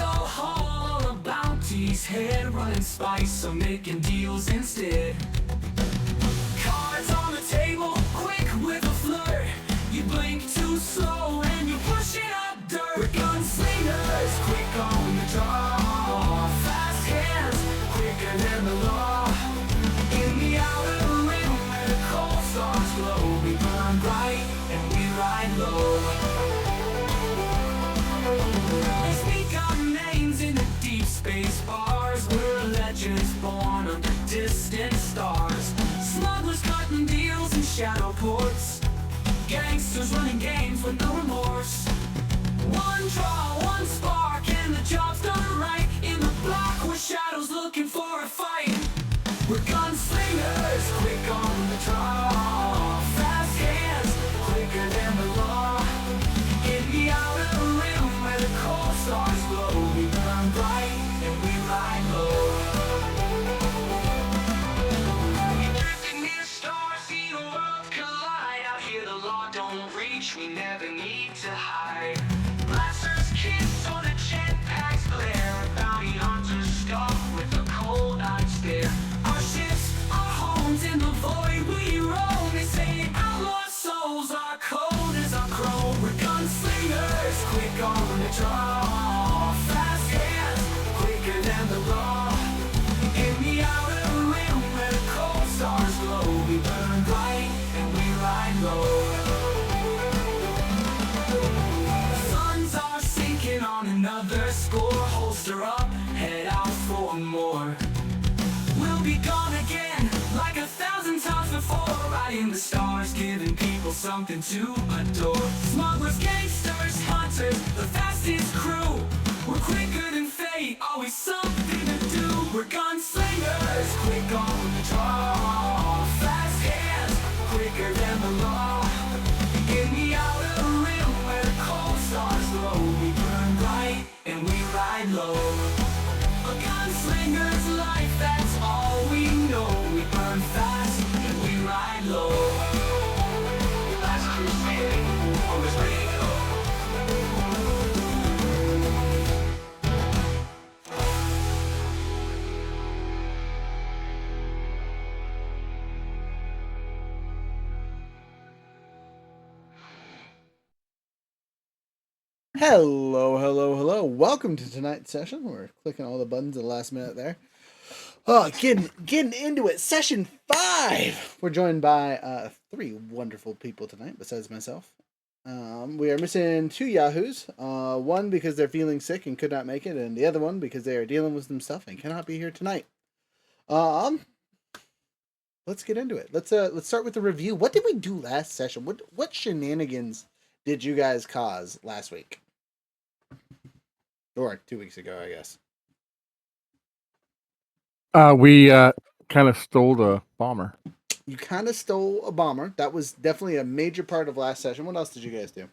go haul a bounty's head, running spice, so making deals instead. Cards on the table, quick with a flirt. You blink too slow and you're pushing up dirt. We're gunslingers, quick on the draw. Fast hands, quicker than the law. In the outer rim where the coal stars glow, we burn bright and we ride low. We speak our names in the deep space bars. We're legends born under distant stars. Smugglers cutting deals in shadow ports. Gangsters running games with no remorse. One draw, one spark, and the job's done right. In the block with shadows looking for a fight. We're gunslingers, quick on the draw. Fast hands, quicker than the law. In the outer rim where the cold stars glow, we burn bright and we ride low. We drifted near stars, see the world collide. Out here the law don't reach, we never need to hide. Blasters kiss on the jetpacks glare. Bounty hunters stalk with a cold eyed stare. Our ships, our homes in the void we roam. They say outlaw souls are cold as our chrome. We're gunslingers, quick on the draw. Fast hands, quicker than the law. In the outer rim where the cold stars glow, we burn bright and we ride low. Suns are sinking on another score. Holster up, head out for more. We'll be gone again, like 1,000 times before. Riding the stars, giving people something to adore. Smugglers, gangsters, hunters, the fastest crew. We're quicker than fate, always something to do. We're gunslingers, quick on the draw. Fast hands, quicker than the law. In the outer rim where the cold stars glow, we burn bright and we ride low. A gunslinger's life, that's all we know. We burn fast and we ride low. Last crusade, always ready to go. Hello, hello, hello. Welcome to tonight's session. We're clicking all the buttons at the last minute there. Oh, getting into it. Session 5. We're joined by 3 wonderful people tonight, besides myself. We are missing 2 Yahoos. One because they're feeling sick and could not make it, and the other one because they are dealing with some stuff and cannot be here tonight. Let's get into it. Let's start with the review. What did we do last session? What shenanigans did you guys cause last week? Or 2 weeks ago, I guess. We kind of stole the bomber. You kind of stole a bomber. That was definitely a major part of last session. What else did you guys do?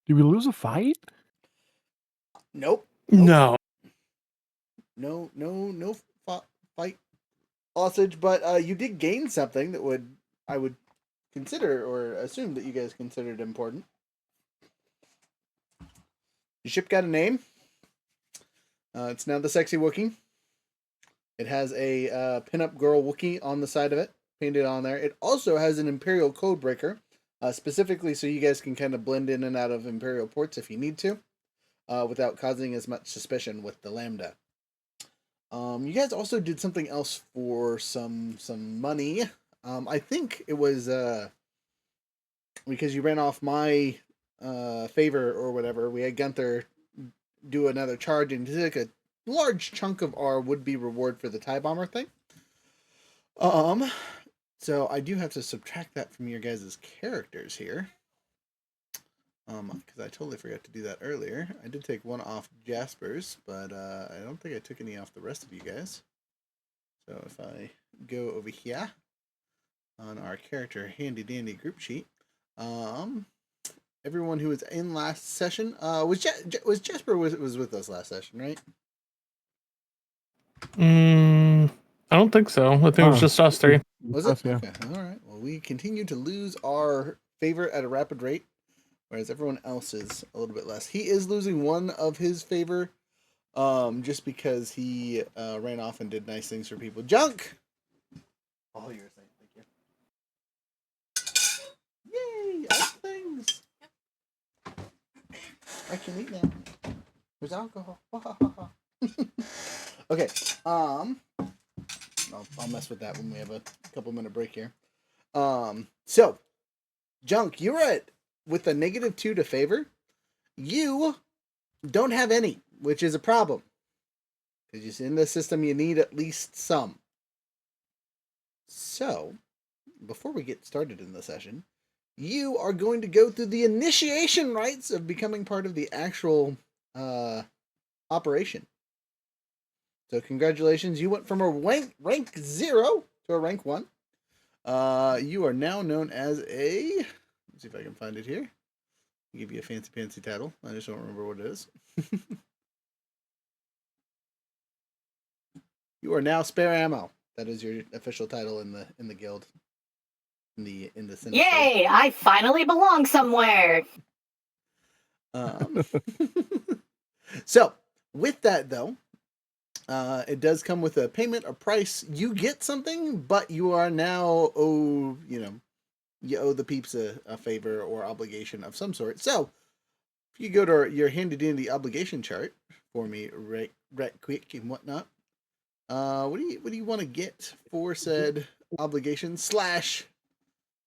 Did we lose a fight? Nope. No. No fight hostage, but you did gain something that I would consider or assume that you guys considered important. Your ship got a name. It's now the Sexy Wookiee. It has a pinup girl Wookiee on the side of it, painted on there. It also has an Imperial code breaker, specifically so you guys can kind of blend in and out of Imperial ports if you need to, without causing as much suspicion with the Lambda. You guys also did something else for some money. I think it was because you ran off my favor or whatever. We had Gunther do another charge and take a large chunk of our would-be reward for the TIE Bomber thing. So I do have to subtract that from your guys' characters here. Because I totally forgot to do that earlier. I did take one off Jasper's, but I don't think I took any off the rest of you guys. So if I go over here on our character handy dandy group sheet, everyone who was in last session was Jasper was with us last session, right? I don't think so. I think it was just us 3. Was it? Okay. All right. Well, we continue to lose our favor at a rapid rate, whereas everyone else is a little bit less. He is losing one of his favor, just because he ran off and did nice things for people. Junk. All yours, thank you. Yay! All things. I can eat now. There's alcohol. Okay. I'll mess with that when we have a couple minute break here. So, Junk, you're at with a -2 to favor. You don't have any, which is a problem. Because in the system, you need at least some. So, before we get started in the session, you are going to go through the initiation rites of becoming part of the actual operation. So congratulations, you went from a rank 0 to a rank 1. You are now known as a... Let's see if I can find it here. I'll give you a fancy title. I just don't remember what it is. You are now Spare Ammo. That is your official title in the guild. In the syndicate. Yay! I finally belong somewhere. So with that though, it does come with a payment, a price. You get something, but you are now you owe the peeps a favor or obligation of some sort. So if you go to your handy dandy obligation chart for me, right quick and whatnot. What do you want to get for said obligation /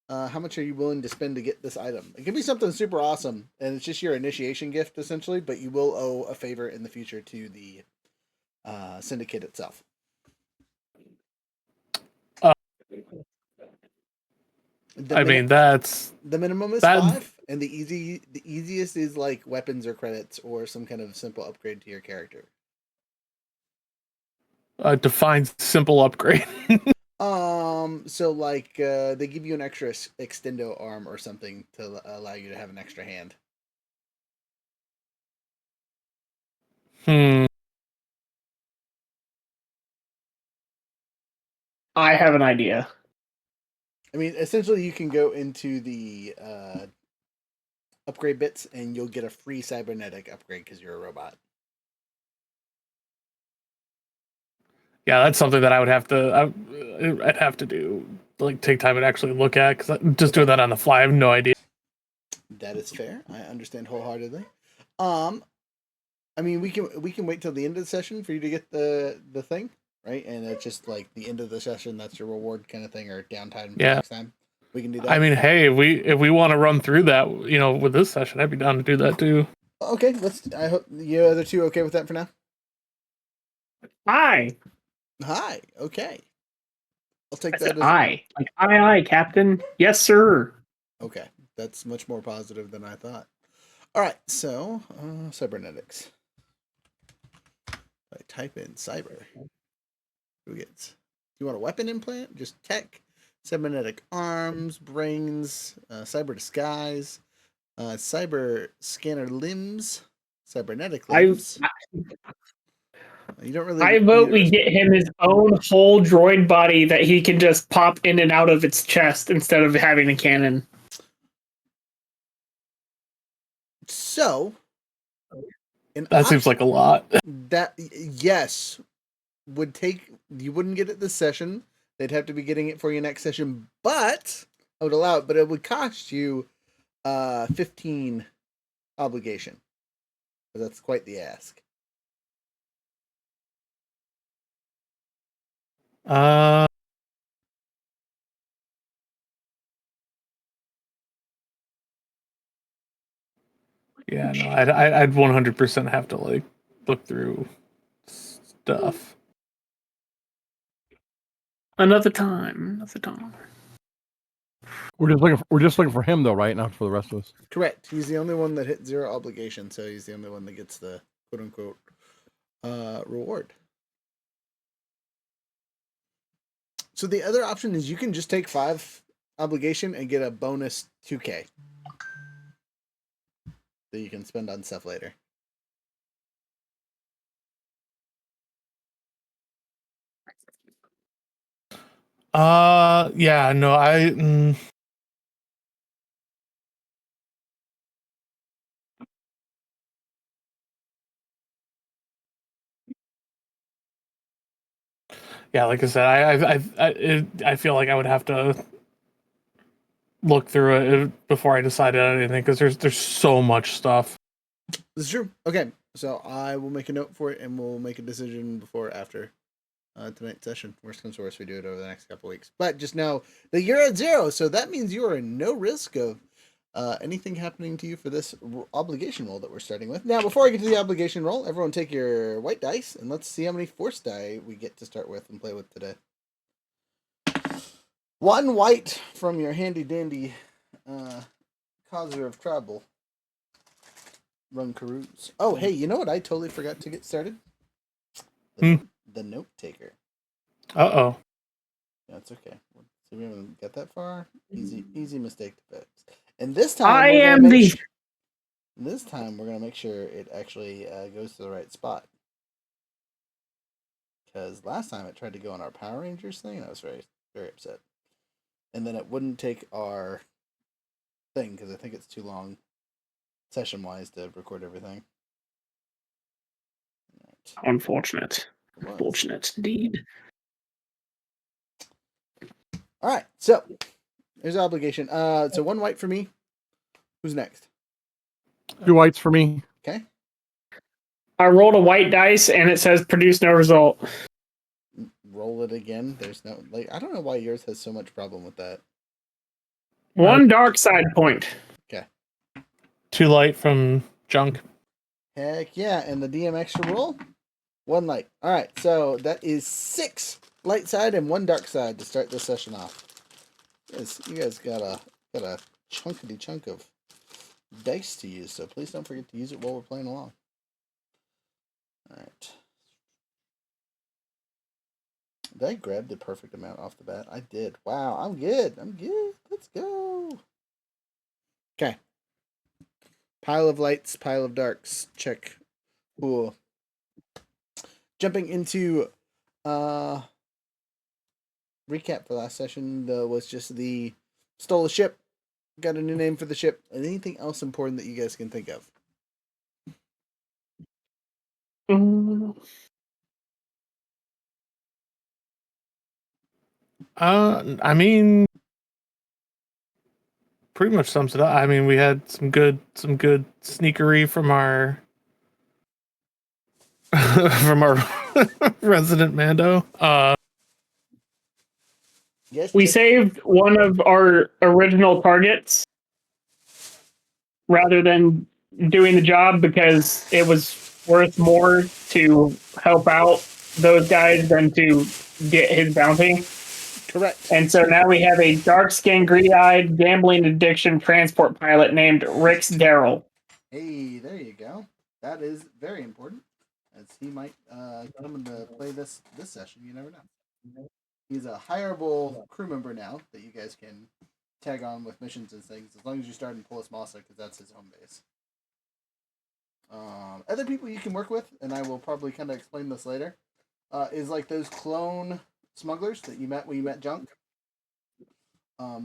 how much are you willing to spend to get this item? It can be something super awesome, and it's just your initiation gift, essentially, but you will owe a favor in the future to the syndicate itself. That's... The minimum is 5, and the easiest is like weapons or credits or some kind of simple upgrade to your character. Define simple upgrade. So like they give you an extra extendo arm or something to allow you to have an extra hand. I have an idea. I mean, essentially, you can go into the upgrade bits, and you'll get a free cybernetic upgrade because you're a robot. Yeah, that's something that I'd have to do, like take time and actually look at, because just doing that on the fly, I have no idea. That is fair. I understand wholeheartedly. I mean, we can wait till the end of the session for you to get the thing, right? And it's just like the end of the session. That's your reward kind of thing, or downtime next time. We can do that. I mean, hey, if we want to run through that, with this session, I'd be down to do that too. Okay, I hope you other two okay with that for now. Hi. Okay. I'll take I that said as aye. Like aye, Captain. Yes, sir. Okay, that's much more positive than I thought. All right, so cybernetics. I type in cyber. Who gets? Do you want a weapon implant? Just tech, cybernetic arms, brains, cyber disguise, cyber scanner limbs, cybernetic limbs. You don't really. I vote we get him his own whole droid body that he can just pop in and out of its chest instead of having a cannon. So, that seems like a lot. That yes, would take. You wouldn't get it this session. They'd have to be getting it for you next session, but I would allow it. But it would cost you 15 obligation. That's quite the ask. Yeah, no, I'd 100% have to like look through stuff. Another time. We're just looking for him though, right? Not for the rest of us. Correct. He's the only one that hit 0 obligation, so he's the only one that gets the quote unquote reward. So the other option is you can just take 5 obligation and get a bonus 2K that you can spend on stuff later. Yeah, no, Yeah, like I said, I feel like I would have to look through it before I decided on anything because there's so much stuff. This is true. Okay, so I will make a note for it, and we'll make a decision before or after tonight's session. Worst comes to worst, we do it over the next couple weeks. But just know that you're at 0, so that means you are in no risk of anything happening to you for this obligation roll that we're starting with. Now, before I get to the obligation roll, everyone take your white dice, and let's see how many force die we get to start with and play with today. 1 white from your handy dandy causer of trouble. Run Carouse. Oh, hey, you know what I totally forgot to get started? The note taker. Uh-oh. That's okay. So we haven't got that far. Easy mistake to fix. And this time I am the. This time we're gonna make sure it actually goes to the right spot. Because last time it tried to go on our Power Rangers thing, and I was very, very upset. And then it wouldn't take our thing because I think it's too long session-wise to record everything. Right. Unfortunate. Unfortunate indeed. All right, so there's obligation. So 1 white for me. Who's next? 2 whites for me. Okay. I rolled a white dice and it says produce no result. Roll it again. There's no I don't know why yours has so much problem with that. 1 dark side point. Okay. 2 light from junk. Heck yeah, and the DM extra roll? 1 light. All right, so that is 6 light side and 1 dark side to start this session off. You guys got a chunkity chunk of dice to use, so please don't forget to use it while we're playing along. All right. Did I grab the perfect amount off the bat? I did. Wow, I'm good. Let's go. Okay. Pile of lights, pile of darks. Check. Cool. Jumping into recap for last session was just the stole a ship. Got a new name for the ship. Anything else important that you guys can think of? I mean, pretty much sums it up. I mean, we had some good sneakery from our from our resident Mando. Yes. We saved one of our original targets rather than doing the job because it was worth more to help out those guys than to get his bounty. Correct. And so now we have a dark-skinned, greedy-eyed, gambling addiction transport pilot named Rix Darrell. Hey, there you go. That is very important, as he might come into play this session. You never know. He's a hireable crew member now that you guys can tag on with missions and things, as long as you start in Polis Massa, because that's his home base. Other people you can work with, and I will probably kind of explain this later, is like those clone smugglers that you met when you met Junk.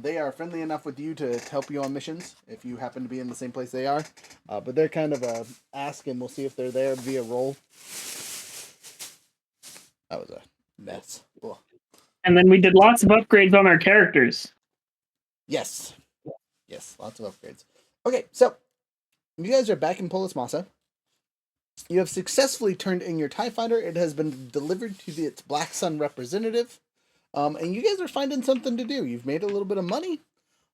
They are friendly enough with you to help you on missions if you happen to be in the same place they are. But they're kind of a ask, and we'll see if they're there via roll. That was a mess. Ugh. And then we did lots of upgrades on our characters. Yes, lots of upgrades. Okay, so you guys are back in Polis Massa. You have successfully turned in your TIE Fighter. It has been delivered to its Black Sun representative. And you guys are finding something to do. You've made a little bit of money.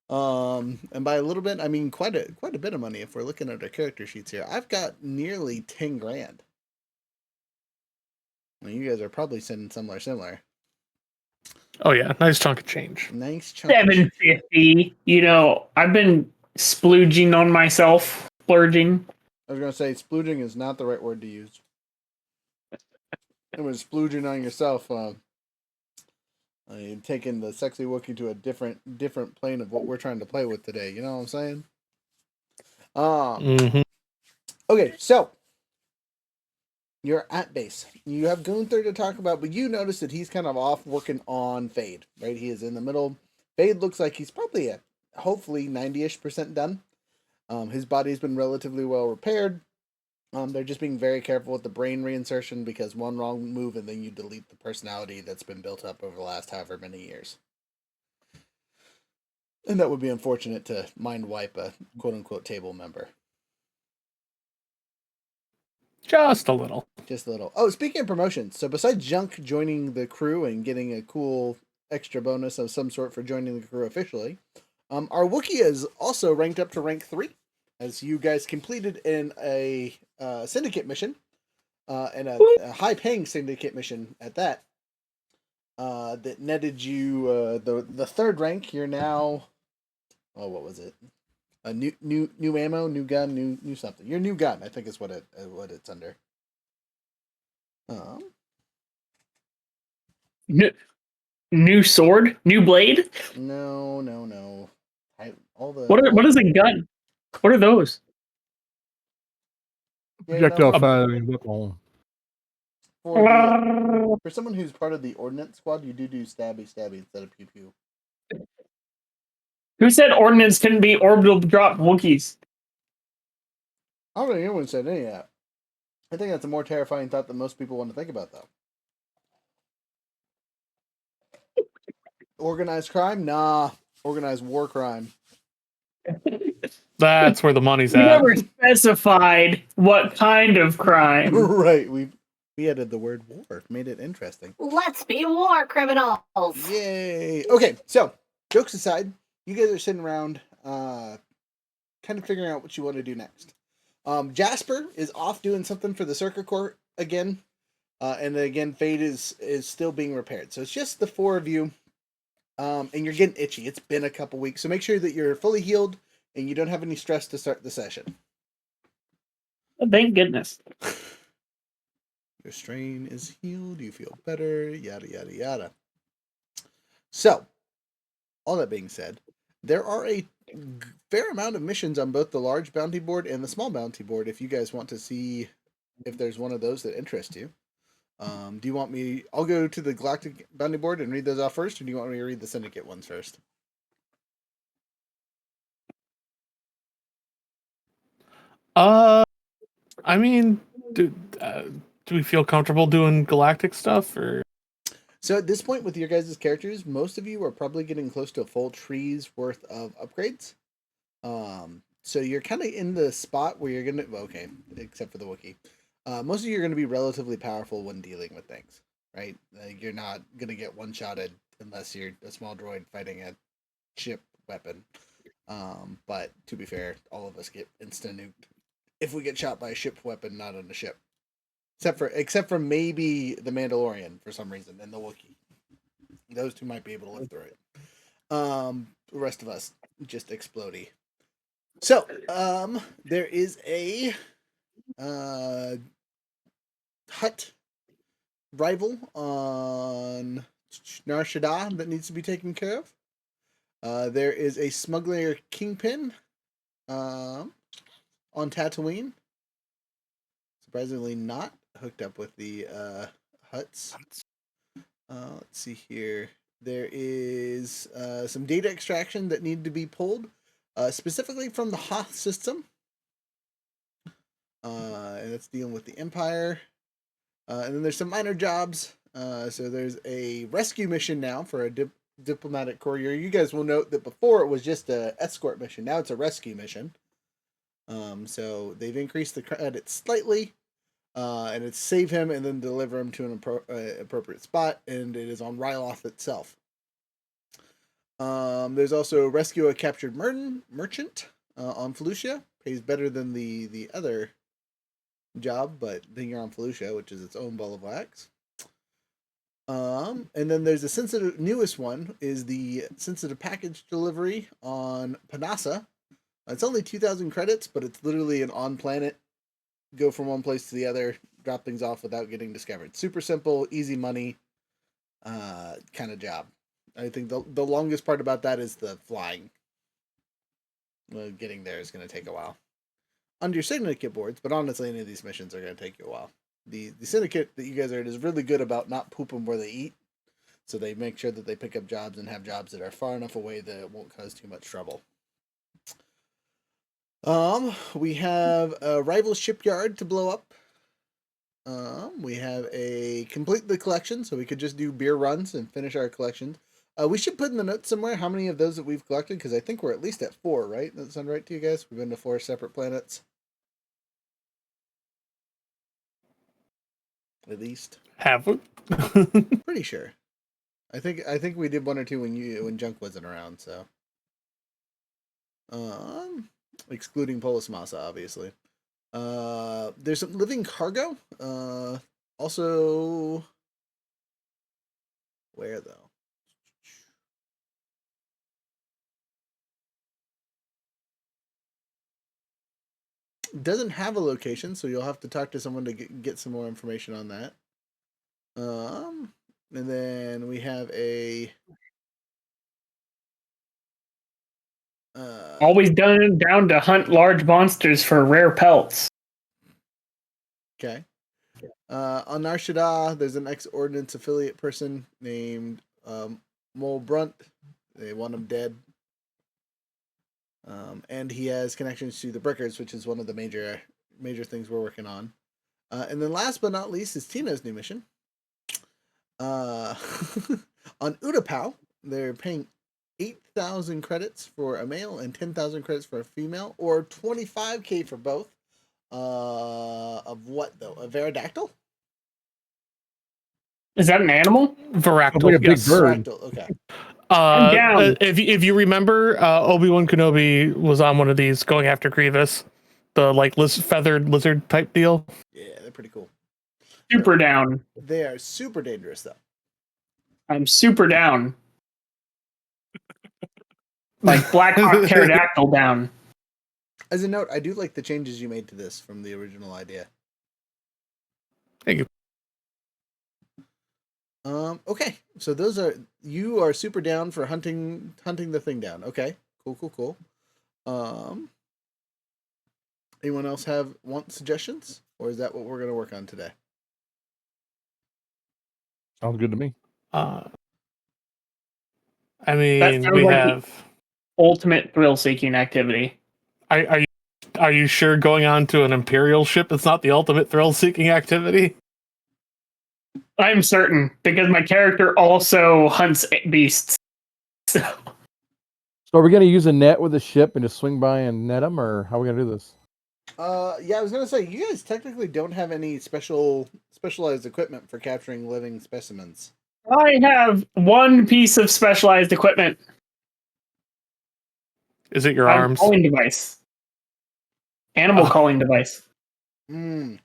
And by a little bit, I mean quite a bit of money if we're looking at our character sheets here. I've got nearly 10 grand. Well, you guys are probably sending somewhere similar. Oh yeah, nice chunk of change. Nice chunk. $750. You know, I've been splooging on myself. Splurging. I was going to say, splooging is not the right word to use. It was splooging on yourself. You're taking the sexy Wookiee to a different plane of what we're trying to play with today. You know what I'm saying? Okay, so you're at base. You have Gunther to talk about, but you notice that he's kind of off working on Fade, right? He is in the middle. Fade looks like he's probably at hopefully 90-ish% done. His body's been relatively well repaired. They're just being very careful with the brain reinsertion because one wrong move and then you delete the personality that's been built up over the last however many years. And that would be unfortunate to mind wipe a quote-unquote table member. Just a little. Just a little. Oh, speaking of promotions, so besides Junk joining the crew and getting a cool extra bonus of some sort for joining the crew officially, our Wookiee is also ranked up to rank 3, as you guys completed in a syndicate mission, and a high-paying syndicate mission at that. That netted you the third rank. You're now, what was it? A new ammo, new gun, new something. Your new gun, I think, is what it's under. New sword, new blade. No. What is a gun? What are those? Projectile no, firing weapon. for someone who's part of the ordnance squad, you do stabby instead of pew pew. Who said ordnance couldn't be orbital drop Wookiees? I don't think anyone said any of that. I think that's a more terrifying thought than most people want to think about, though. Organized crime? Nah. Organized war crime. That's where the money's We at. never specified what kind of crime. Right. We added the word war. Made it interesting. Let's be war criminals. Yay. Okay, so, jokes aside, you guys are sitting around kind of figuring out what you want to do next. Jasper is off doing something for the circuit court again. And again, Fade is still being repaired. So it's just the 4 of you. And you're getting itchy. It's been a couple weeks. So make sure that you're fully healed and you don't have any stress to start the session. Thank goodness. Your strain is healed. You feel better. Yada, yada, yada. So, all that being said, there are a fair amount of missions on both the large bounty board and the small bounty board if you guys want to see if there's one of those that interests you. Do you want me... I'll go to the Galactic bounty board and read those off first, or do you want me to read the Syndicate ones first? I mean, do we feel comfortable doing galactic stuff, or? So at this point with your guys' characters, most of you are probably getting close to a full tree's worth of upgrades. So you're kind of in the spot where you're going to... Okay, except for the Wookiee. Most of you are going to be relatively powerful when dealing with things, right? You're not going to get one-shotted unless you're a small droid fighting a ship weapon. But to be fair, all of us get instant-nuked if we get shot by a ship weapon, not on a ship. Except for maybe the Mandalorian for some reason and the Wookiee. Those two might be able to live through it. The rest of us just explodey. So, there is a hut rival on Nar Shaddaa that needs to be taken care of. There is a smuggler kingpin on Tatooine. Surprisingly not hooked up with the huts. Let's see here. There is some data extraction that need to be pulled, specifically from the Hoth system. And that's dealing with the Empire. And then there's some minor jobs. So there's a rescue mission now for a diplomatic courier. You guys will note that before it was just an escort mission. Now it's a rescue mission. So they've increased the credits slightly. And it's save him and then deliver him to an appropriate spot. And it is on Ryloth itself. There's also rescue a captured merchant on Felucia. Pays better than the other job, but then you're on Felucia, which is its own ball of wax. And then there's the sensitive newest one is the sensitive package delivery on Panasa. It's only 2,000 credits, but it's literally an on-planet, go from one place to the other, drop things off without getting discovered. Super simple, easy money kind of job. I think the longest part about that is the flying. Well, getting there is going to take a while. On your syndicate boards, but honestly, any of these missions are going to take you a while. The syndicate that you guys are in is really good about not pooping where they eat, so they make sure that they pick up jobs and have jobs that are far enough away that it won't cause too much trouble. We have a rival shipyard to blow up. We have a complete the collection, so we could just do beer runs and finish our collection. We should put in the notes somewhere how many of those that we've collected, because I think we're at least at 4, right? Does that sound right to you guys? We've been to 4 separate planets. At least. Have we? Pretty sure. I think we did 1 or 2 when Junk wasn't around, so. Excluding Polis Massa, obviously. There's some living cargo. Also, where though? Doesn't have a location, so you'll have to talk to someone to get some more information on that. And then we have a Always down to hunt large monsters for rare pelts. okay. On Narshada, there's an ex-ordnance affiliate person named Mole Brunt. They want him dead. And he has connections to the Brickers, which is one of the major things we're working on. And then last but not least is Tina's new mission. On Utapau, they're paying 8,000 credits for a male and 10,000 credits for a female, or 25k for both. Of what though? A Veridactyl? Is that an animal? Varactyl, Like a big yes. bird. Veridactyl, okay. I'm down. If you remember, Obi-Wan Kenobi was on one of these going after Grievous, the like feathered lizard type deal. Yeah, they're pretty cool. Super down. They are super dangerous though. I'm super down. Like Black Hawk Pterodactyl down. As a note, I do like the changes you made to this from the original idea. Thank you. Okay, so you are super down for hunting the thing down. Okay, cool. Anyone else want suggestions, or is that what we're gonna work on today? Sounds good to me. I mean, sounds we like have. Ultimate thrill-seeking activity. Are you sure going on to an Imperial ship is not the ultimate thrill-seeking activity? I'm certain, because my character also hunts beasts. So So are we going to use a net with the ship and just swing by and net them, or how are we going to do this? Yeah, I was gonna say you guys technically don't have any specialized equipment for capturing living specimens. I have one piece of specialized equipment. Is it your A arms? calling device. Animal calling device. Okay,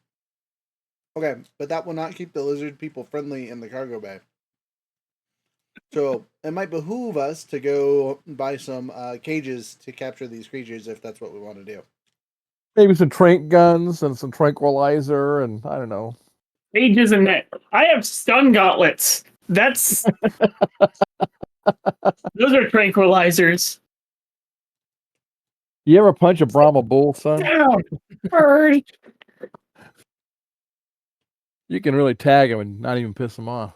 but that will not keep the lizard people friendly in the cargo bay. So it might behoove us to go buy some cages to capture these creatures if that's what we want to do. Maybe some trank guns and some tranquilizer, and I don't know. Ages and net. I have stun gauntlets. That's those are tranquilizers. You ever punch a Brahma bull, son? Down, bird. You can really tag him and not even piss him off.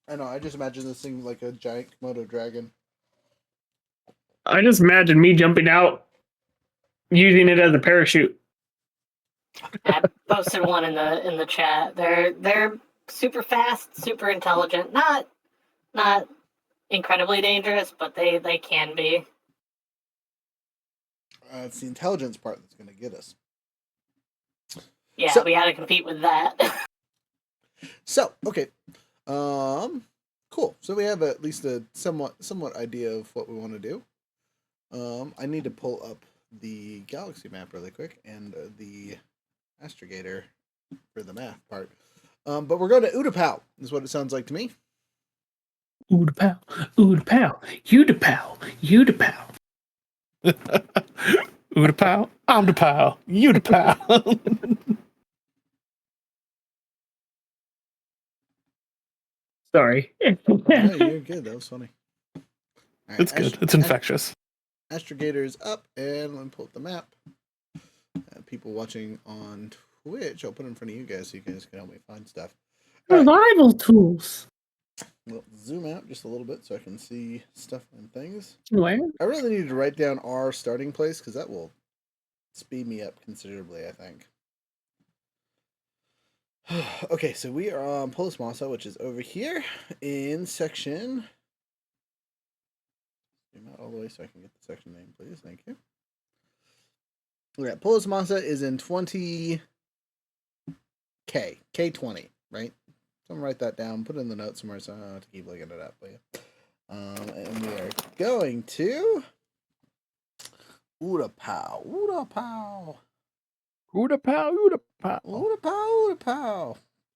I know, I just imagine this thing like a giant Komodo dragon. I just imagine me jumping out, using it as a parachute. I posted one in the chat. They're super fast, super intelligent. Not incredibly dangerous, but they can be. It's the intelligence part that's going to get us. Yeah, So- we got to compete with that. So, okay. Cool. So we have at least a somewhat idea of what we want to do. I need to pull up the galaxy map really quick and the astrogator for the math part. But we're going to Utapau, is what it sounds like to me. Utapau, Utapau, Utapau, Utapau. Ooda-pow, I'm-da-pow, you-da-pow. Sorry. Yeah, you're good. That was funny. All right, It's good. It's infectious. Astrogator is up, and let me pull up the map. People watching on Twitch, I'll put it in front of you guys so you guys can help me find stuff. All right. Survival tools. Well, zoom out just a little bit so I can see stuff and things. Where? I really need to write down our starting place because that will speed me up considerably, I think. Okay, so we are on Polis Massa, which is over here in section. Zoom out all the way so I can get the section name, please. Thank you. Okay, Polis Massa is in 20K. K20, right? Someone write that down, put it in the notes somewhere so I don't have to keep looking it up. But yeah. And we are going to Utapau. Ooda pow,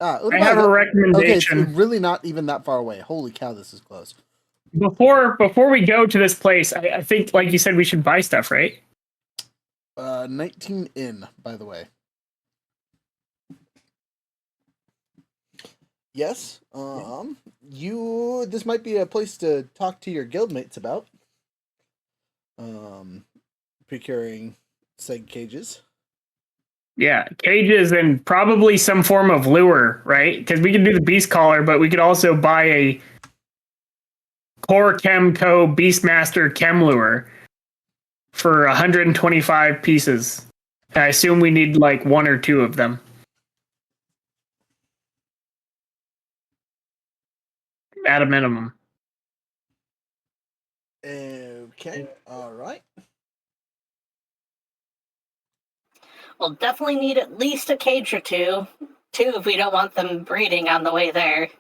I have a Okay, it's recommendation. really not even that far away. Holy cow, this is close. Before we go to this place, I think, like you said, we should buy stuff, right? 19 in, by the way. Yes. This might be a place to talk to your guildmates about. Procuring seg cages. Yeah, cages and probably some form of lure, right? Because we could do the beast collar, but we could also buy a Core Chemco Beastmaster Chem lure for 125 pieces. I assume we need like 1 or 2 of them at a minimum. Okay. All right. We'll definitely need at least a cage or two. 2 if we don't want them breeding on the way there.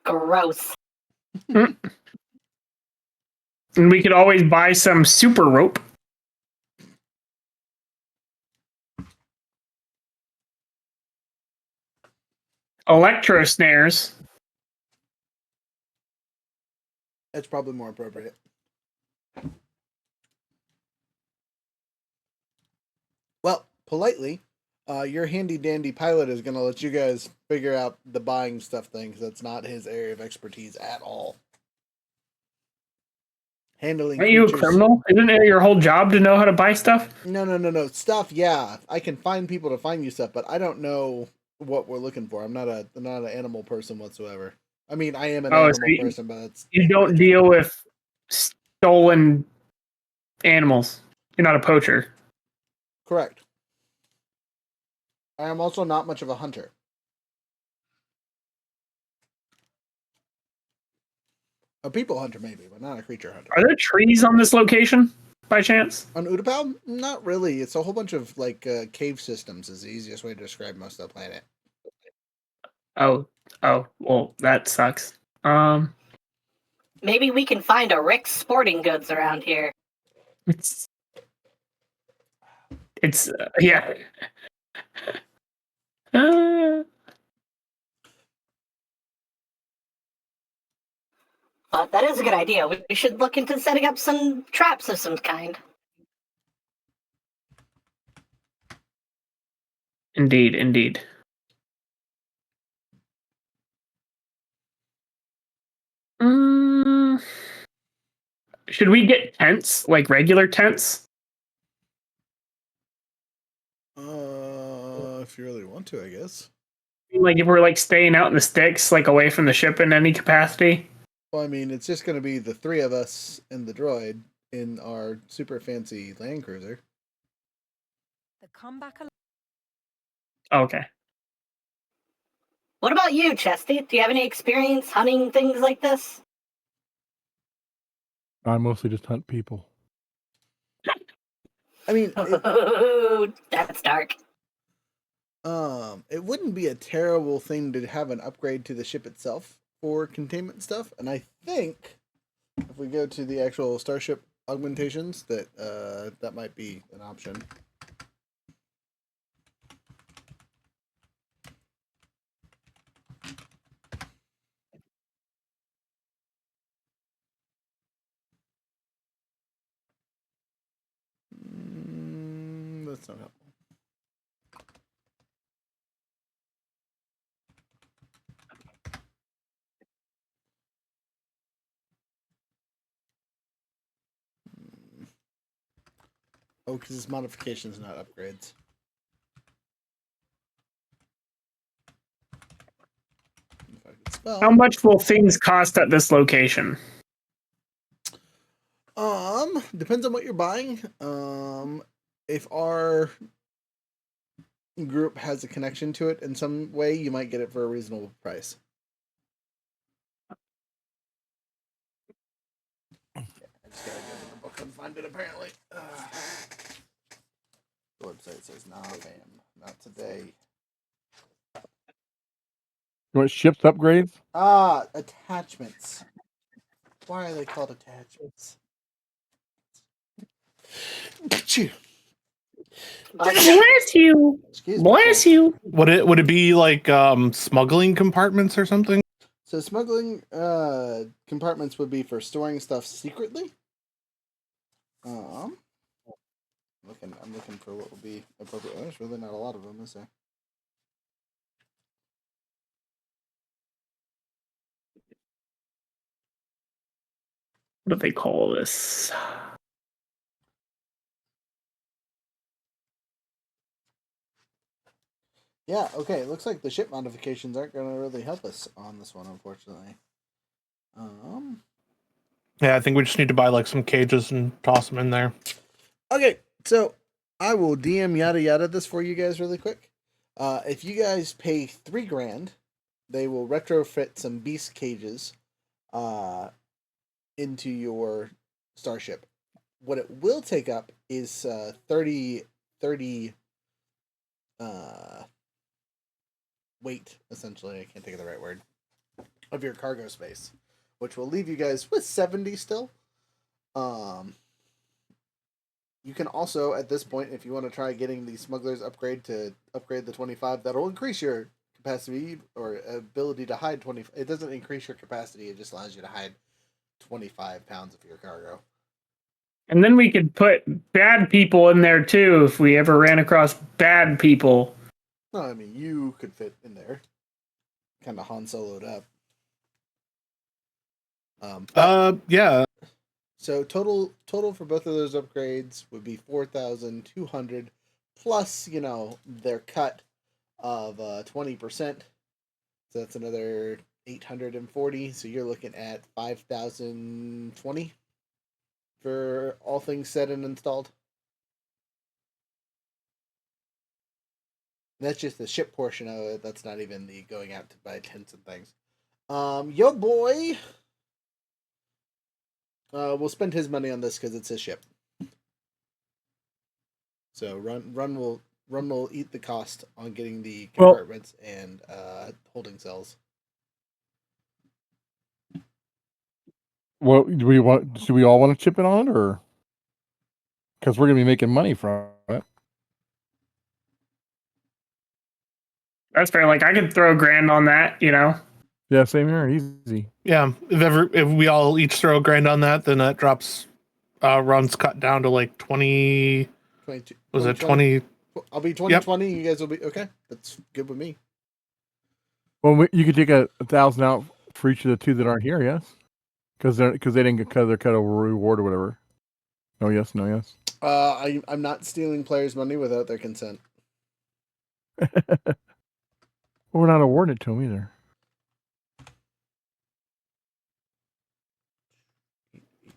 Gross. And we could always buy some super rope. Electro snares. That's probably more appropriate. Well, politely, your handy dandy pilot is going to let you guys figure out the buying stuff thing because that's not his area of expertise at all. Handling Aren't you a creatures- criminal? Isn't it your whole job to know how to buy stuff? No. Stuff, yeah. I can find people to find you stuff, but I don't know what we're looking for. I'm not an animal person whatsoever. I mean, I am an animal person, but it's... You don't deal with stolen animals. You're not a poacher. Correct. I am also not much of a hunter. A people hunter, maybe, but not a creature hunter. Are there trees on this location, by chance? On Utapau? Not really. It's a whole bunch of, cave systems is the easiest way to describe most of the planet. Oh, well, that sucks. Maybe we can find a Rick's Sporting Goods around here. It's yeah. But that is a good idea. We should look into setting up some traps of some kind. Indeed. Should we get tents, like regular tents? If you really want to, I guess. Like if we're like staying out in the sticks, like away from the ship in any capacity? Well, I mean, it's just going to be the 3 of us and the droid in our super fancy land cruiser. The comeback. Okay. What about you, Chesty? Do you have any experience hunting things like this? I mostly just hunt people. I mean, That's dark. it wouldn't be a terrible thing to have an upgrade to the ship itself for containment stuff, and I think if we go to the actual starship augmentations, that might be an option. That's not helpful. Oh, because it's modifications, not upgrades. If I could Well, How much will things cost at this location? depends on what you're buying. If our group has a connection to it in some way, you might get it for a reasonable price. I just gotta go to the book and find it. Apparently, the website says, "Nah, fam, not today." You want ships upgrades? Attachments. Why are they called attachments? Achoo. Bless you. Excuse me. Bless you. Would it be like smuggling compartments or something? So smuggling compartments would be for storing stuff secretly. I'm looking for what would be appropriate. There's really not a lot of them, is there? What do they call this? Yeah, okay. It looks like the ship modifications aren't going to really help us on this one, unfortunately. Yeah, I think we just need to buy like some cages and toss them in there. Okay, so I will DM yada yada this for you guys really quick. If you guys pay $3,000, they will retrofit some beast cages into your starship. What it will take up is 30 weight, essentially. I can't think of the right word, of your cargo space, which will leave you guys with 70 still. You can also, at this point, if you want to try getting the smuggler's upgrade to upgrade the 25, that'll increase your capacity or ability to hide 20. It doesn't increase your capacity, it just allows you to hide 25 pounds of your cargo. And then we could put bad people in there too if we ever ran across bad people. No, I mean, you could fit in there. Kind of Han Solo'd up. Yeah. So total for both of those upgrades would be 4,200 plus, their cut of 20%. So that's another 840. So you're looking at 5,020 for all things said and installed. That's just the ship portion of it. That's not even the going out to buy tents and things. Yo boy will spend his money on this because it's his ship. So run will eat the cost on getting the compartments and holding cells. Well, do we all want to chip in on it, or because we're gonna be making money from it? That's fair. Like I could throw $1,000 on that, Yeah, same here. Easy. Yeah. If we all each throw $1,000 on that, then that drops runs cut down to like 20. 22. Was it 20? I'll be 2020. Yep. You guys will be okay. That's good with me. Well, you could take 1,000 out for each of the two that aren't here. Yes, because they didn't get their cut of reward or whatever. No, yes, no, yes. I'm not stealing players' money without their consent. Well, we're not awarding it to them either.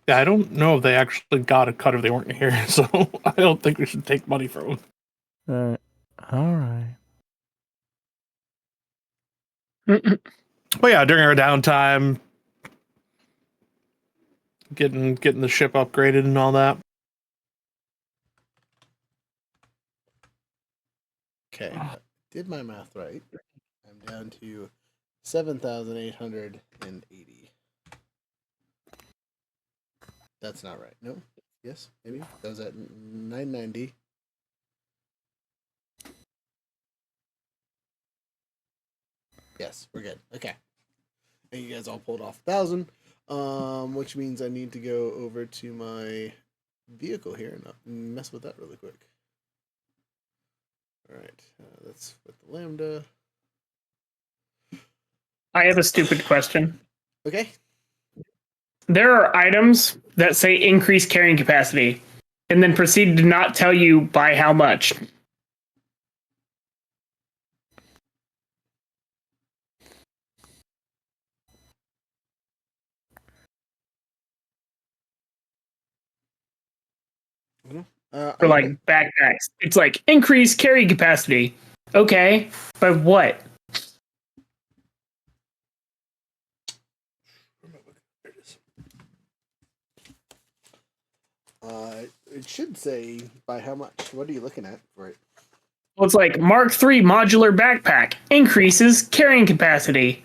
Yeah, I don't know if they actually got a cut if they weren't here, so I don't think we should take money from them. All right. But yeah, during our downtime, getting the ship upgraded and all that. Okay, did my math right? I'm down to 7,880. That's not right. No. Yes. Maybe that was at 990. Yes, we're good. Okay. And you guys all pulled off 1,000, which means I need to go over to my vehicle here and mess with that really quick. All right, that's with the Lambda. I have a stupid question. Okay. There are items that say increase carrying capacity and then proceed to not tell you by how much. For like backpacks. It's like increase carry capacity. Okay, but what? It should say by how much. What are you looking at for it? Well, it's like Mark III modular backpack increases carrying capacity.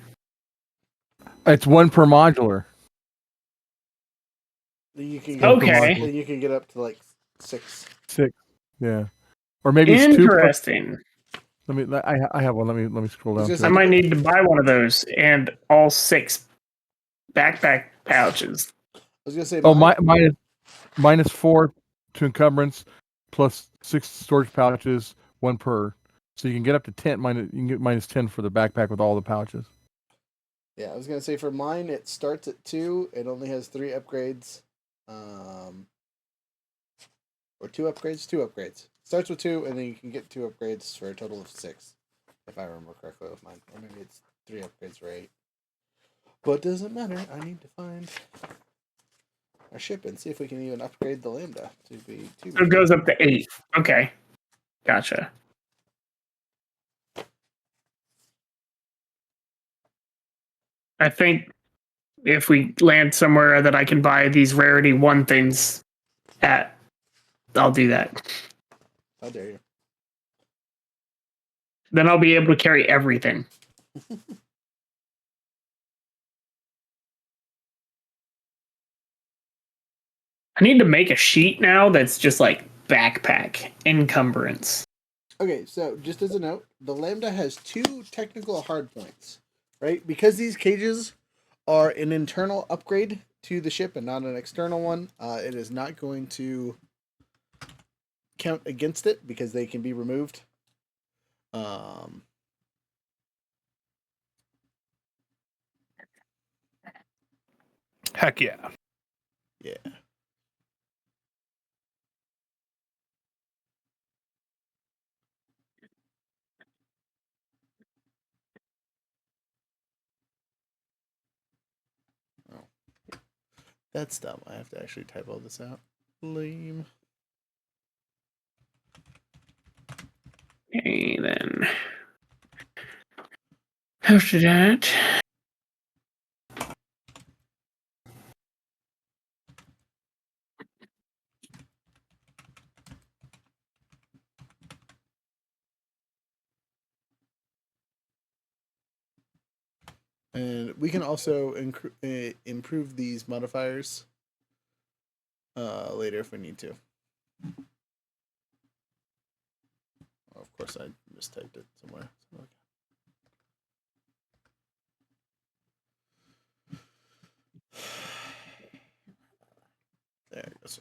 It's 1 per modular. You can Okay. Then you can get up to like 6. 6. Yeah. Or maybe it's 2 per. Interesting. Let me. I have one. Let me scroll down. gonna To I it. might need to buy one of those and all 6 backpack pouches. I was gonna say. Oh, minus 4 to encumbrance, plus 6 storage pouches, 1 per. So you can get up to 10. You can get minus 10 for the backpack with all the pouches. Yeah, I was gonna say for mine it starts at 2. It only has 3 upgrades, or 2 upgrades. 2 upgrades. Starts with 2, and then you can get 2 upgrades for a total of 6, if I remember correctly with mine. Or maybe it's 3 upgrades for 8. But it doesn't matter. I need to find our ship and see if we can even upgrade the Lambda to be 2. So it goes up to 8. Okay, gotcha. I think if we land somewhere that I can buy these rarity 1 things at, I'll do that. How dare you? Then I'll be able to carry everything. I need to make a sheet now that's just like backpack encumbrance. Okay, so just as a note, the Lambda has 2 technical hard points, right? Because these cages are an internal upgrade to the ship and not an external one, it is not going to count against it because they can be removed. Heck yeah. Yeah. Oh. That's dumb. I have to actually type all this out. Lame. Okay, then. After that. And we can also improve these modifiers later if we need to. Oh, of course, I mistyped it somewhere. There it goes.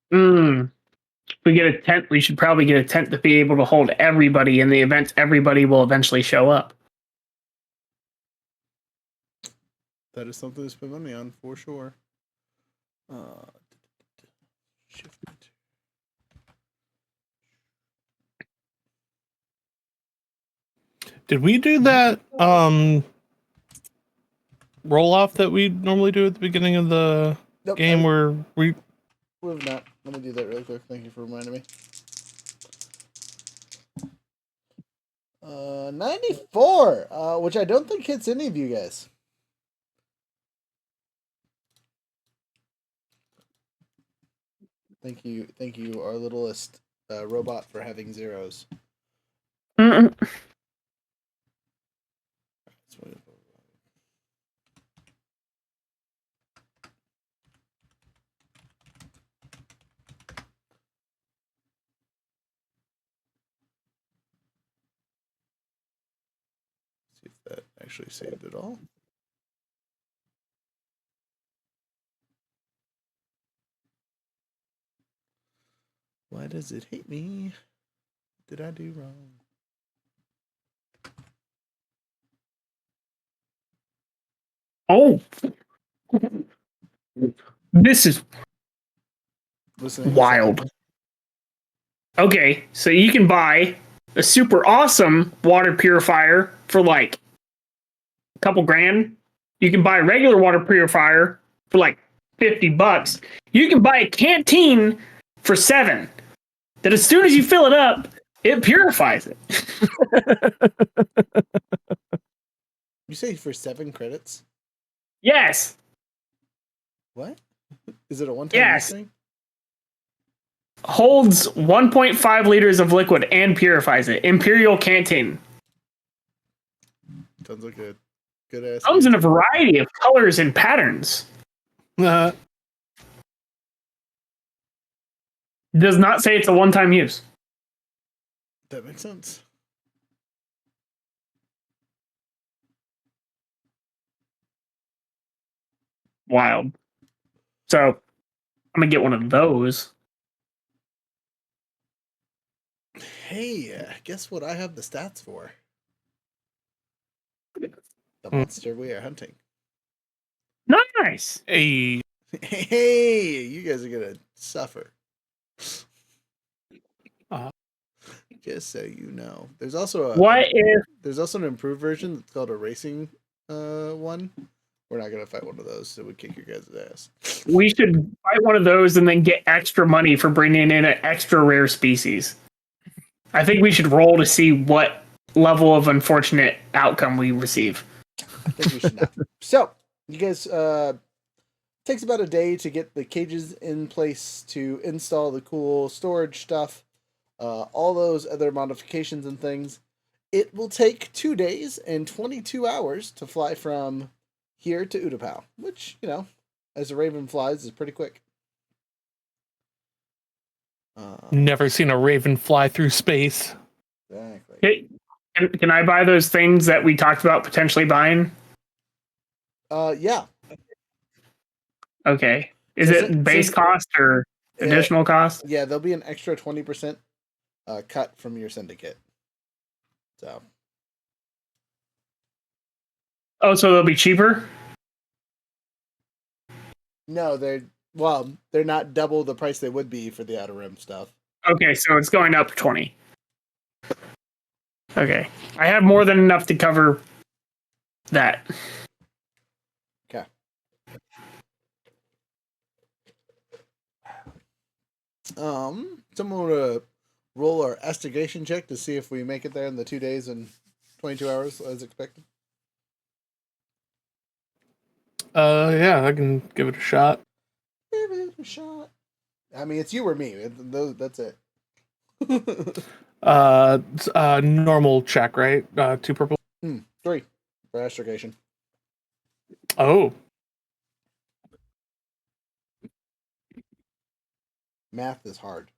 If we get a tent, we should probably get a tent to be able to hold everybody in the event everybody will eventually show up. That is something to spend money on for sure. Shift. Did we do that roll off that we normally do at the beginning of the game where we We've not. Let me do that real quick. Thank you for reminding me. 94, which I don't think hits any of you guys. Thank you, our littlest robot for having zeros. See if that actually saved it all. Why does it hate me? What did I do wrong? Oh, this is Listening wild. Okay, so you can buy a super awesome water purifier for like a couple grand. You can buy a regular water purifier for like $50. You can buy a canteen for $7. That as soon as you fill it up, it purifies it. You say for 7 credits? Yes. What? Is it a one-time Yes. thing? Holds 1.5 liters of liquid and purifies it. Imperial Canteen. Sounds like a good ass. Comes in a variety of colors and patterns. Does not say it's a one-time use. That makes sense. Wild. So I'm gonna get one of those. Hey, guess what I have the stats for? The monster we are hunting. Nice. Hey, Hey, you guys are gonna suffer. Just so you know, there's also there's also an improved version that's called a racing one. We're not gonna fight one of those, so we kick your guys' ass. We should buy one of those and then get extra money for bringing in an extra rare species. I think we should roll to see what level of unfortunate outcome we receive. I think we should not. So, you guys, takes about a day to get the cages in place to install the cool storage stuff, all those other modifications and things. It will take 2 days and 22 hours to fly from here to Utapau, which, you know, as a raven flies, is pretty quick. never seen a raven fly through space. Exactly. Hey, can I buy those things that we talked about potentially buying? Yeah. Okay. Is So it base cost or additional cost? Yeah, there'll be an extra 20% cut from your syndicate. So. Oh, so they'll be cheaper? No, they're not double the price they would be for the Outer Rim stuff. Okay, so it's going up 20. Okay. I have more than enough to cover that. Okay. Someone want to roll our estigation check to see if we make it there in the 2 days and 22 hours as expected. Yeah, I can give it a shot. Give it a shot. I mean, it's you or me. That's it. Normal check, right? 2 purple. 3 for astrogation. Oh, Math is hard.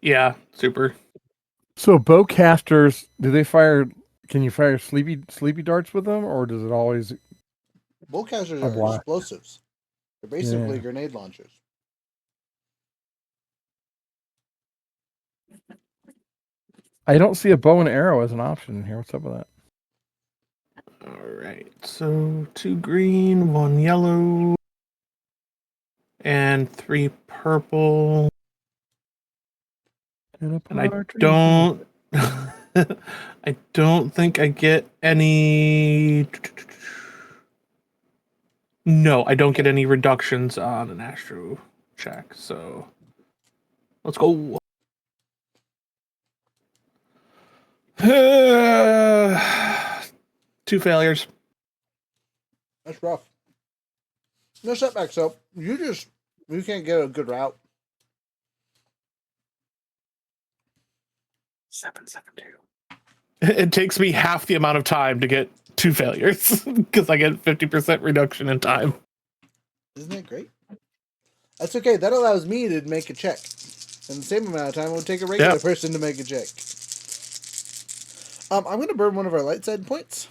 yeah, super. So bowcasters, do they fire? Can you fire sleepy darts with them, or does it always? Bowcasters Oh, are wow. explosives. They're basically Yeah. grenade launchers. I don't see a bow and arrow as an option in here. What's up with that? All right, so 2 green, 1 yellow, and 3 purple. And I don't, I don't think I get any. No, I don't get any reductions on an astro check. So let's go. 2 failures. That's rough. No setback, so you can't get a good route. 772. It takes me half the amount of time to get 2 failures because I get 50% reduction in time. Isn't that great? That's okay. That allows me to make a check. In the same amount of time, it would take a regular person to make a check. I'm going to burn one of our light side points.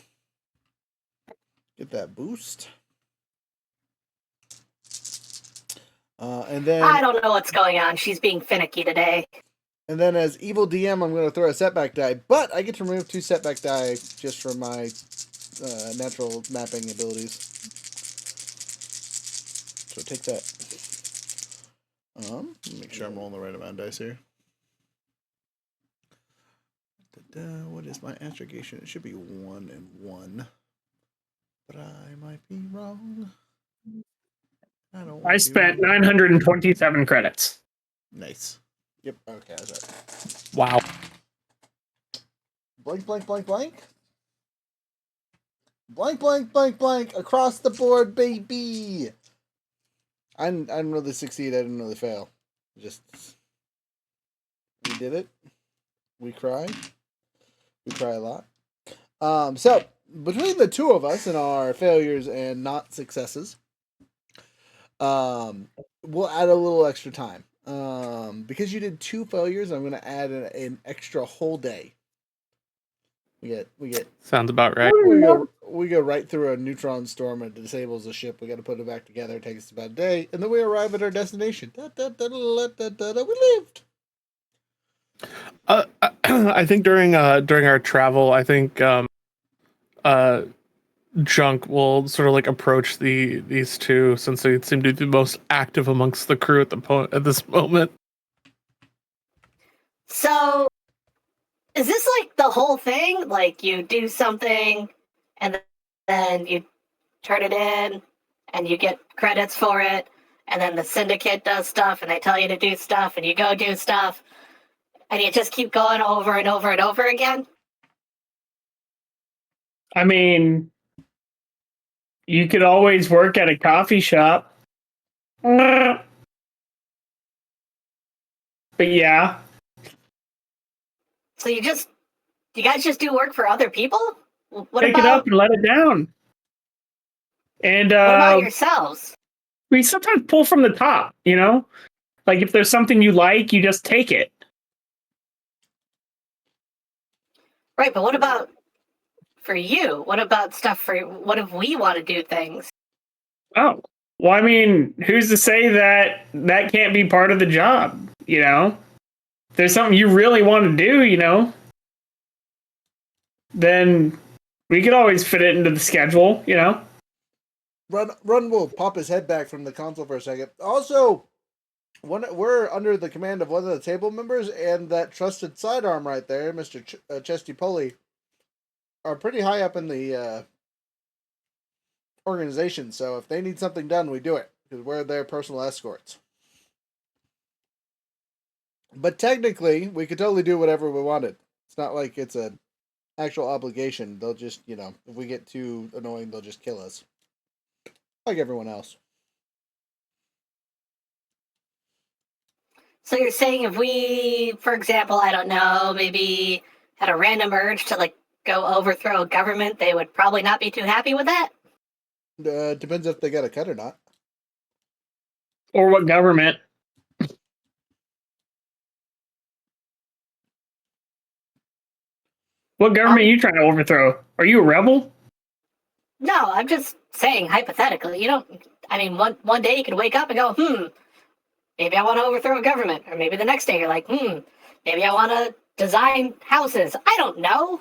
Get that boost. And then I don't know what's going on. She's being finicky today. And then as evil DM, I'm going to throw a setback die, but I get to remove 2 setback die just for my natural mapping abilities. So take that. Make sure I'm rolling the right amount of dice here. What is my astrogation? It should be 1 and 1, but I might be wrong. I spent 927 credits. Nice. Yep. Okay. That's right. Wow. Blank, blank, blank, blank. Blank, blank, blank, blank. Across the board, baby. I didn't really succeed. I didn't really fail. Just we did it. We cry. We cry a lot. So between the two of us and our failures and not successes, we'll add a little extra time. Because you did 2 failures, I'm going to add an extra whole day. We get. Sounds about right. We go right through a neutron storm and it disables the ship. We got to put it back together. It takes about a day, and then we arrive at our destination. We lived. I think during our travel, I think Junk will sort of like approach these two, since they seem to be the most active amongst the crew at this moment. So, is this like the whole thing? Like you do something, and then you turn it in, and you get credits for it, and then the syndicate does stuff, and they tell you to do stuff, and you go do stuff, and you just keep going over and over and over again? I mean, you could always work at a coffee shop. But yeah. So you guys just do work for other people? Pick it up and let it down. And what about yourselves? we sometimes pull from the top, you know? Like if there's something you like, you just take it. Right, but what about for you? What about stuff for what if we want to do things? Oh, well, I mean, who's to say that that can't be part of the job, you know? If there's something you really want to do, you know, then we could always fit it into the schedule, you know? Run will pop his head back from the console for a second. Also, we're under the command of one of the table members, and that trusted sidearm right there, Mr. Chesty Pulley, are pretty high up in the organization. So if they need something done, we do it, because we're their personal escorts. But technically, we could totally do whatever we wanted. It's not like it's an actual obligation. They'll just, you know, if we get too annoying, they'll just kill us. Like everyone else. So you're saying if we, for example, I don't know, maybe had a random urge to like go overthrow a government, they would probably not be too happy with that? Depends if they got a cut or not. Or what government? What government are you trying to overthrow? Are you a rebel? No, I'm just saying hypothetically. You don't. I mean, one day you could wake up and go, maybe I want to overthrow a government, or maybe the next day you're like, maybe I want to design houses. I don't know.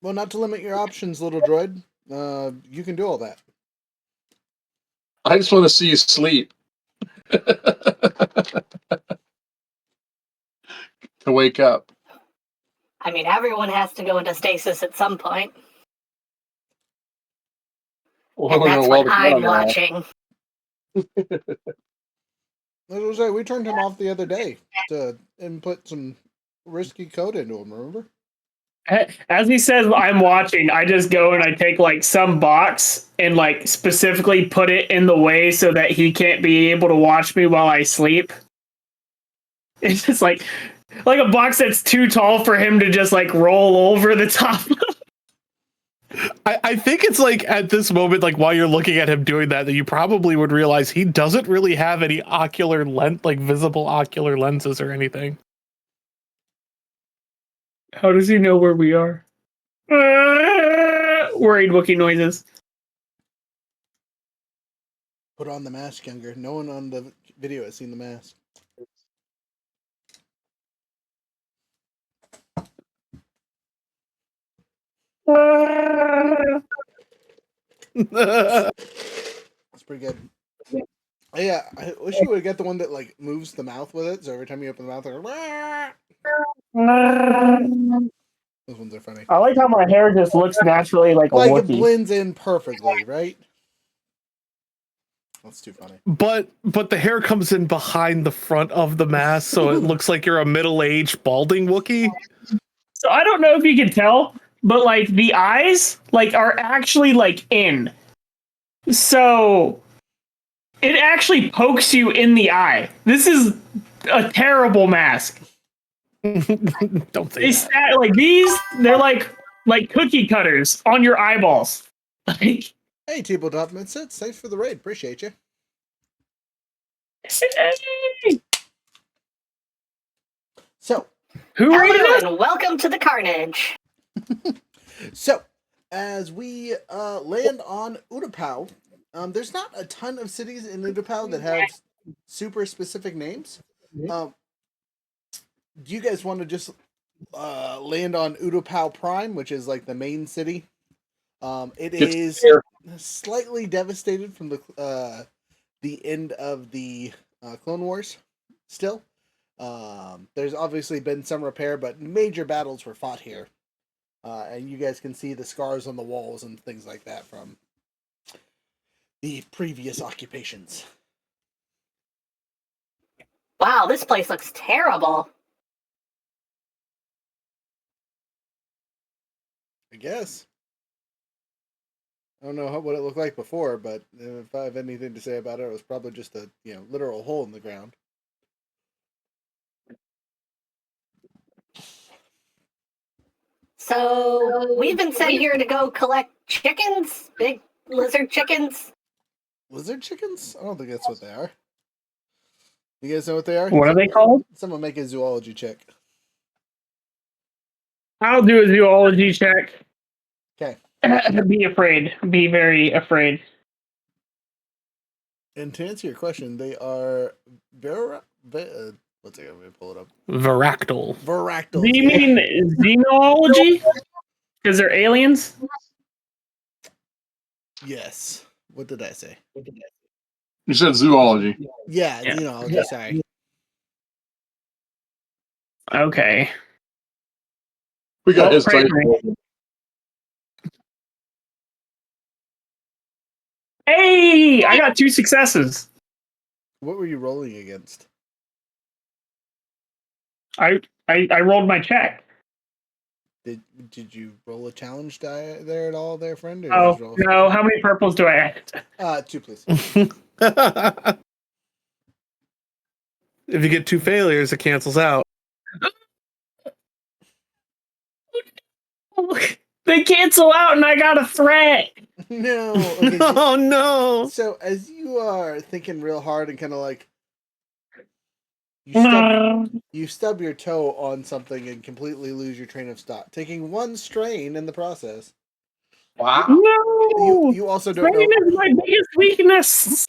Well, not to limit your options, little droid. You can do all that. I just want to see you sleep. To wake up. I mean, everyone has to go into stasis at some point. Well, And that's what I'm watching. As I say, we turned him off the other day to input some risky code into him, remember? As he says, I'm watching, I just go and I take like some box and like specifically put it in the way so that he can't be able to watch me while I sleep. It's just like a box that's too tall for him to just like roll over the top. I think it's like at this moment, like while you're looking at him doing that you probably would realize he doesn't really have any ocular lens, like visible ocular lenses or anything. How does he know where we are? Worried Wookiee noises. Put on the mask, Younger. No one on the video has seen the mask. That's pretty good. Yeah, I wish you would get the one that like moves the mouth with it. So every time you open the mouth, they're those ones are funny. I like how my hair just looks naturally like a Like it Wookiee. blends in perfectly, right? That's too funny. But the hair comes in behind the front of the mask, so it looks like you're a middle-aged balding Wookiee. So I don't know if you can tell, but like the eyes like are actually like in. So it actually pokes you in the eye. This is a terrible mask. Don't say that. Like these, they're like cookie cutters on your eyeballs. Like, Hey, Tabletop Midset, thanks for the raid. Appreciate you. So, who rated Hello us? and welcome to the carnage. So, as we land on Utapau, there's not a ton of cities in Utapau that have super specific names. Do you guys want to just land on Utapau Prime, which is like the main city? It is slightly devastated from the end of the Clone Wars. Still, there's obviously been some repair, but major battles were fought here. And you guys can see the scars on the walls and things like that from the previous occupations. Wow, this place looks terrible. I guess. I don't know what it looked like before, but if I have anything to say about it, it was probably just a literal hole in the ground. So, we've been sent here to go collect chickens? Big lizard chickens? Lizard chickens? I don't think that's what they are. You guys know what they are? What are they called? Someone make a zoology check. I'll do a zoology check. Okay. Be afraid. Be very afraid. And to answer your question, they are what's it? Let me pull it up. Varactyl. Varactyls. Do you mean xenology? Because they're aliens? Yes. What did I say? You said zoology. Yeah, Yeah. xenology, sorry. Okay. We got his praise title. me. Hey, I got 2 successes. What were you rolling against? I rolled my check. Did you roll a challenge die there at all, there, friend? Or Oh just roll- no! How many purples do I add? 2, please. If you get 2 failures, it cancels out. They cancel out, and I got a threat. No. Okay, Oh no! so as you are thinking real hard and kind of like you stub your toe on something and completely lose your train of thought, taking 1 strain in the process. Wow. No, You also don't Strain know. is my biggest weakness.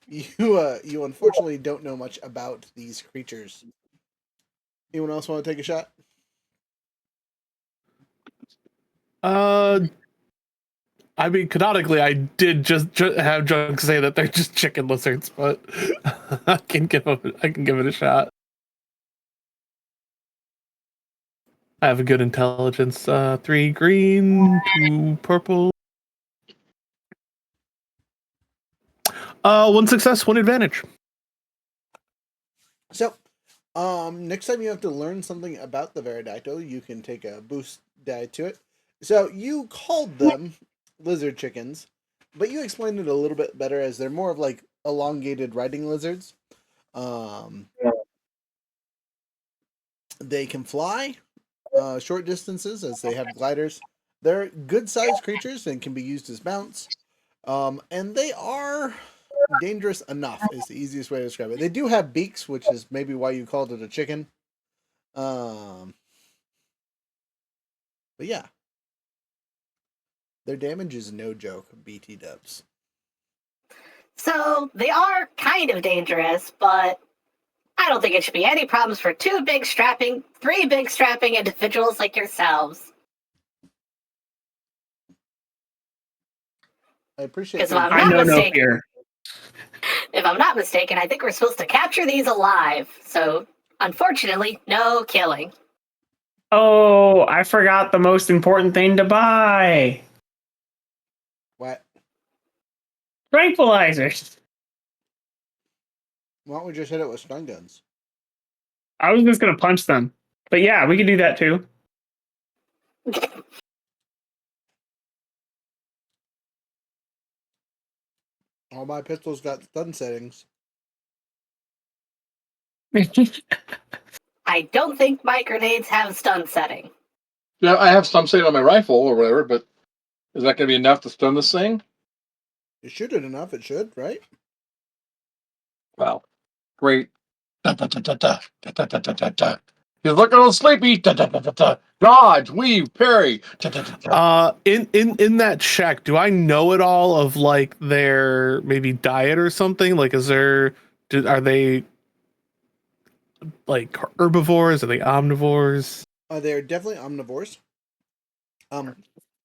You unfortunately don't know much about these creatures. Anyone else want to take a shot? I mean, canonically, I did just have Junk say that they're just chicken lizards, but I can give it a shot. I have a good intelligence. 3 green, 2 purple. 1 success, 1 advantage. So, next time you have to learn something about the Veridactyl, you can take a boost die to it. So you called them lizard chickens, but you explained it a little bit better as they're more of like elongated riding lizards. They can fly short distances as they have gliders. They're good-sized creatures and can be used as mounts. And they are dangerous enough is the easiest way to describe it. They do have beaks, which is maybe why you called it a chicken. But yeah. Their damage is no joke, BT dubs. So, they are kind of dangerous, but I don't think it should be any problems for 3 big strapping individuals like yourselves. I appreciate Because the I'm I not know no mistaken, fear. if I'm not mistaken, I think we're supposed to capture these alive. So, unfortunately, no killing. Oh, I forgot the most important thing to buy. What? Tranquilizers. Why don't we just hit it with stun guns? I was just gonna punch them. But yeah, we could do that too. All my pistols got stun settings. I don't think my grenades have stun setting. Yeah, I have some setting on my rifle or whatever, but is that going to be enough to stun this thing? It should have enough. It should, right? Wow. Great. Da, da, da, da, da, da, da, da, da, da, da. He's looking a little sleepy. Da, da, da, da, da. Dodge, weave, parry. Da, da, da, da. In that check, do I know at all of like their maybe diet or something? Like, are they like herbivores? Are they omnivores? They're definitely omnivores.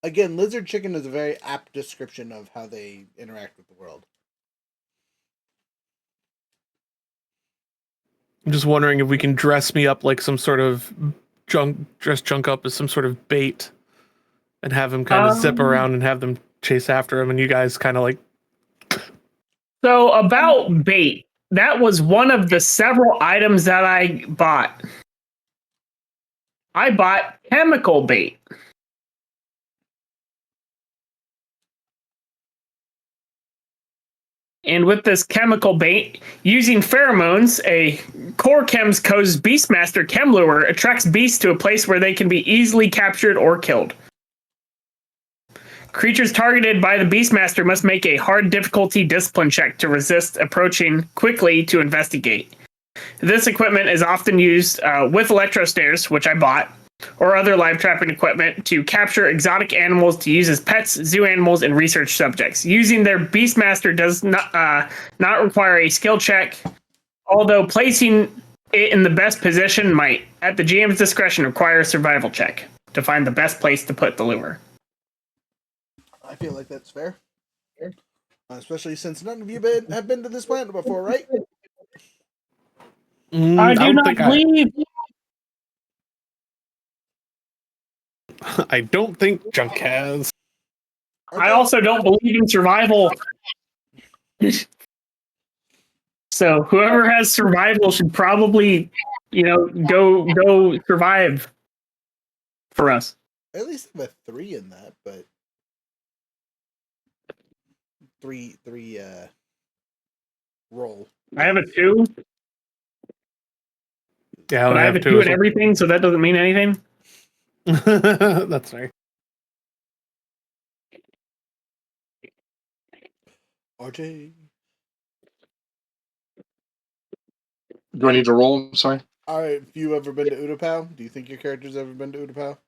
Again, lizard chicken is a very apt description of how they interact with the world. I'm just wondering if we can dress me up like some sort of dress junk up as some sort of bait, and have him kind of zip around and have them chase after him, and you guys kind of like. So about bait, that was one of the several items that I bought. I bought chemical bait. And with this chemical bait, using pheromones, a Core Chems Co's Beastmaster Chem Lure attracts beasts to a place where they can be easily captured or killed. Creatures targeted by the Beastmaster must make a hard difficulty discipline check to resist approaching quickly to investigate. This equipment is often used with electro snares, which I bought, or other live trapping equipment to capture exotic animals to use as pets, zoo animals, and research subjects. Using their Beastmaster does not require a skill check, although placing it in the best position might, at the GM's discretion, require a survival check to find the best place to put the lure. I feel like that's fair. Especially since none of you have been to this planet before, right? I do not believe. I don't think Junk has. I also don't believe in survival. So whoever has survival should probably, go survive for us. At least have a 3 in that, but three roll. I have a 2, Yeah, but I have a 2 in everything, so that doesn't mean anything. That's right. RJ. Do I need to roll? I'm sorry. All right, have you ever been to Utapau? Do you think your character's ever been to Utapau?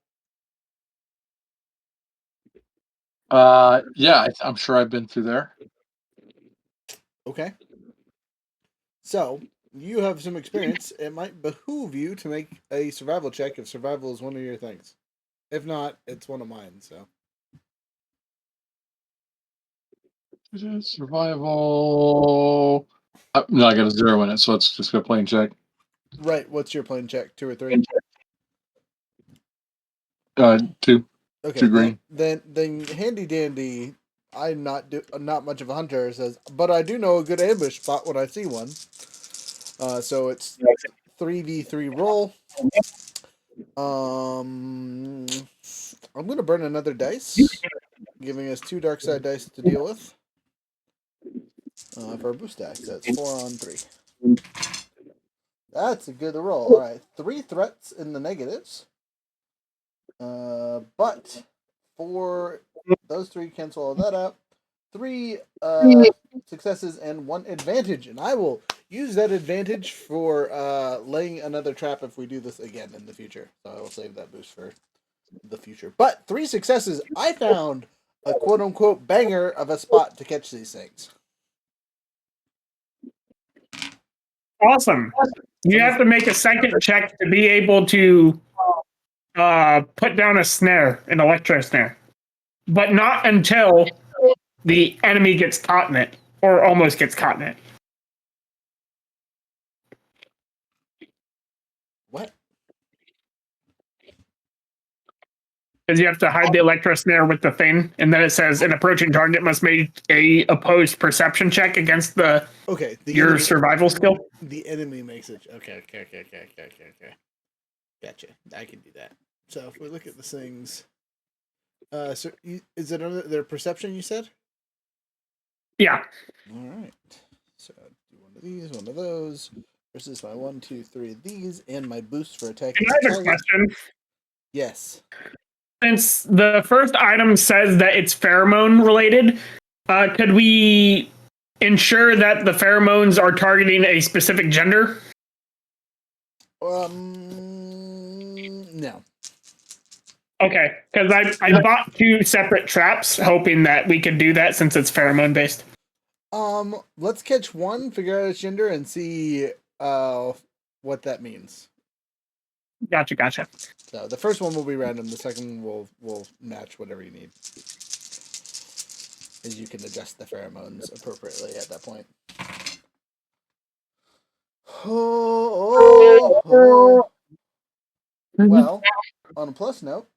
Yeah, I'm sure I've been through there. Okay. So, you have some experience. It might behoove you to make a survival check if survival is one of your things. If not, it's one of mine, so. Survival. No, I got a 0 in it, so it's just a plain check. Right, what's your plain check? 2 or 3? 2. Okay, 2 green. Then handy dandy. I'm not much of a hunter. Says, but I do know a good ambush spot when I see one. So it's 3v3 roll. I'm gonna burn another dice, giving us 2 dark side dice to deal with for a boost die. So it's 4 on 3. That's a good roll. All right, 3 threats in the negatives. But for those 3 cancel all that out. 3 successes and 1 advantage, and I will use that advantage for laying another trap if we do this again in the future. So I will save that boost for the future. But 3 successes, I found a quote unquote banger of a spot to catch these things. Awesome. You have to make a second check to be able to put down a snare, an electro snare, but not until the enemy gets caught in it, or almost gets caught in it. What? Because you have to hide the electro snare with the thing, and then it says an approaching target must make a opposed perception check against Okay. your survival skill. The enemy makes it. Okay. Gotcha. I can do that. So if we look at the things, is it under their perception? You said. Yeah. All right. So do one of these, one of those. Versus my 1, 2, 3 of these, and my boost for attacking. Can I have a question? Yes. Since the first item says that it's pheromone related, could we ensure that the pheromones are targeting a specific gender? No. Okay, because I bought 2 separate traps, hoping that we could do that since it's pheromone based. Let's catch one, figure out its gender, and see what that means. Gotcha. So the first one will be random. The second will match whatever you need, as you can adjust the pheromones appropriately at that point. Well, on a plus note,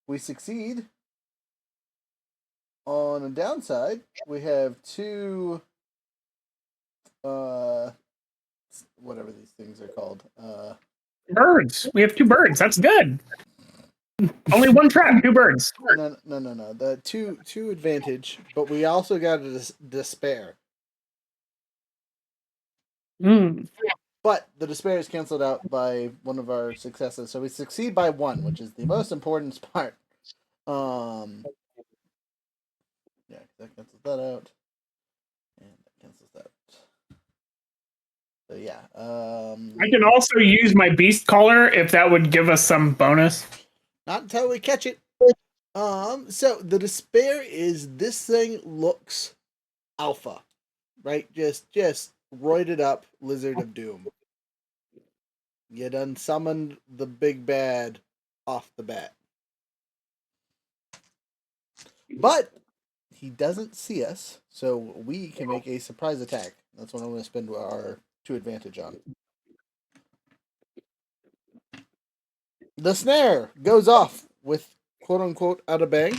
we succeed. On a downside, we have 2 whatever these things are called. Birds. We have 2 birds. That's good. Only 1 trap, 2 birds. No. The two advantage, but we also got a despair. But the despair is canceled out by one of our successes, so we succeed by 1, which is the most important part. Yeah, that cancels that out, and that cancels that out. So yeah, I can also use my beast collar if that would give us some bonus. Not until we catch it. So the despair is this thing looks alpha, right? Just roided up Lizard of Doom. You done summoned the big bad off the bat. But he doesn't see us, so we can make a surprise attack. That's what I'm going to spend our 2 advantage on. The snare goes off with quote unquote out of bang.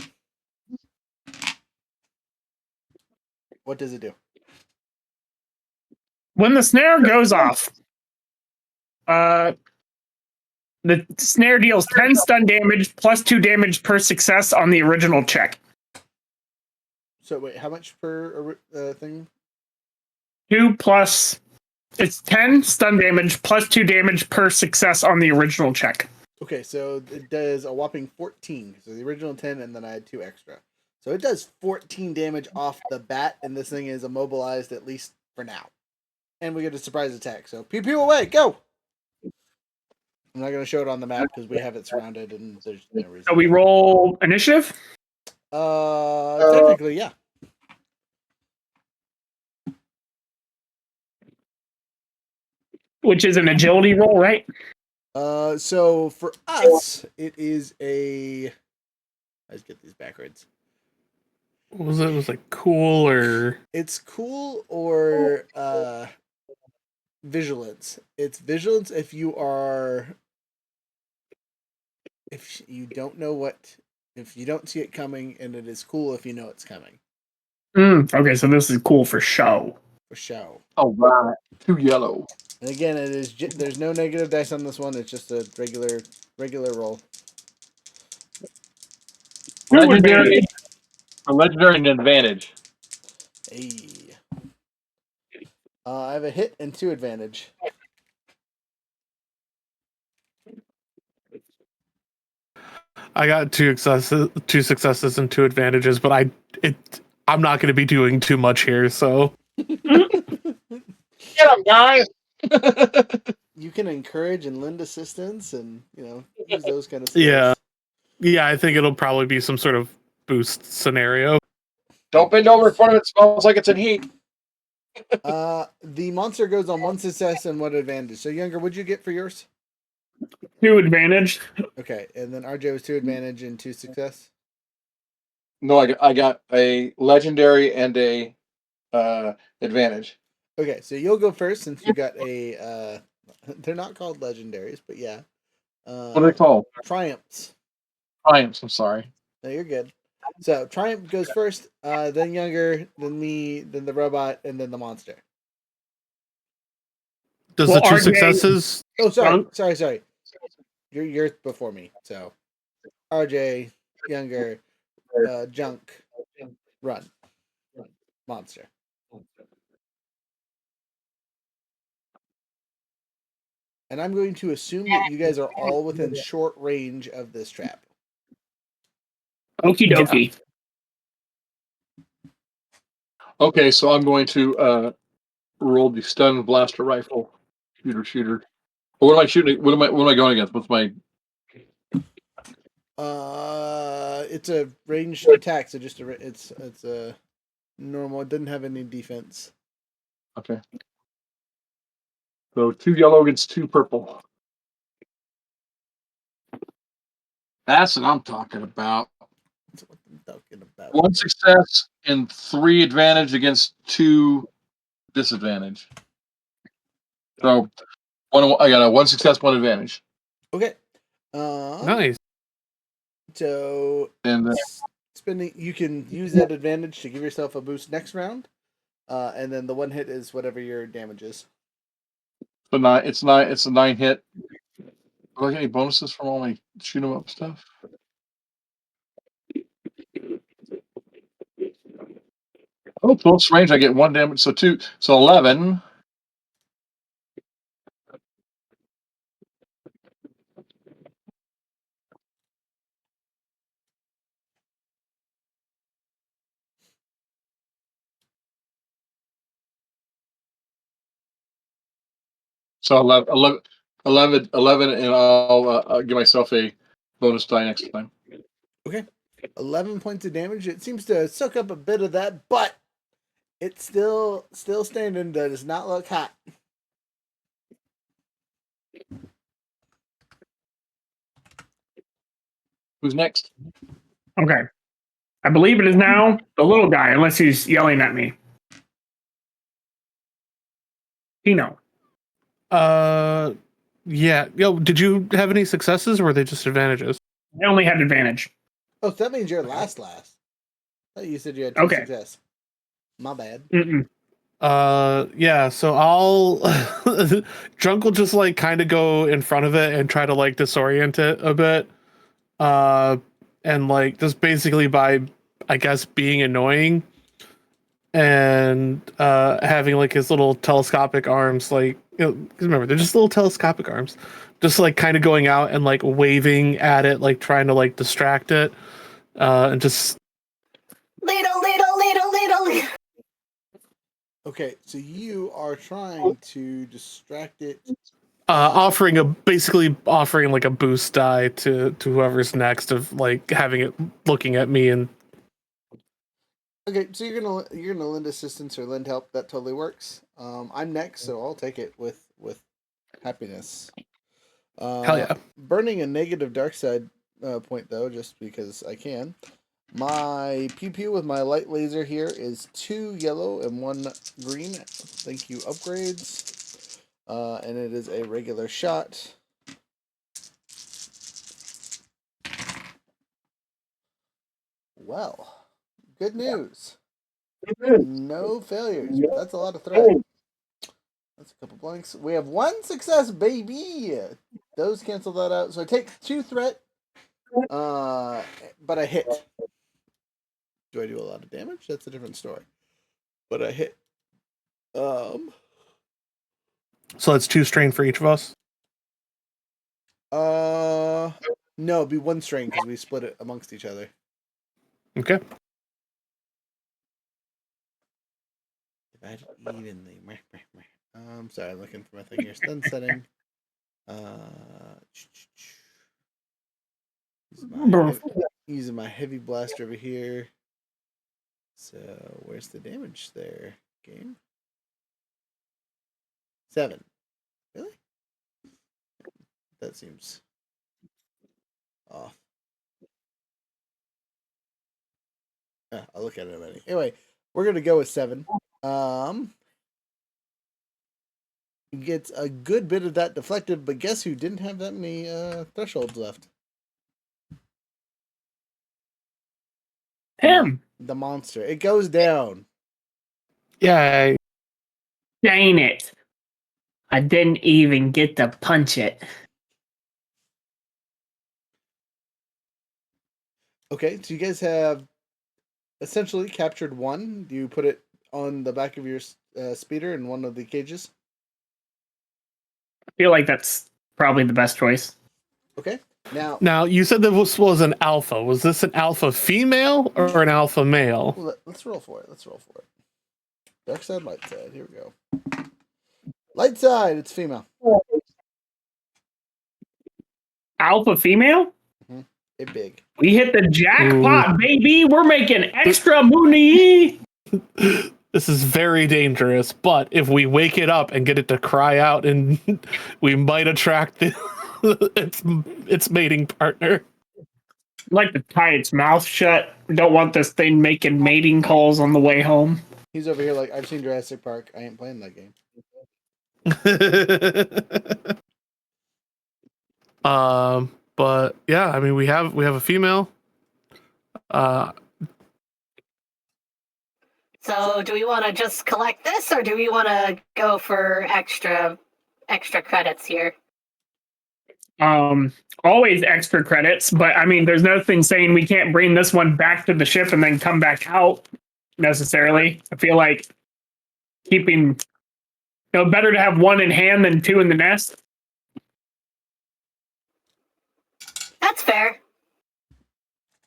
What does it do? When the snare goes off, the snare deals 10 stun damage plus 2 damage per success on the original check. So wait, how much per thing? 2 plus... It's 10 stun damage plus 2 damage per success on the original check. Okay, so it does a whopping 14. So the original 10, and then I had 2 extra. So it does 14 damage off the bat, and this thing is immobilized at least for now. And we get a surprise attack. So pew pew away, go! I'm not going to show it on the map because we have it surrounded, and there's no reason. So we roll initiative? Technically, yeah. Which is an agility roll, right? So for us, it is a... Let's get these backwards. What was it? It was like cool or... It's cool or vigilance. It's vigilance if you are... If you don't know what... If you don't see it coming, and it is cool if you know it's coming. Okay, so this is cool for show. For show. All right. 2 yellow. And again, it is. There's no negative dice on this one. It's just a regular roll. Legendary. A legendary and advantage. Hey. I have a hit and 2 advantage. I got 2 successes and 2 advantages, but I'm not going to be doing too much here, so... Get him, guys! You can encourage and lend assistance, and use those kind of skills. Yeah. I think it'll probably be some sort of boost scenario. Don't bend over in front of it. Smells like it's in heat. The monster goes on 1 success and 1 advantage. So, Younger, what'd you get for yours? 2 advantage. Okay, and then RJ was 2 advantage and 2 success. No, I got a legendary and a advantage. Okay, so you'll go first since you got a. They're not called legendaries, but yeah. What are they called? Triumphs. Triumphs. I'm sorry. No, you're good. So Triumph goes first, then Younger, then me, then the robot, and then the monster. Does Well, the two RJ successes? Oh, sorry, Drunk. sorry. You're before me. So RJ, Younger, Junk, Run, Monster. And I'm going to assume that you guys are all within short range of this trap. Okie dokie. Okay, so I'm going to roll the stun blaster rifle. Shooter. What am I shooting? What am I going against? What's my? It's a ranged attack, so just it's a normal. It doesn't have any defense. Okay. So 2 yellow against 2 purple. That's what I'm talking about. That's what I'm talking about. 1 success and 3 advantage against 2 disadvantage. So I got a 1 success, 1 advantage. Okay. Nice. So And spending, you can use that advantage to give yourself a boost next round, and then the one hit is whatever your damage is. it's a 9 hit. Do I get any bonuses from all my shoot 'em up stuff? Oh, close range, I get 1 damage. So 11. So 11, and I'll give myself a bonus die next time. Okay. 11 points of damage. It seems to soak up a bit of that, but it's still standing. Does not look hot. Who's next? Okay. I believe it is now the little guy, unless he's yelling at me. Pino. Yeah. Yo, did you have any successes, or were they just advantages? I only had advantage. Oh, so that means you're last. I thought you said you had 2 Okay. success. My bad. Mm-mm. Yeah. So I'll Drunk will just like kind of go in front of it and try to like disorient it a bit. And like just basically by, I guess, being annoying and having like his little telescopic arms, like, you know, 'cause remember they're just little telescopic arms, just like kind of going out and like waving at it, like trying to like distract it, and just Little. Okay, so you are trying to distract it. basically offering like a boost die to whoever's next, of like having it looking at me. And Okay, so you're gonna lend assistance or lend help. That totally works. I'm next, so I'll take it with happiness. hell yeah. Burning a negative dark side point though, just because I can. My pew pew with my light laser here is 2 yellow and 1 green. Thank you, upgrades. And it is a regular shot. Well, good news. No failures, but that's a lot of threat. That's a couple blanks. We have 1 success, baby. Those cancel that out. So I take 2 threat, but I hit. Do I do a lot of damage? That's a different story. But I hit. So that's 2 strain for each of us. No, it'd be 1 strain because we split it amongst each other. Okay. Divided evenly. Sorry, I'm looking for my thing here. Stun setting. Using my heavy blaster over here. So where's the damage there? Game. 7. Really? That seems off. I'll look at it in a minute. Anyway, we're gonna go with 7. Gets a good bit of that deflected, but guess who didn't have that many thresholds left? Him. The monster. It goes down. Yeah. Dang it. I didn't even get to punch it. Okay, so you guys have essentially captured 1. Do you put it on the back of your speeder in one of the cages? I feel like that's probably the best choice. Okay. Now you said that this was an alpha. Was this an alpha female or an alpha male? Let's roll for it. Dark side, light side. Here we go. Light side, it's female. Alpha female? It big. We hit the jackpot, baby. We're making extra money. This is very dangerous, but if we wake it up and get it to cry out, and we might attract its mating partner. I'd like to tie its mouth shut. Don't want this thing making mating calls on the way home. He's over here like, I've seen Jurassic Park. I ain't playing that game. But yeah, I mean we have a female. So do we want to just collect this, or do we want to go for extra credits here? Always extra credits, but I mean, there's nothing saying we can't bring this one back to the ship and then come back out necessarily. I feel like keeping, better to have 1 in hand than 2 in the nest. That's fair.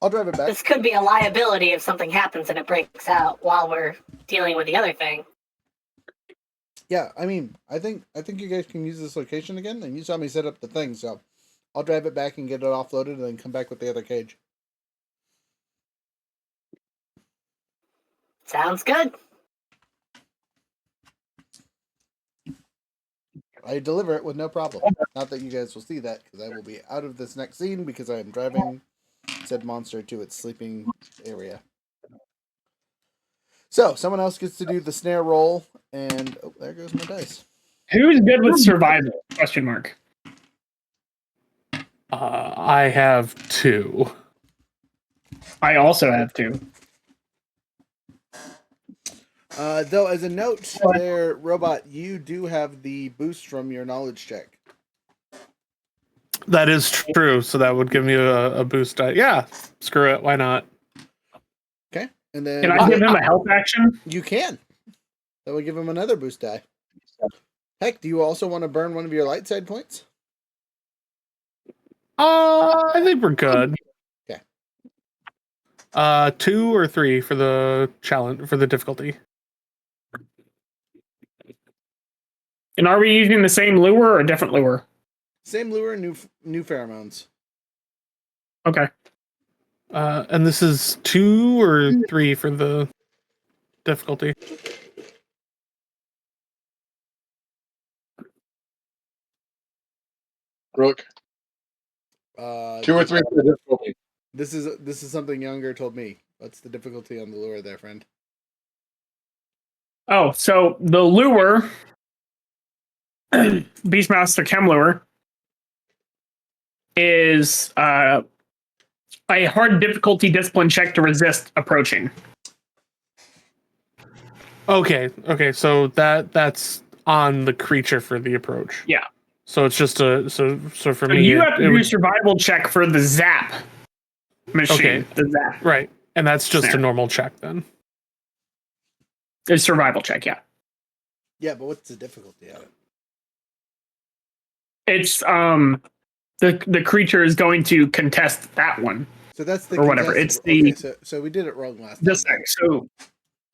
I'll drive it back. This could be a liability if something happens and it breaks out while we're dealing with the other thing. Yeah, I mean, I think you guys can use this location again, and you saw me set up the thing, so I'll drive it back and get it offloaded, and then come back with the other cage. Sounds good. I deliver it with no problem. Not that you guys will see that, because I will be out of this next scene because I am driving said monster to its sleeping area. So, someone else gets to do the snare roll, and oh, there goes my dice. Who's good with survival? Question mark. I have 2. I also have 2. Though, as a note there, Robot, you do have the boost from your knowledge check. That is true. So that would give me a boost die. Yeah, screw it. Why not? Okay, and then Can I give him a health action? you can. That would give him another boost die. Heck, do you also want to burn one of your light side points? I think we're good. Okay. 2 or 3 for the challenge, for the difficulty. And are we using the same lure or a different lure? Same lure, new pheromones. Okay. And this is 2 or 3 for the difficulty. Rook. 2 or 3 for the difficulty. This is something Younger told me. What's the difficulty on the lure there, friend? Oh, so the lure, Beastmaster Chem lure, is a hard difficulty discipline check to resist approaching. Okay, so that's on the creature for the approach. Yeah. So it's just so for me. You have to do a survival check for the zap machine. Okay. The zap. Right, and that's just Snare. a normal check then. It's a survival check, yeah. Yeah, but what's the difficulty of it? It's the creature is going to contest that one. So that's the or whatever. contested- It's the okay, so we did it wrong last this time. thing. So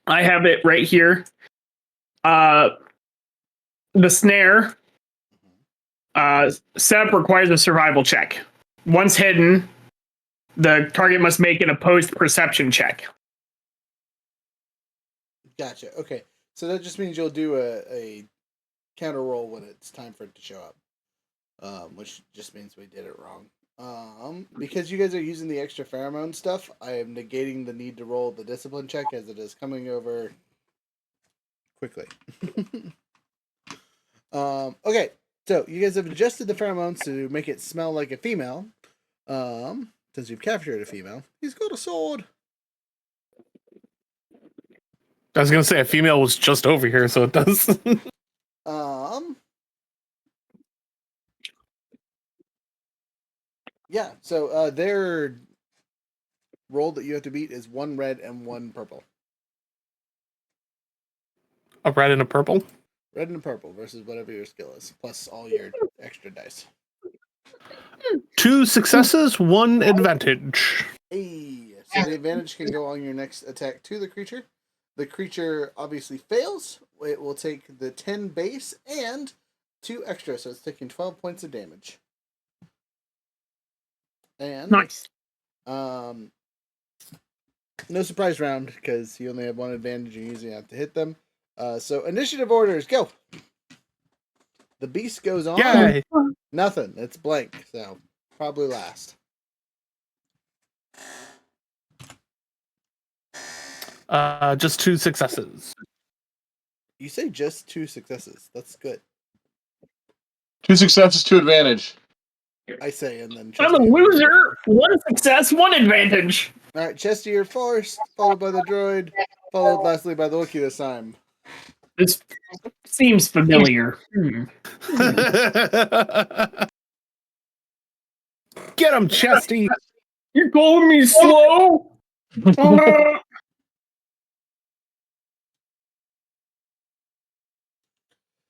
I have it right here. The snare setup requires a survival check. Once hidden, the target must make an opposed perception check. Gotcha. Okay, so that just means you'll do a counter roll when it's time for it to show up, which just means we did it wrong. Because you guys are using the extra pheromone stuff, I am negating the need to roll the discipline check as it is coming over quickly. Okay, so you guys have adjusted the pheromones to make it smell like a female. Since you've captured a female, he's got a sword. I was gonna say a female was just over here, so it does. Yeah, so their roll that you have to beat is 1 red and 1 purple. A red and a purple. Red and purple versus whatever your skill is, plus all your extra dice. 2 successes, 1 advantage. Hey, so the advantage can go on your next attack to the creature. The creature obviously fails. It will take the 10 base and 2 extra, so it's taking 12 points of damage. And Nice. no surprise round because you only have 1 advantage. You usually have to hit them. So initiative orders, go. The beast goes on. Yay! Nothing. It's blank. So probably last. Just 2 successes. You say just 2 successes. That's good. 2 successes, 2 advantage. I say, and then I'm a Chesty. loser. 1 success, 1 advantage. All right, Chesty, you're first, followed by the droid, followed lastly by the Wookiee this time. This seems familiar. Get him, Chesty! You're calling me slow?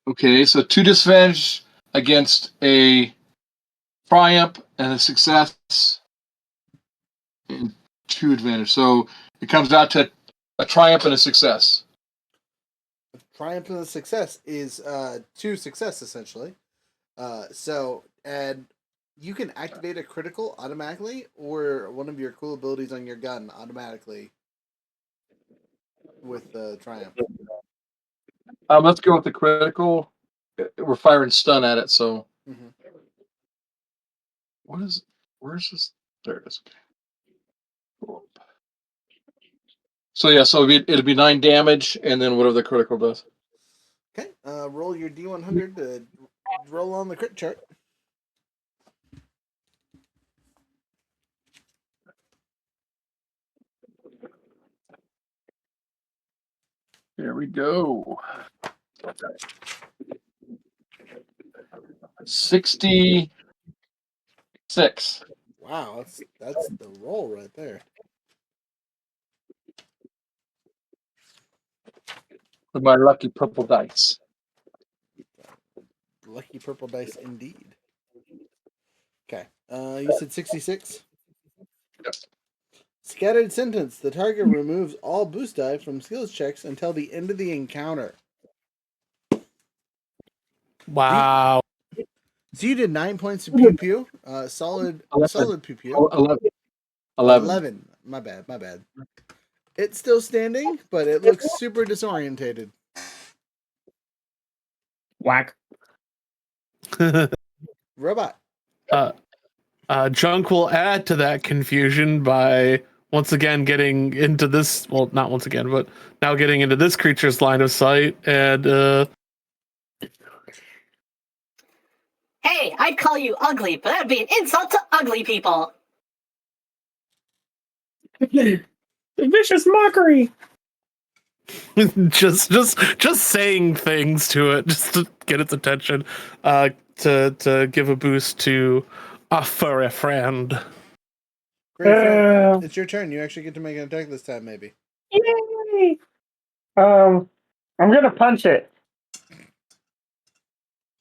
Okay, so 2 disadvantage against a triumph and a success, and 2 advantage. So it comes out to a triumph and a success. Triumph and the success is 2 success essentially. And you can activate a critical automatically, or one of your cool abilities on your gun automatically with the triumph. Let's go with the critical. We're firing stun at it, so. Mm-hmm. Where's this? There it is. Okay. So yeah, so it'll be 9 damage, and then whatever the critical does. Okay, roll your D100 to roll on the crit chart. There we go. 66. Wow, that's the roll right there. With my lucky purple dice. Lucky purple dice indeed. Okay, you said 66? Yep. Scattered sentence. The target removes all boost die from skills checks until the end of the encounter. Wow. So you did 9 points of pew pew. Solid pew pew. 11. My bad. It's still standing, but it looks super disorientated. Whack. Robot. Junk will add to that confusion by once again getting into this. Well, not once again, but now getting into this creature's line of sight. And Hey, I'd call you ugly, but that'd be an insult to ugly people. Vicious mockery. just saying things to it just to get its attention. To give a boost to a furry friend. Great friend. It's your turn. You actually get to make an attack this time, maybe. Yay! I'm gonna punch it.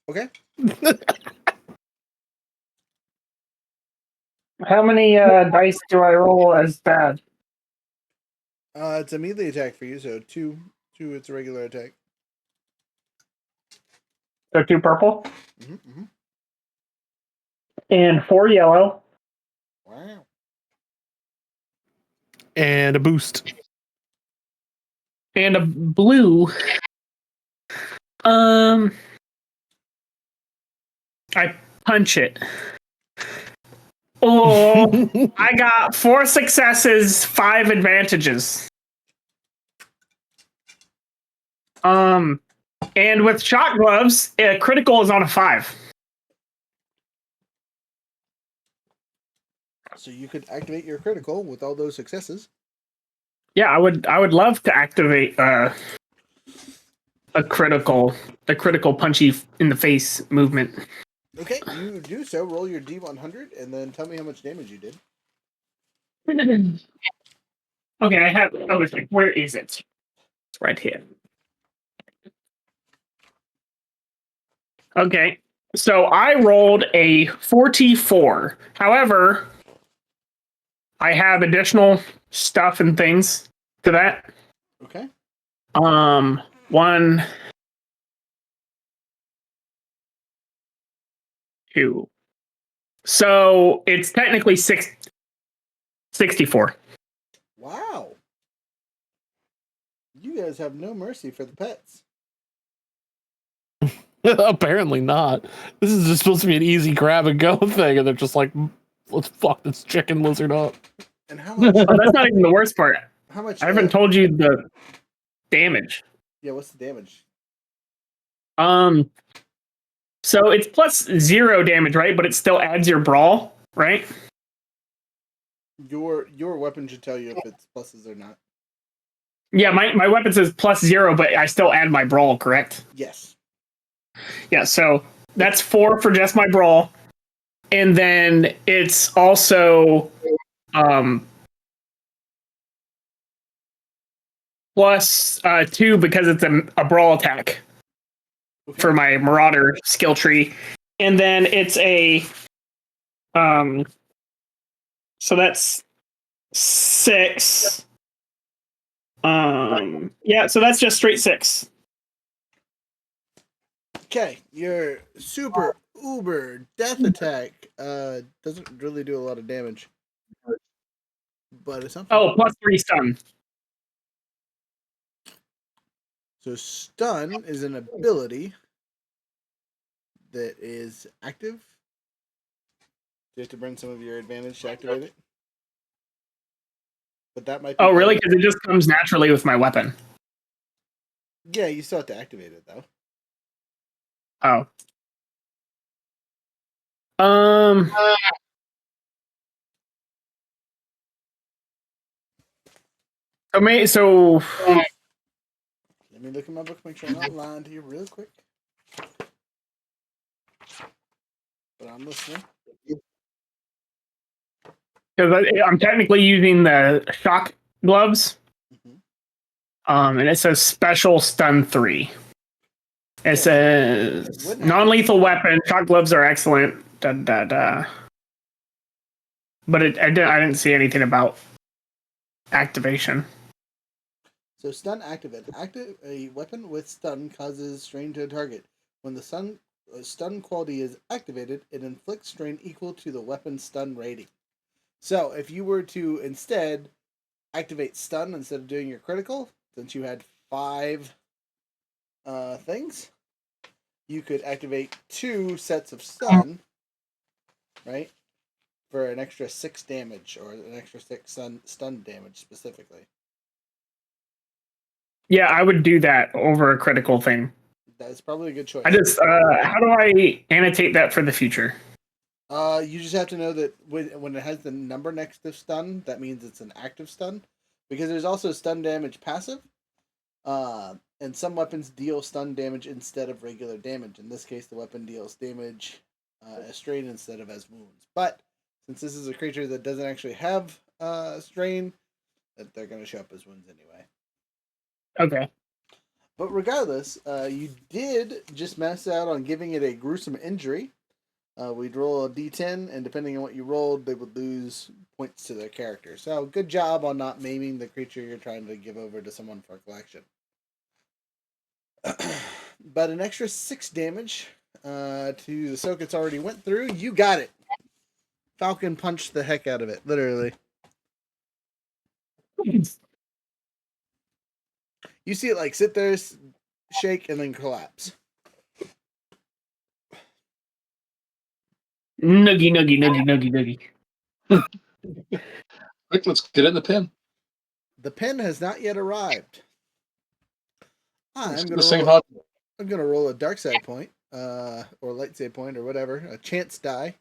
Okay. How many dice do I roll as bad? It's a melee attack for you, so 2. It's a regular attack. So 2 purple Mm-hmm. and 4 yellow. Wow. And a boost. And a blue. I punch it. Oh, I got 4 successes, 5 advantages. And with shot gloves, critical is on a 5. So you could activate your critical with all those successes. Yeah, I would love to activate a critical punchy in the face movement. Okay, you do so. Roll your D100 and then tell me how much damage you did. Okay, I have. Oh, it's like, where is it? It's right here. Okay, so I rolled a 44. However, I have additional stuff and things to that. Okay. 1, 2. So it's technically 64. Wow. You guys have no mercy for the pets. Apparently not. This is just supposed to be an easy grab and go thing, and they're just like, let's fuck this chicken lizard up. And how much? Oh, that's not even the worst part. How much? I haven't told you the damage. Yeah, what's the damage? So it's plus 0 damage, right? But it still adds your brawl, right? Your weapon should tell you if it's pluses or not. Yeah, my weapon says plus 0, but I still add my brawl, correct? Yes. Yeah, so that's 4 for just my brawl. And then it's also plus 2 because it's a brawl attack for my Marauder skill tree. And then it's a so that's 6. Yeah, so that's just straight 6. Okay, your super uber death attack doesn't really do a lot of damage, but it's something. Oh, plus 3 stun. So stun is an ability that is active. You have to burn some of your advantage to activate it. But that might be. Oh, really? Because it just comes naturally with my weapon. Yeah, you still have to activate it though. Oh. So Let me look at my book, make sure I'm not lying to you real quick. But I'm listening. because I'm technically using the shock gloves, and it says special stun 3. It says non-lethal weapon. Shock gloves are excellent. Da, da, da. But I didn't see anything about activation. So stun activate. A weapon with stun causes strain to a target. When the stun quality is activated, it inflicts strain equal to the weapon's stun rating. So if you were to instead activate stun instead of doing your critical, since you had 5 things, you could activate 2 sets of stun, right? For an extra 6 damage, or an extra 6 stun damage specifically. Yeah, I would do that over a critical thing. That's probably a good choice. I just how do I annotate that for the future? You just have to know that when it has the number next to stun, that means it's an active stun. Because there's also stun damage passive. And some weapons deal stun damage instead of regular damage. In this case, the weapon deals damage as strain instead of as wounds. But since this is a creature that doesn't actually have strain, that they're going to show up as wounds anyway. Okay. But regardless, you did just mess out on giving it a gruesome injury. We'd roll a d10, and depending on what you rolled, they would lose points to their character. So good job on not maiming the creature you're trying to give over to someone for collection. But an extra 6 damage to the soak it's already went through. You got it. Falcon punched the heck out of it, literally. You see it like sit there, shake, and then collapse. Nuggy, nuggy, nuggy, nuggy, nuggy. Quick, let's get it in the pen. The pen has not yet arrived. Let's I'm get gonna this thing roll. hot. I'm gonna roll a dark side point, or light side point, or whatever, a chance die,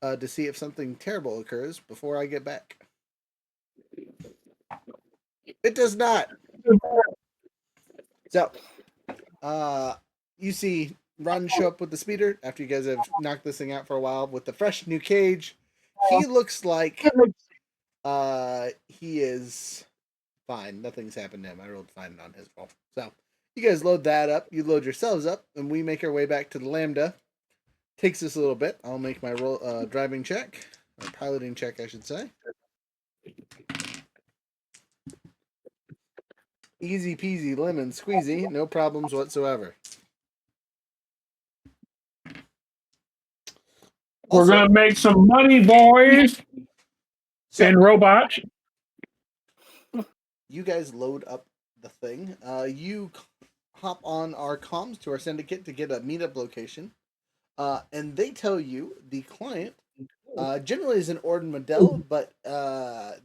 to see if something terrible occurs before I get back. It does not. So, you see Ron show up with the speeder after you guys have knocked this thing out for a while with the fresh new cage. He looks like he is fine. Nothing's happened to him. I rolled fine on his roll. So you guys load that up. You load yourselves up, and we make our way back to the Lambda. Takes us a little bit. I'll make my roll driving check, or piloting check, I should say. Easy peasy lemon squeezy, no problems whatsoever. We're Also, gonna make some money, boys so and robots. you guys load up the thing. You hop on our comms to our syndicate to get a meetup location. And they tell you the client generally is an Orden Medell, but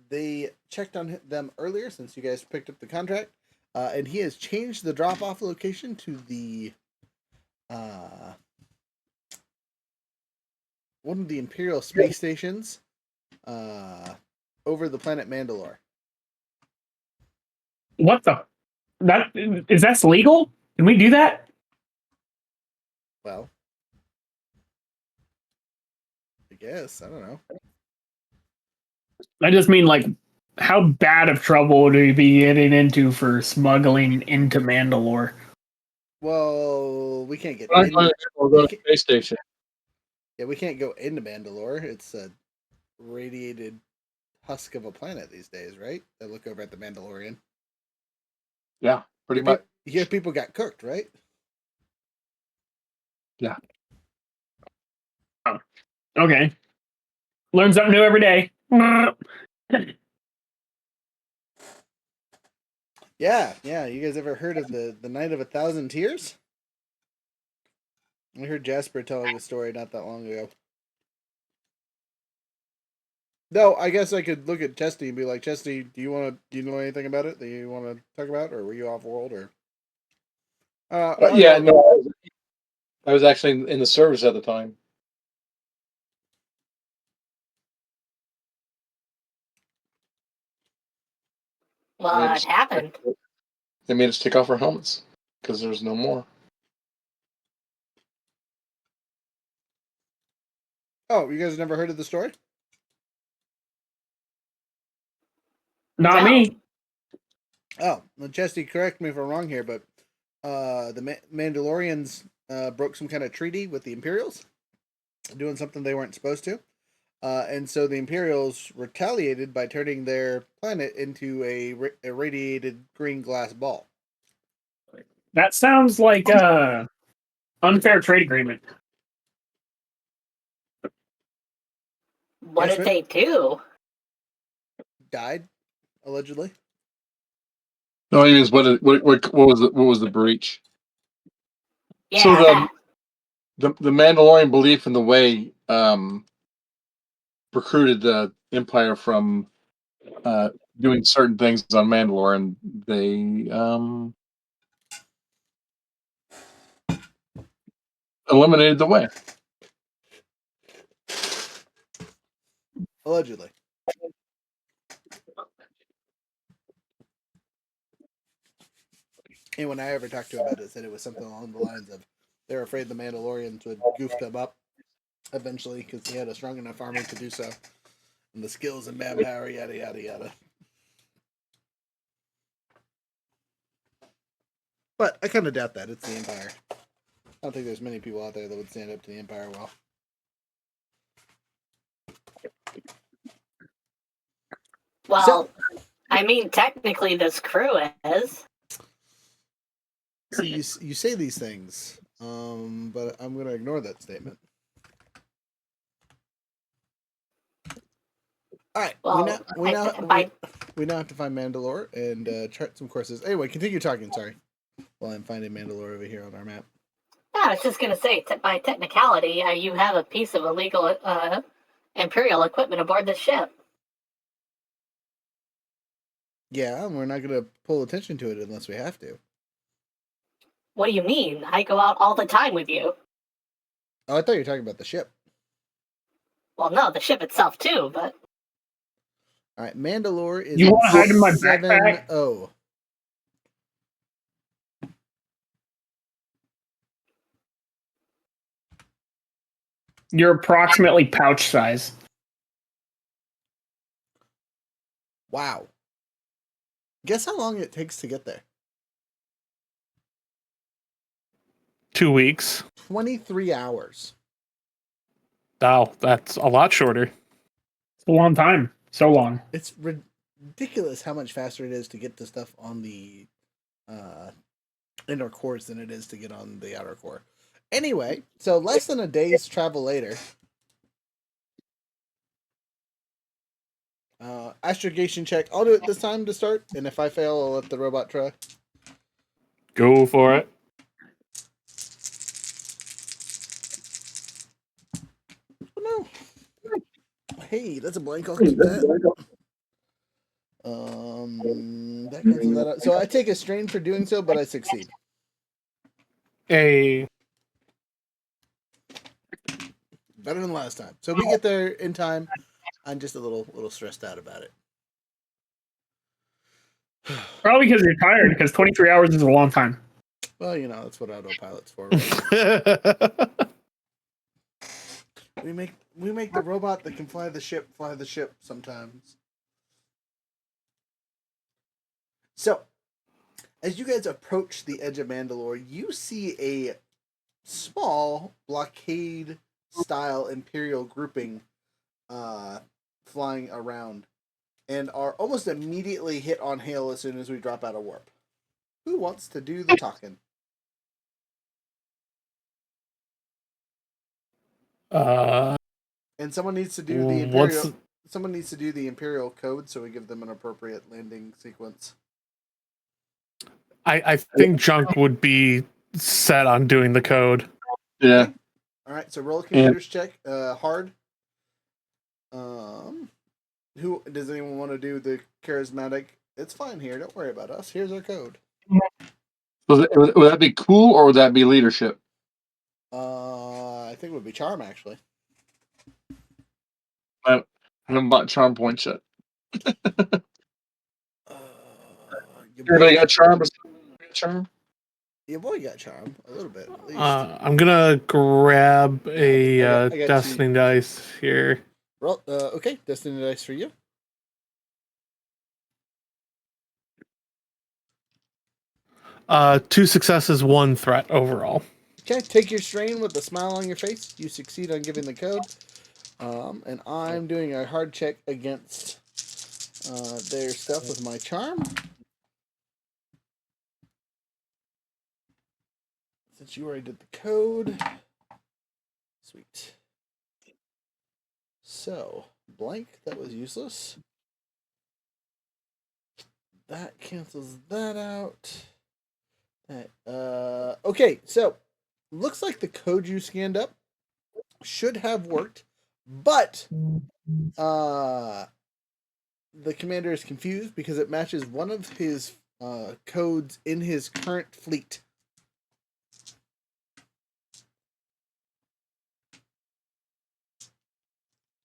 they checked on them earlier since you guys picked up the contract. And he has changed the drop-off location to the one of the Imperial space stations over the planet Mandalore. What the? That's legal? Can we do that? Well, I guess. I don't know. I just mean, like, how bad of trouble would we be getting into for smuggling into Mandalore? Well, we can't get I'm in. going to go to the space station. Yeah, we can't go into Mandalore. It's a radiated husk of a planet these days, right? I look over at the Mandalorian. Yeah, pretty much. You hear people got cooked, right? Yeah. Oh, okay. Learn something new every day. Yeah. You guys ever heard of the Night of 1,000 Tears? I heard Jasper telling a story not that long ago. No, I guess I could look at Chesty and be like, Chesty, do you know anything about it that you want to talk about, or were you off world, or? Yeah, no, I was actually in the service at the time. What happened? They made us take off our helmets because there's no more. Oh, you guys never heard of the story? Not No. me. Oh, well, Chesty, correct me if I'm wrong here, but the Mandalorians broke some kind of treaty with the Imperials, doing something they weren't supposed to. And so the Imperials retaliated by turning their planet into a irradiated green glass ball. That sounds like a unfair trade agreement. What Yes, did ma'am. they do? Died, allegedly. No, I mean, what was the breach? Yeah. So the Mandalorian belief in the way recruited the Empire from doing certain things on Mandalore, and they eliminated the way. Allegedly. And when I ever talked to him about it, said it was something along the lines of they're afraid the Mandalorians would goof them up eventually because he had a strong enough army to do so. And the skills and manpower, yada, yada, yada. But I kind of doubt that. It's the Empire. I don't think there's many people out there that would stand up to the Empire well. Well, So- I mean, technically, this crew is. See, you say these things, but I'm going to ignore that statement. All right, Well, we now by have to find Mandalore and chart some courses. Anyway, continue talking. Sorry, while I'm finding Mandalore over here on our map. I was just gonna say, by technicality, you have a piece of illegal Imperial equipment aboard this ship. Yeah, and we're not going to pull attention to it unless we have to. What do you mean? I go out all the time with you. Oh, I thought you were talking about the ship. Well, no, the ship itself too, but All right, Mandalore is You wanna at hide in my backpack? 7-0. You're approximately pouch size. Wow. Guess how long it takes to get there? 2 weeks. 23 hours. Wow, that's a lot shorter. It's a long time. So long. It's ridiculous how much faster it is to get the stuff on the inner cores than it is to get on the outer core. Anyway, so less than a day's travel later, astrogation check. I'll do it this time to start, and if I fail, I'll let the robot try. Go for it. Oh no! Hey, that's a blank. I'll keep that. That cancels that out. So I take a strain for doing so, but I succeed. A Better than last time. So we get there in time. I'm just a little stressed out about it. Probably because you're tired, because 23 hours is a long time. Well, you know, that's what autopilot's for. Right? we make the robot that can fly the ship sometimes. So, as you guys approach the edge of Mandalore, you see a small blockade-style Imperial grouping flying around, and are almost immediately hit on hail as soon as we drop out of warp. Who wants to do the talking? And someone needs to do the Imperial. Someone needs to do the Imperial code, so we give them an appropriate landing sequence. I think Junk would be set on doing the code. Yeah. Okay. All right. So roll a computers check. Hard. Who does anyone want to do the charismatic? It's fine here. Don't worry about us. Here's our code. Would that be cool or would that be leadership? I think it would be charm actually. I haven't bought charm points yet. Everybody got charm? Charm? Your boy got charm a little bit at least. I'm gonna grab a I got Destiny dice here. Roll. Okay, Destiny dice for you. Two successes, one threat overall. Okay, take your strain with a smile on your face. You succeed on giving the code. And I'm doing a hard check against their stuff with my charm. Since you already did the code. Sweet. So, blank, that was useless. That cancels that out. Okay, so looks like the code you scanned up should have worked, but the commander is confused because it matches one of his codes in his current fleet.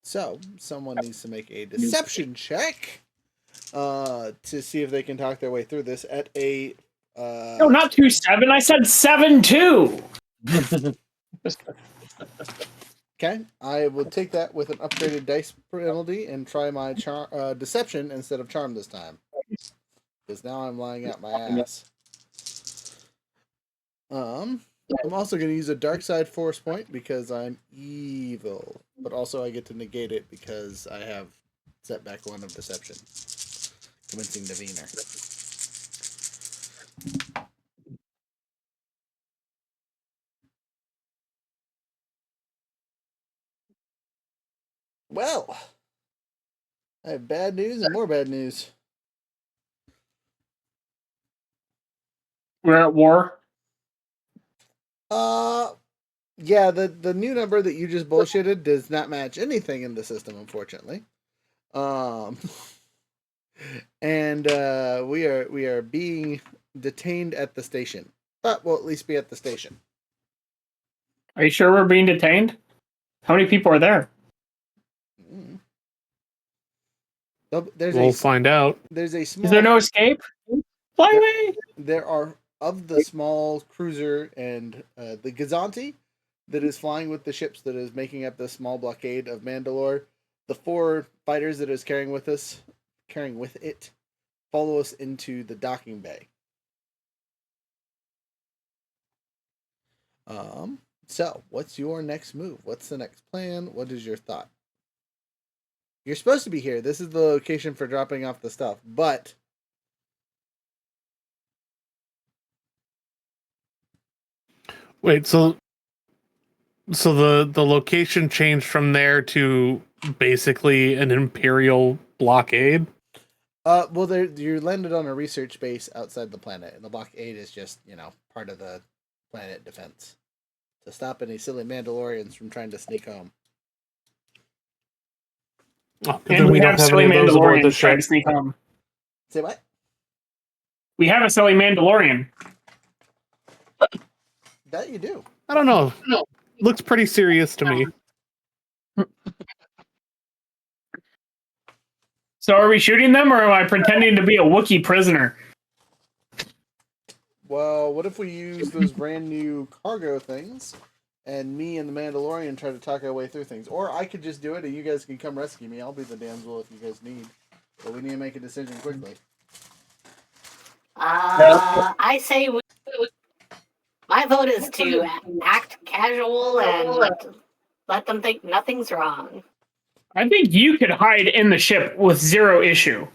So someone needs to make a deception check to see if they can talk their way through this at a No, not 2-7. I said 7-2. Okay, I will take that with an upgraded dice penalty and try my deception instead of charm this time. Because now I'm lying out my ass. I'm also going to use a dark side force point because I'm evil. But also I get to negate it because I have setback 1 of deception. Convincing Demeanor. Well, I have bad news and more bad news. We're at war. Yeah, the new number that you just bullshitted does not match anything in the system, unfortunately. Um, and we are being detained at the station, but we'll at least be at the station. Are you sure we're being detained? How many people are there? Mm. There's We'll find out. There's a small. Is there no escape? Fly There- away! There are of the small cruiser and the Gazanti that is flying with the ships that is making up the small blockade of Mandalore. The 4 fighters that is carrying with it, follow us into the docking bay. So what's your next move? What's the next plan? What is your thought? You're supposed to be here. This is the location for dropping off the stuff, but Wait, so the location changed from there to basically an Imperial blockade? well, you landed on a research base outside the planet, and the blockade is just, part of the planet defense to stop any silly Mandalorians from trying to sneak home. Oh, And we have silly aboard the Mandalorians trying to ship. sneak home. Say what? We have a silly Mandalorian. That you do. I don't know. Looks pretty serious to me. So are we shooting them, or am I pretending to be a Wookiee prisoner? Well, what if we use those brand new cargo things, and me and the Mandalorian try to talk our way through things? Or I could just do it, and you guys can come rescue me. I'll be the damsel if you guys need. But we need to make a decision quickly. I say my vote is to act casual and let them think nothing's wrong. I think you could hide in the ship with 0 issue.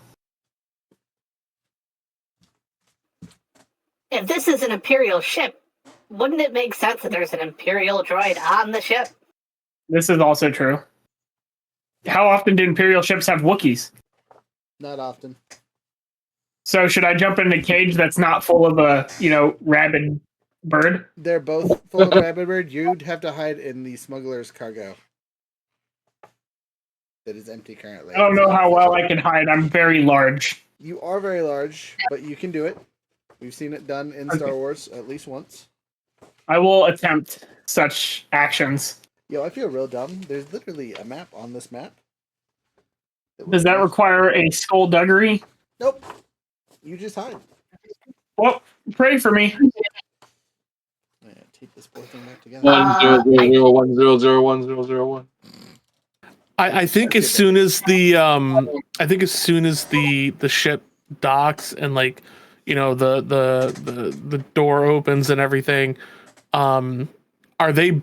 If this is an Imperial ship, wouldn't it make sense that there's an Imperial droid on the ship? This is also true. How often do Imperial ships have Wookiees? Not often. So should I jump in a cage that's not full of a, rabid bird? They're both full of rabbit bird. You'd have to hide in the smuggler's cargo that is empty currently. I don't know how well I can hide. I'm very large. You are very large, but you can do it. We've seen it done in Star Wars at least once. I will attempt such actions. Yo, I feel real dumb. There's literally a map on this map. Does that require a skullduggery? Nope. You just hide. Well, pray for me. Yeah, tape this poor thing back together. 10010010001. I think as soon as the the ship docks and the door opens and everything, are they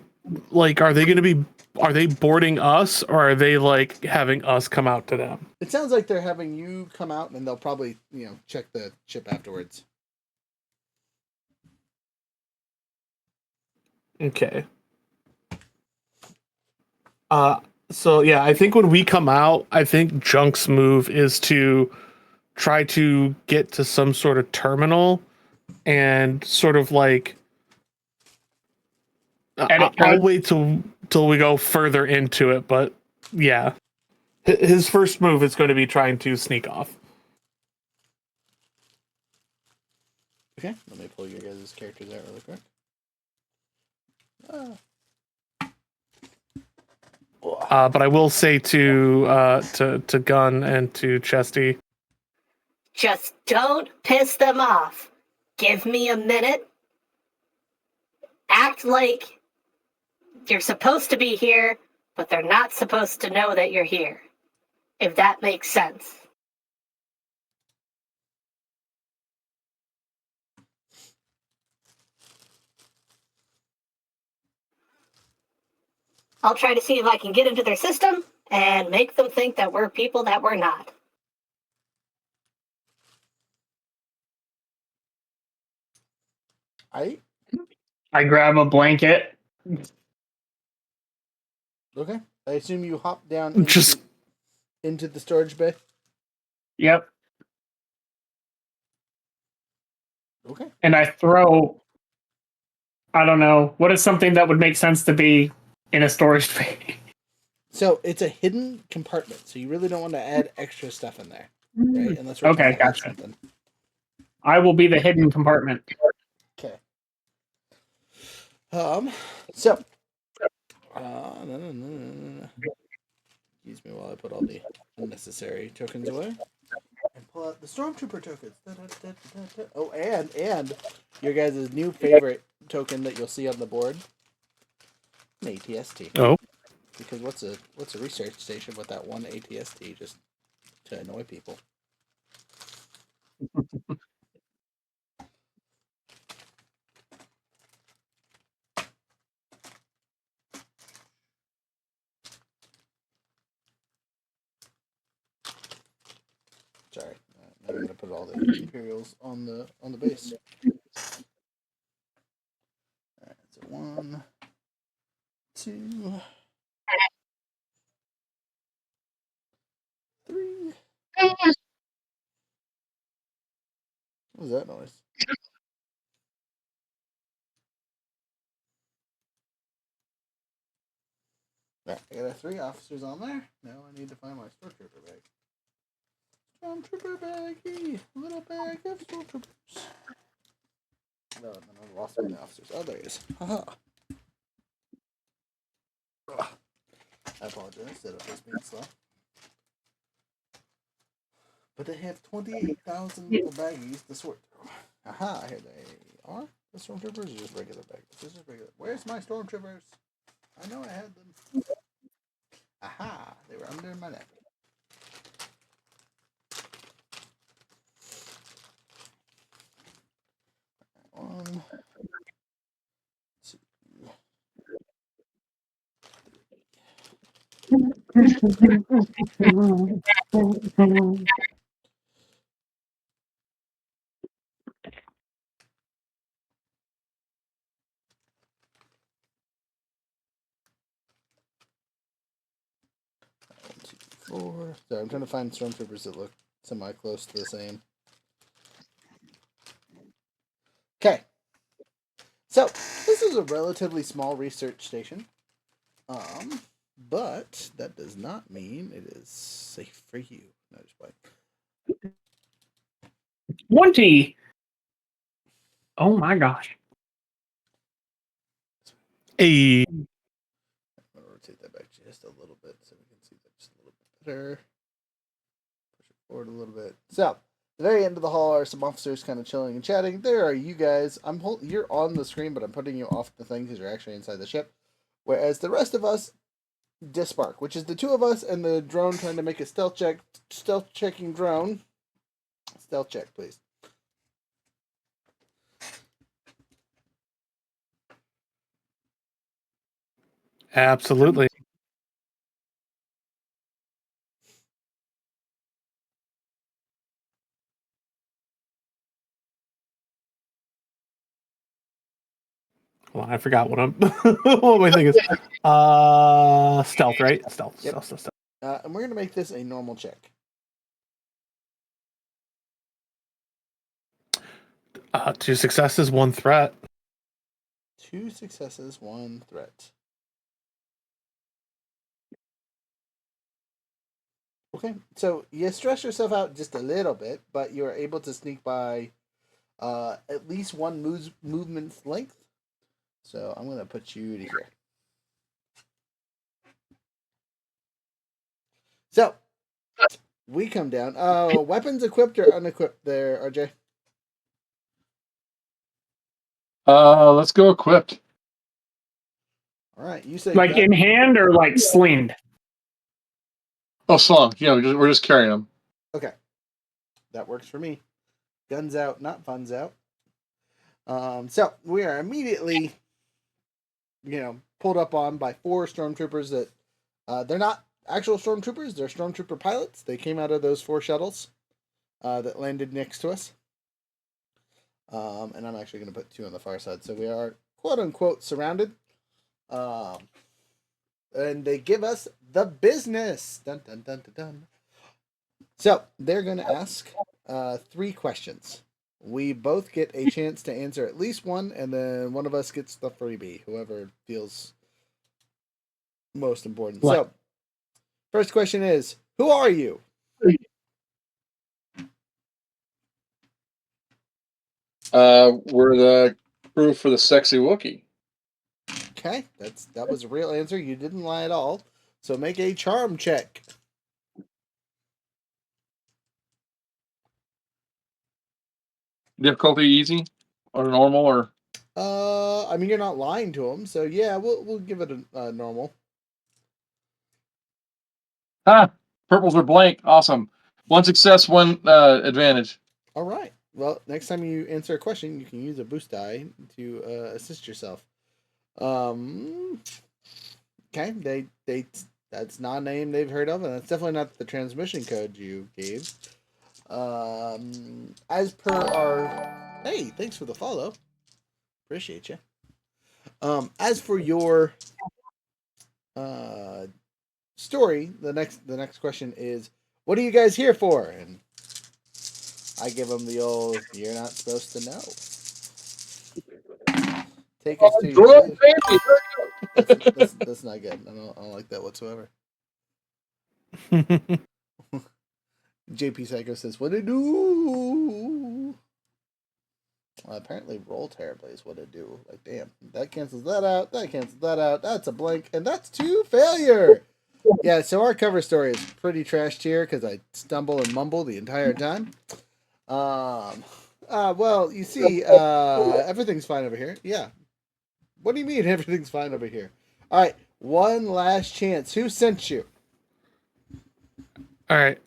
boarding us, or are they having us come out to them? It sounds like they're having you come out, and they'll probably check the ship afterwards. Okay. So yeah, I think when we come out, I think Junk's move is to try to get to some sort of terminal and sort of I'll wait till we go further into it, but yeah. His first move is going to be trying to sneak off. Okay, let me pull your guys' characters out really quick. But I will say to Gunn and to Chesty, Just don't piss them off. Give me a minute. Act like you're supposed to be here, but they're not supposed to know that you're here. If that makes sense. I'll try to see if I can get into their system and make them think that we're people that we're not. I grab a blanket. Okay. I assume you hop down into the storage bay. Yep. Okay. And I throw I don't know. What is something that would make sense to be in a storage bay? So it's a hidden compartment, so you really don't want to add extra stuff in there, right? Unless we're trying Okay, to hide gotcha. something. I will be the hidden compartment. Okay. So, no. Excuse me while I put all the unnecessary tokens away. And pull out the Stormtrooper tokens. Oh, and your guys' new favorite token that you'll see on the board, an ATST. Oh, Because what's a research station with that one ATST just to annoy people? Sorry, now I'm gonna put all the Imperials on the base. All right, so 1, 2, 3. What was that noise? Right, I got our 3 officers on there. Now I need to find my Stormtrooper bag. Stormtrooper baggie! Little bag of Stormtroopers. No, I lost one of the officers. Oh, there he is. Haha. Ugh. I apologize that it was being slow. But they have 28,000 little baggies to sort through. Aha, here they are. The Stormtroopers are just regular baggies. This is regular. Where's my Stormtroopers? I know I had them. Aha, they were under my neck. One, two, one, two, 4. Sorry, I'm trying to find Stormtroopers that look semi-close to the same. Okay. So, this is a relatively small research station. But that does not mean it is safe for you. No, just play. 20. Oh my gosh. hey. I'm going to rotate that back just a little bit so we can see that just a little bit better. Push it forward a little bit. So, at the very end of the hall are some officers kind of chilling and chatting. There are you guys. You're on the screen, but I'm putting you off the thing because you're actually inside the ship. Whereas the rest of us disbark, which is the 2 of us and the drone trying to make a stealth check. Stealth checking drone. Stealth check, please. Absolutely. Well, I forgot what I'm. What my thing is. Stealth, right? Stealth. Yep. Stealth. And we're gonna make this a normal check. 2 successes, 1 threat. 2 successes, 1 threat. Okay, so you stress yourself out just a little bit, but you're able to sneak by at least 1 movement's length. So I'm going to put you to here. So, we come down. Weapons equipped or unequipped there, RJ? Let's go equipped. All right, you say Like in hand or like slinged? Oh, slung. Yeah, we're just carrying them. Okay, that works for me. Guns out, not funds out. So we are immediately, pulled up on by 4 stormtroopers that they're not actual stormtroopers; they're stormtrooper pilots. They came out of those 4 shuttles that landed next to us. And I'm actually going to put 2 on the far side, so we are quote unquote surrounded. And they give us the business. Dun dun dun dun dun. So they're going to ask 3 questions. we both get a chance to answer at least one, and then one of us gets the freebie, whoever feels most important. What? So, first question is, who are you? We're the crew for the sexy Wookiee. Okay, that was a real answer. You didn't lie at all. So make a charm check. Difficulty easy or normal or I mean, you're not lying to him, so yeah, we'll give it a normal. purples are blank. Awesome. One success, one advantage. All right. Well, next time you answer a question, you can use a boost die to assist yourself. Okay, that's not a name they've heard of, and that's definitely not the transmission code you gave. As per our, hey, thanks for the follow. Appreciate you. As for your story, the next question is, what are you guys here for? And I give them the old, you're not supposed to know. Take us to your that's not good. I don't like that whatsoever. JP Psycho says, what it do? Well, apparently roll terribly is what it do. Like, damn, that cancels that out, that cancels that out, that's a blank, and that's 2 failure. Yeah, so our cover story is pretty trashed here because I stumble and mumble the entire time. Well, you see, everything's fine over here. Yeah. What do you mean everything's fine over here? All right, one last chance. Who sent you? All right.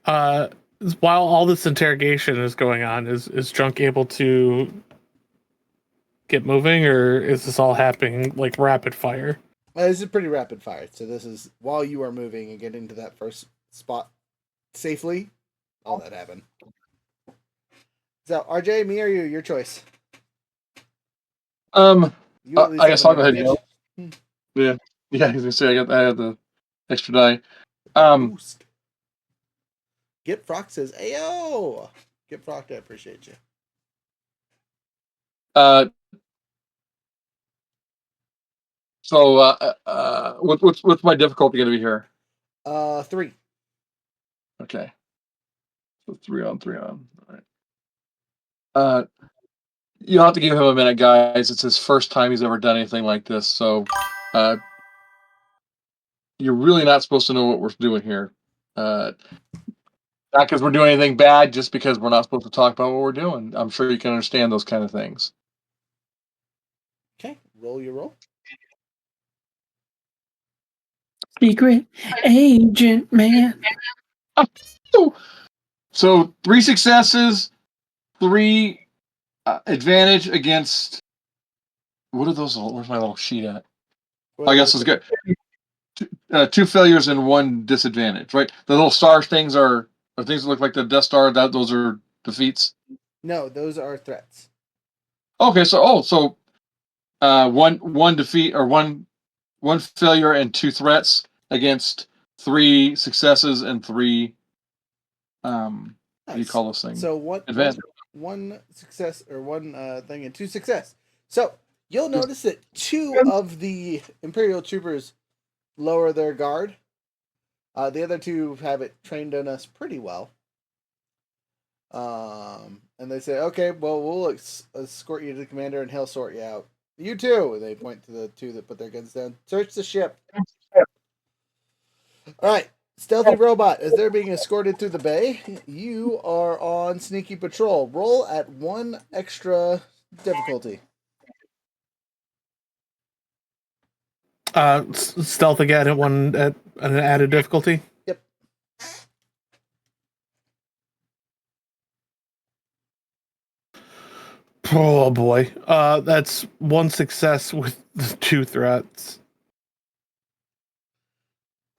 While all this interrogation is going on, is Junk able to get moving, or is this all happening like rapid fire? This is pretty rapid fire. So this is while you are moving and getting to that first spot safely. All that happened. So RJ, me or you? Your choice. I You guess I'll go ahead and go. Yeah. Yeah, I was gonna say I had the extra die. Boost. Get Frock says, "Ayo, Get Frock, I appreciate you." So what's my difficulty gonna be here? 3. Okay. So 3 on 3 on. All right. You'll have to give him a minute, guys. It's his first time he's ever done anything like this, so you're really not supposed to know what we're doing here. Not because we're doing anything bad, just because we're not supposed to talk about what we're doing. I'm sure you can understand those kind of things. Okay, roll your roll. Secret agent man. So 3 successes, 3 advantage against. What are those? Where's my little sheet at? I guess it's good. 2 failures and 1 disadvantage, right? The little star things are things that look like the Death Star. Those are defeats. No, those are threats. Okay, so one defeat or one failure and 2 threats against 3 successes and 3 what do you call those things? So Advantage. one success or one thing and 2 success. So you'll notice that 2 of the Imperial troopers lower their guard. The other 2 have it trained on us pretty well. And they say, okay, well, we'll escort you to the commander and he'll sort you out. You too. And they point to the 2 that put their guns down. Search the ship. All right. Stealthy robot, as they're being escorted through the bay, you are on sneaky patrol. Roll at 1 extra difficulty. Stealth again at an added difficulty. Yep. Oh boy. That's 1 success with 2 threats.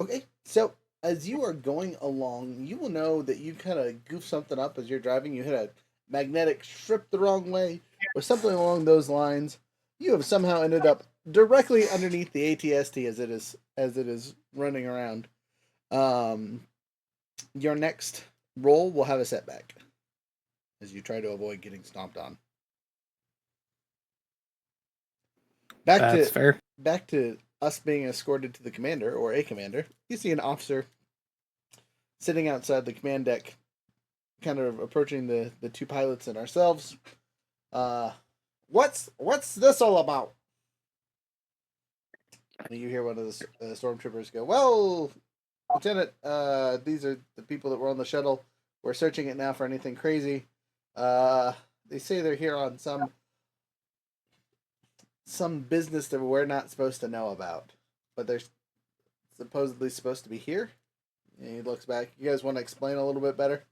Okay, so as you are going along, you will know that you kind of goof something up as you're driving. You hit a magnetic strip the wrong way or something along those lines. You have somehow ended up directly underneath the ATST as it is running around. Your next roll will have a setback. as you try to avoid getting stomped on. Back fair. to us being escorted to the commander or a commander. You see an officer sitting outside the command deck, kind of approaching the two pilots and ourselves. What's this all about? And you hear one of the stormtroopers go, "Well, Lieutenant, these are the people that were on the shuttle. We're searching it now for anything crazy. They say they're here on some business that we're not supposed to know about, but they're supposedly supposed to be here." And he looks back. You guys want to explain a little bit better?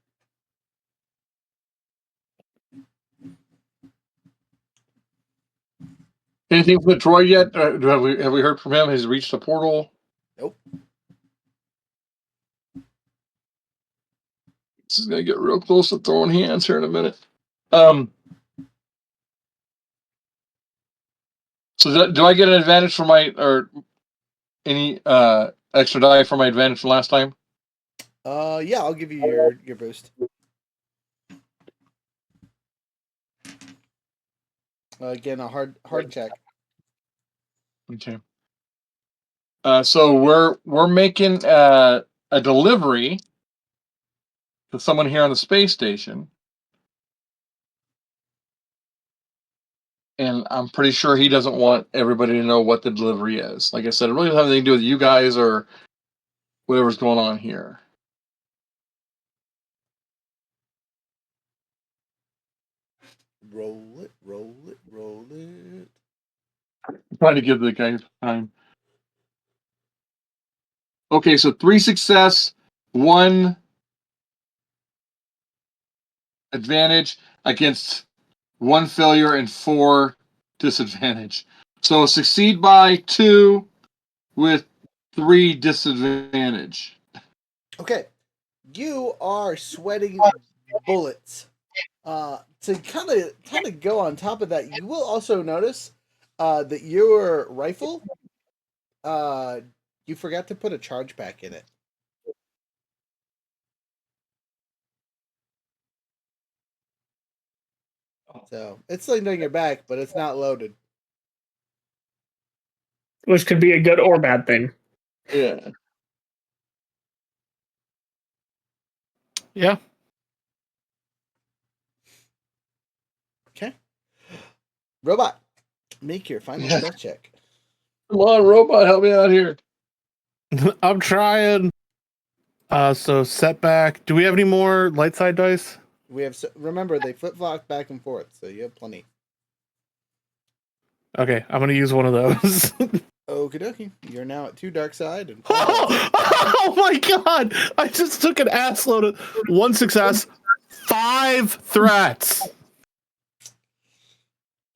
Anything from the droid yet? Have we heard from him? Has he reached the portal? Nope. This is gonna get real close to throwing hands here in a minute. So do I get an advantage for my or any extra die for my advantage from last time? Yeah, I'll give you your boost. Again, a hard check. Okay. So we're making a delivery to someone here on the space station, and I'm pretty sure he doesn't want everybody to know what the delivery is. Like I said, it really doesn't have anything to do with you guys or whatever's going on here. Roll it, roll it, roll it. I'm trying to give the guy time. Okay, so 3 success, 1 advantage against 1 failure and 4 disadvantage. So succeed by 2 with 3 disadvantage. Okay, you are sweating bullets. To kind of go on top of that, you will also notice that your rifle, you forgot to put a charge pack in it. So it's laying on your back, but it's not loaded. Which could be a good or bad thing. Yeah. Yeah. Okay. Robot, make your final Yeah. stealth check. Come on, robot, help me out here. I'm trying. So setback. Do we have any more light side dice? We have remember they flip flop back and forth, so you have plenty. Okay, I'm gonna use one of those. Okie dokie. You're now at 2 dark side and 5 light side. Oh my god! I just took an ass load of 1 success, 5 threats.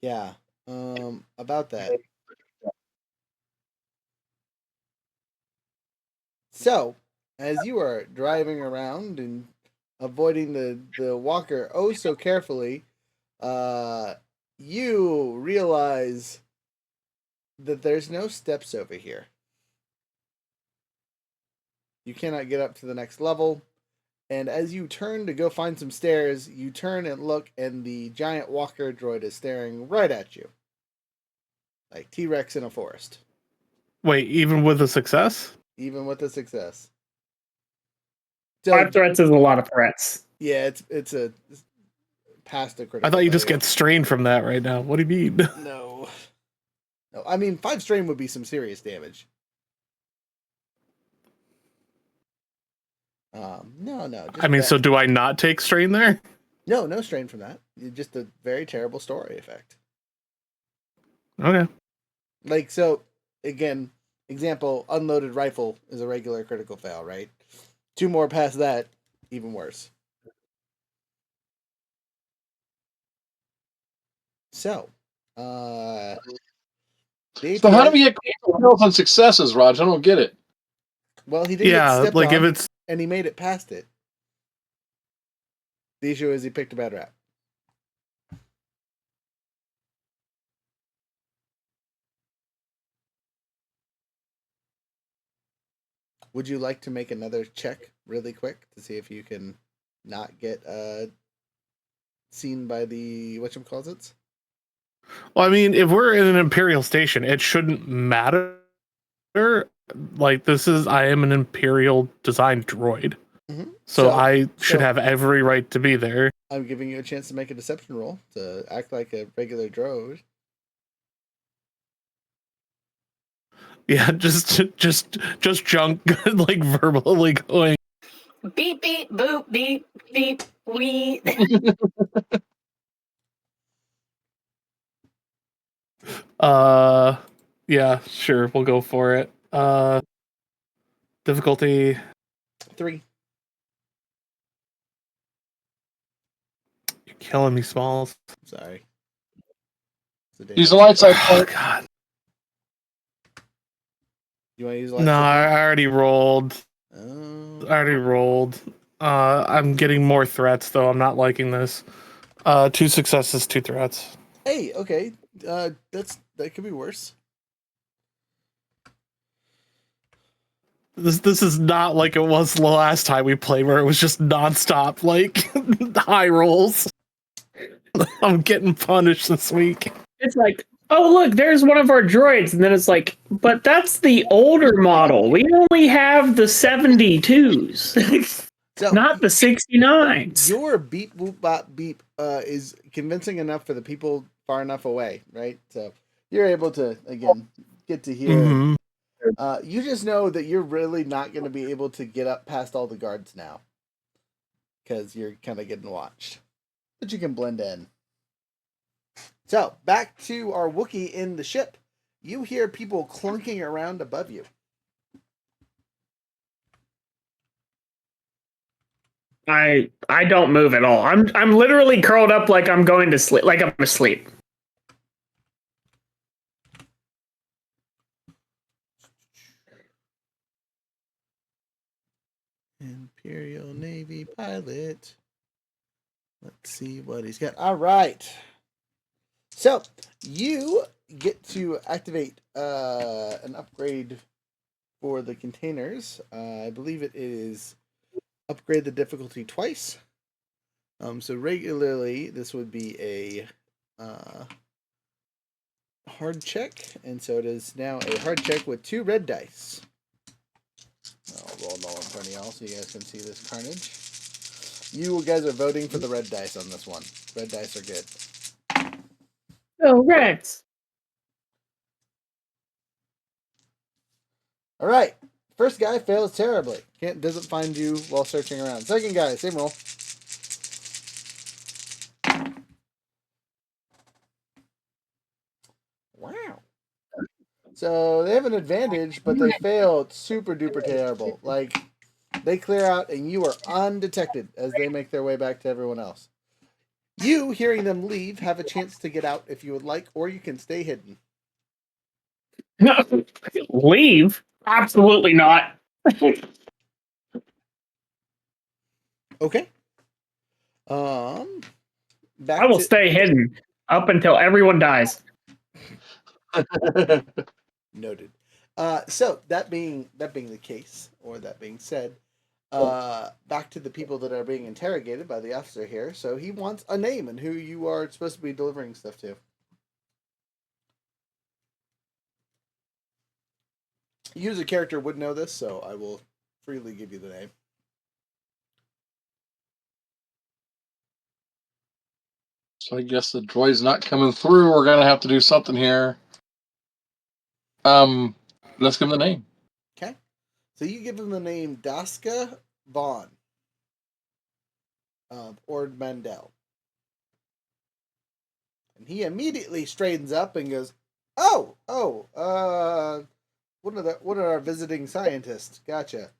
Yeah. About that. So, as you are driving around and avoiding the walker oh so carefully, you realize that there's no steps over here. You cannot get up to the next level. And as you turn to go find some stairs, you turn and look, and the giant walker droid is staring right at you. Like T-Rex in a forest. Wait, even with a success? Even with a success. So, 5 threats is a lot of threats. yeah, it's a past a critical I thought you just failure. get strained from that right now. What do you mean? No. I mean, 5 strain would be some serious damage. No. I mean, so do I not take strain there? No strain from that. Just a very terrible story effect. Okay. Like, so, again, example, unloaded rifle is a regular critical fail, right? 2 more past that, even worse. So, So how do we get fails and successes, Raj? I don't get it. well, he didn't get Yeah, stepped like on, if it's and he made it past it. The issue is he picked a bad rap. Would you like to make another check really quick to see if you can not get seen by the whatchamacallits. Well, I mean, if we're in an Imperial station, it shouldn't matter. Like, I am an Imperial design droid. Mm-hmm. So I should have every right to be there. I'm giving you a chance to make a deception roll to act like a regular droid. Yeah, just junk like verbally going. Beep beep boop beep beep wee. Yeah, sure, we'll go for it. Difficulty 3. You're killing me, Smalls. Sorry. Use the light side. Oh, God. You want to use the light No, side? I already rolled. Oh. I'm getting more threats though. I'm not liking this. 2 successes, 2 threats. Hey, okay. That could be worse. This is not like it was the last time we played, where it was just nonstop like high rolls. I'm getting punished this week. It's like, oh look, there's one of our droids, and then it's like, but that's the older model. We only have the 72s, So, not the 69s. Your beep boop bop beep is convincing enough for the people far enough away, right? So you're able to again get to hear. Mm-hmm. You just know that you're really not going to be able to get up past all the guards now, because you're kind of getting watched, but you can blend in. So back to our Wookiee in the ship. You hear people clunking around above you. I don't move at all. I'm literally curled up like I'm going to sleep, like I'm asleep. Imperial Navy pilot. Let's see what he's got. All right. So you get to activate an upgrade for the containers. I believe it is upgrade the difficulty twice. So regularly this would be a hard check, and so it is now a hard check with 2 red dice. I'll roll them all in front of y'all so you guys can see this carnage. You guys are voting for the red dice on this one. Red dice are good. Oh, Rex. All right. First guy fails terribly. Doesn't find you while searching around. Second guy, same roll. Wow. So they have an advantage, but they failed super duper terrible. Like, they clear out and you are undetected as they make their way back to everyone else. You, hearing them leave, have a chance to get out if you would like, or you can stay hidden. No, leave? Absolutely not. Okay. Back I will stay hidden up until everyone dies. Noted. So that being the case, or that being said, back to the people that are being interrogated by the officer here. So he wants a name and who you are supposed to be delivering stuff to. You as a character would know this, so I will freely give you the name. So I guess the droid's not coming through. We're gonna have to do something here. Let's give him the name. Okay. So you give him the name Daska Vaughn of Ord Mandel. And he immediately straightens up and goes, one of our visiting scientists. Gotcha.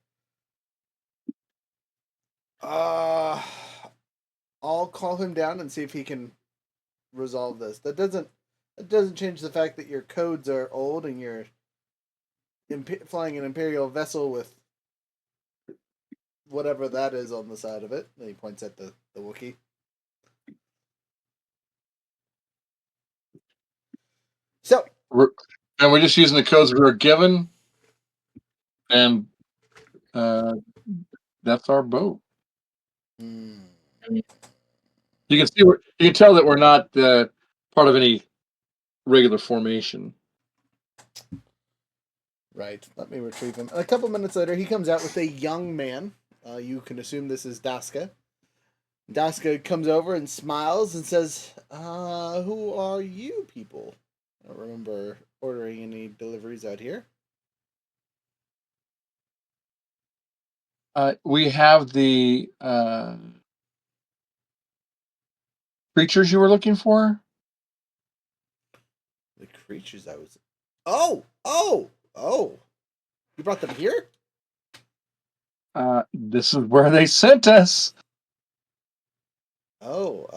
I'll call him down and see if he can resolve this. That doesn't change the fact that your codes are old and you're flying an Imperial vessel with whatever that is on the side of it. And he points at the Wookiee. So, And we're just using the codes we were given, and that's our boat. You can see you can tell that we're not part of any regular formation. Right. Let me retrieve him. A couple minutes later, he comes out with a young man. You can assume this is Daska. Daska comes over and smiles and says, "Who are you people? I don't remember ordering any deliveries out here." We have the creatures you were looking for. The creatures I was. Oh! You brought them here? This is where they sent us. Oh,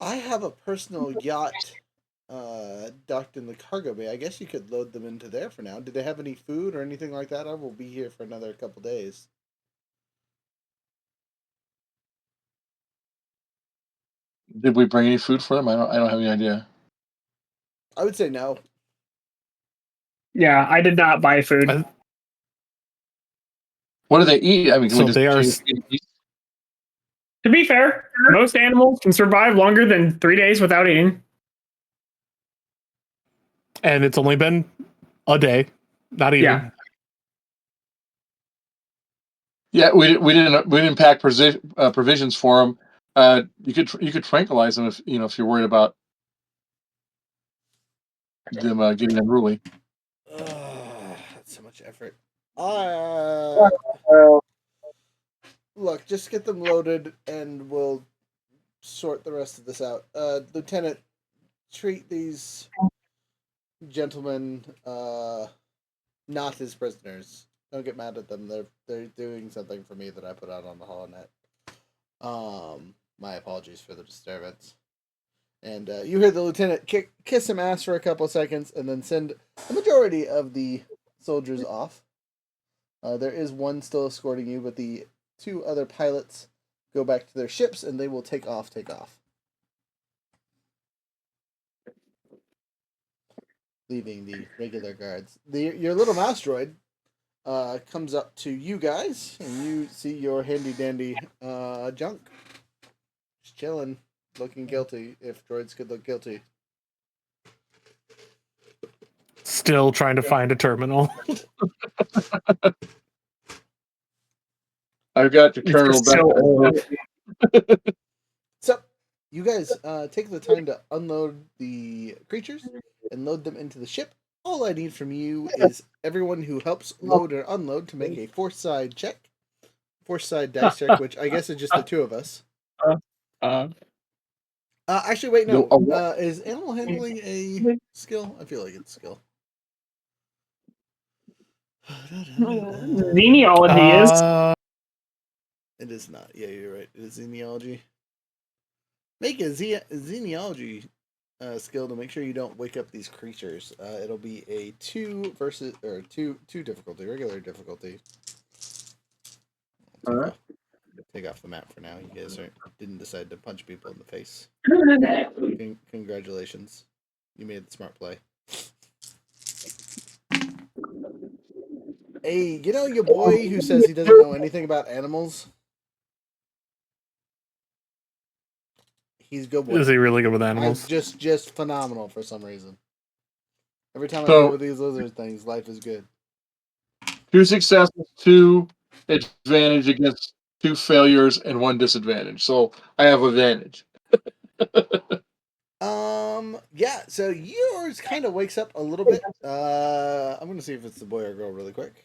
I have a personal yacht docked in the cargo bay. I guess you could load them into there for now. Do they have any food or anything like that? I will be here for another couple days. Did we bring any food for them? I don't have any idea. I would say no. Yeah, I did not buy food. What do they eat? I mean, can So we just they are To be fair, most animals can survive longer than 3 days without eating. and it's only been a day, not even. Yeah. Yeah, we didn't pack provisions for them. You could tranquilize them if you're worried about them getting unruly. That's so much effort. Look, just get them loaded and we'll sort the rest of this out. Lieutenant, treat these gentlemen not as prisoners. Don't get mad at them. They're doing something for me that I put out on the holonet. My apologies for the disturbance. And you hear the lieutenant kiss him ass for a couple seconds and then send the majority of the soldiers off. There is one still escorting you, but the two other pilots go back to their ships and they will take off. Leaving the regular guards. Your little mouse droid comes up to you guys and you see your handy dandy junk. Just chilling, looking guilty, if droids could look guilty. Still trying to find a terminal. I've got the colonel back. So old. So, you guys take the time to unload the creatures and load them into the ship. All I need from you is everyone who helps load or unload to make a force side check. Force side dice check, which I guess is just the two of us. Actually, wait, no. Is animal handling a skill? I feel like it's a skill. Genealogy is. It is not. Yeah, you're right. It is genealogy. Make a genealogy skill to make sure you don't wake up these creatures. It'll be a 2 difficulty, regular difficulty. Take off the map for now. You guys didn't decide to punch people in the face. Congratulations. You made the smart play. Hey, you know your boy who says he doesn't know anything about animals? He's good with. Is he really good with animals? Just phenomenal for some reason. Every time I play with these lizard things, life is good. 2 successes, 2 advantage against 2 failures, and 1 disadvantage. So I have advantage. Yeah, so yours kind of wakes up a little bit. I'm gonna see if it's the boy or girl really quick.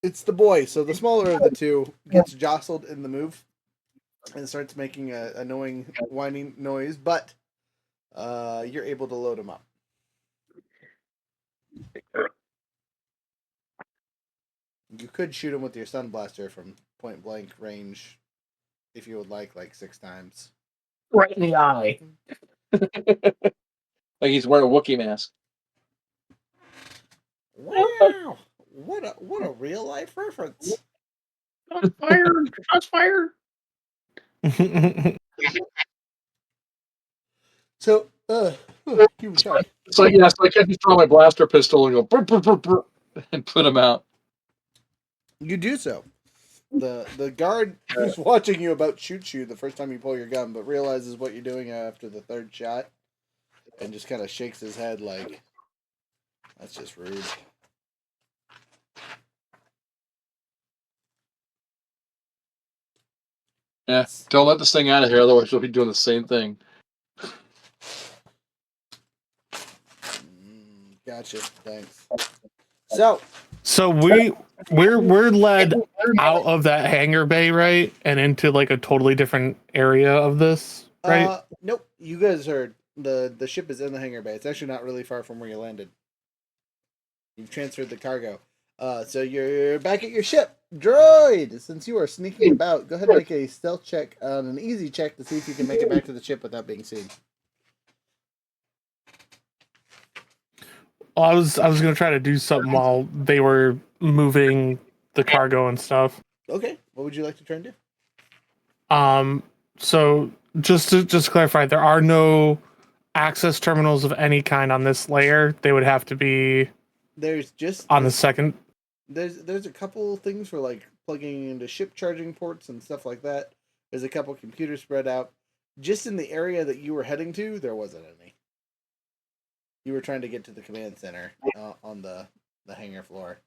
It's the boy, so the smaller of the two gets jostled in the move and starts making a annoying whining noise, but you're able to load him up. You could shoot him with your stun blaster from point blank range if you would like 6 times. Right in the eye. Like he's wearing a Wookiee mask. Wow! What a real life reference. Shots fired. So, sorry. So I can just draw my blaster pistol and go burr, burr, burr, burr, and put him out. You do so. The guard who's watching you about shoots you the first time you pull your gun, but realizes what you're doing after the third shot, and just kind of shakes his head like, "That's just rude." Yeah, don't let this thing out of here, otherwise you'll be doing the same thing. Gotcha. Thanks. So we're led out of that hangar bay, right, and into like a totally different area of this, right? Nope. You guys heard the ship is in the hangar bay. It's actually not really far from where you landed. You've transferred the cargo. So you're back at your ship. Droid, since you are sneaking about, go ahead and make a stealth check on an easy check to see if you can make it back to the ship without being seen. I was gonna try to do something while they were moving the cargo and stuff. Okay. What would you like to try and do? So just to clarify, there are no access terminals of any kind on this layer. They would have to be There's just on the second. There's a couple things for like plugging into ship charging ports and stuff like that. There's a couple computers spread out. Just in the area that you were heading to, there wasn't any. You were trying to get to the command center on the hangar floor.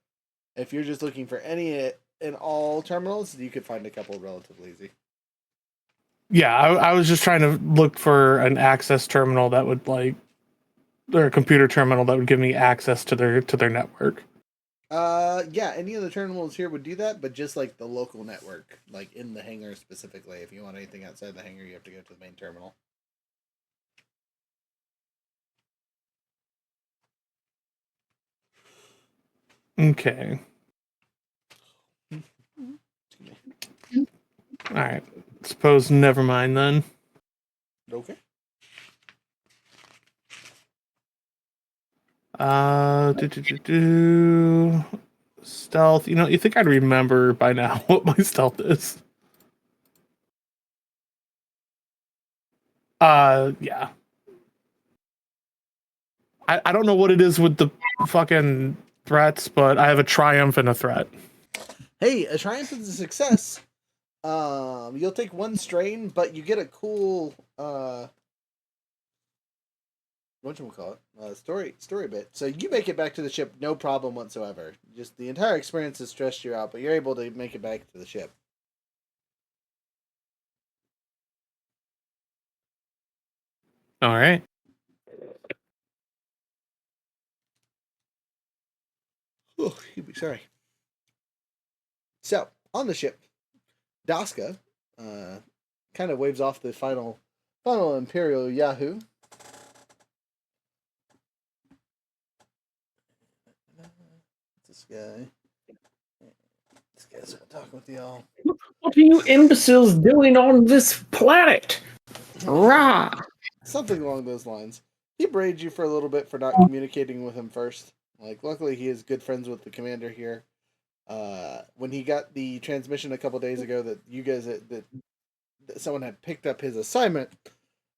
If you're just looking for any and all terminals, you could find a couple relatively easy. Yeah, I was just trying to look for an access terminal that would or a computer terminal that would give me access to their network. Yeah, any of the terminals here would do that, but just like the local network, like in the hangar specifically. If you want anything outside the hangar, you have to go to the main terminal. Okay. All right. Suppose never mind then. Okay. Stealth. You think I'd remember by now what my stealth is? Yeah. I don't know what it is with the fucking threats, but I have a triumph and a threat. Hey, a triumph is a success. You'll take one strain, but you get a cool whatchamacallit? Story bit. So you make it back to the ship, no problem whatsoever. Just the entire experience has stressed you out, but you're able to make it back to the ship. All right. Oh, excuse me, sorry. So, on the ship, Daska kind of waves off the final Imperial Yahoo. This guy. This guy's talking with y'all. What are you imbeciles doing on this planet? Rah! Something along those lines. He braided you for a little bit for not communicating with him first. Like, luckily he is good friends with the commander here. When he got the transmission a couple days ago that you guys that someone had picked up his assignment,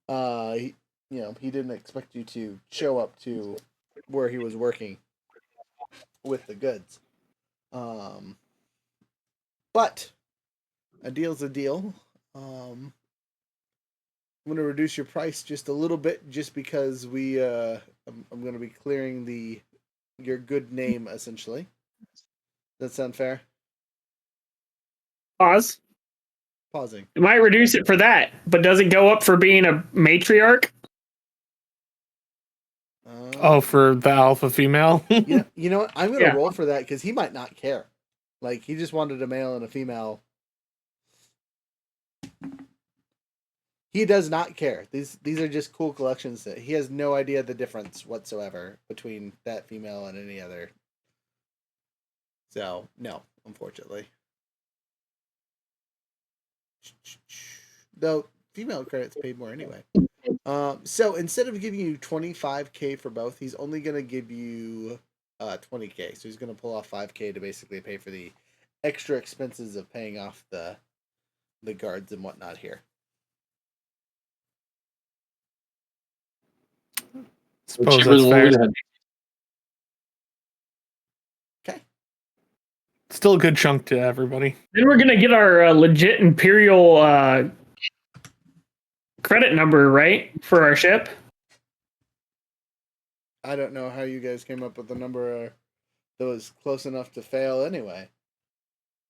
he didn't expect you to show up to where he was working with the goods. But a deal's a deal. I'm going to reduce your price just a little bit, just because I'm going to be clearing your good name essentially. Does that sound fair? Pause. Pausing. It might reduce it for that, but does it go up for being a matriarch? For the alpha female? You know what? I'm going to Yeah. roll for that because he might not care. Like, he just wanted a male and a female. He does not care. These are just cool collections. That he has no idea the difference whatsoever between that female and any other. So, no, unfortunately. Though, female credits paid more anyway. So instead of giving you 25K for both, he's only going to give you 20K. So he's going to pull off 5K to basically pay for the extra expenses of paying off the guards and whatnot here. Suppose Cheaper that's than what we fair. had. Okay. still a good chunk to everybody. Then we're gonna get our legit Imperial credit number, right, for our ship. I don't know how you guys came up with a number that was close enough to fail anyway.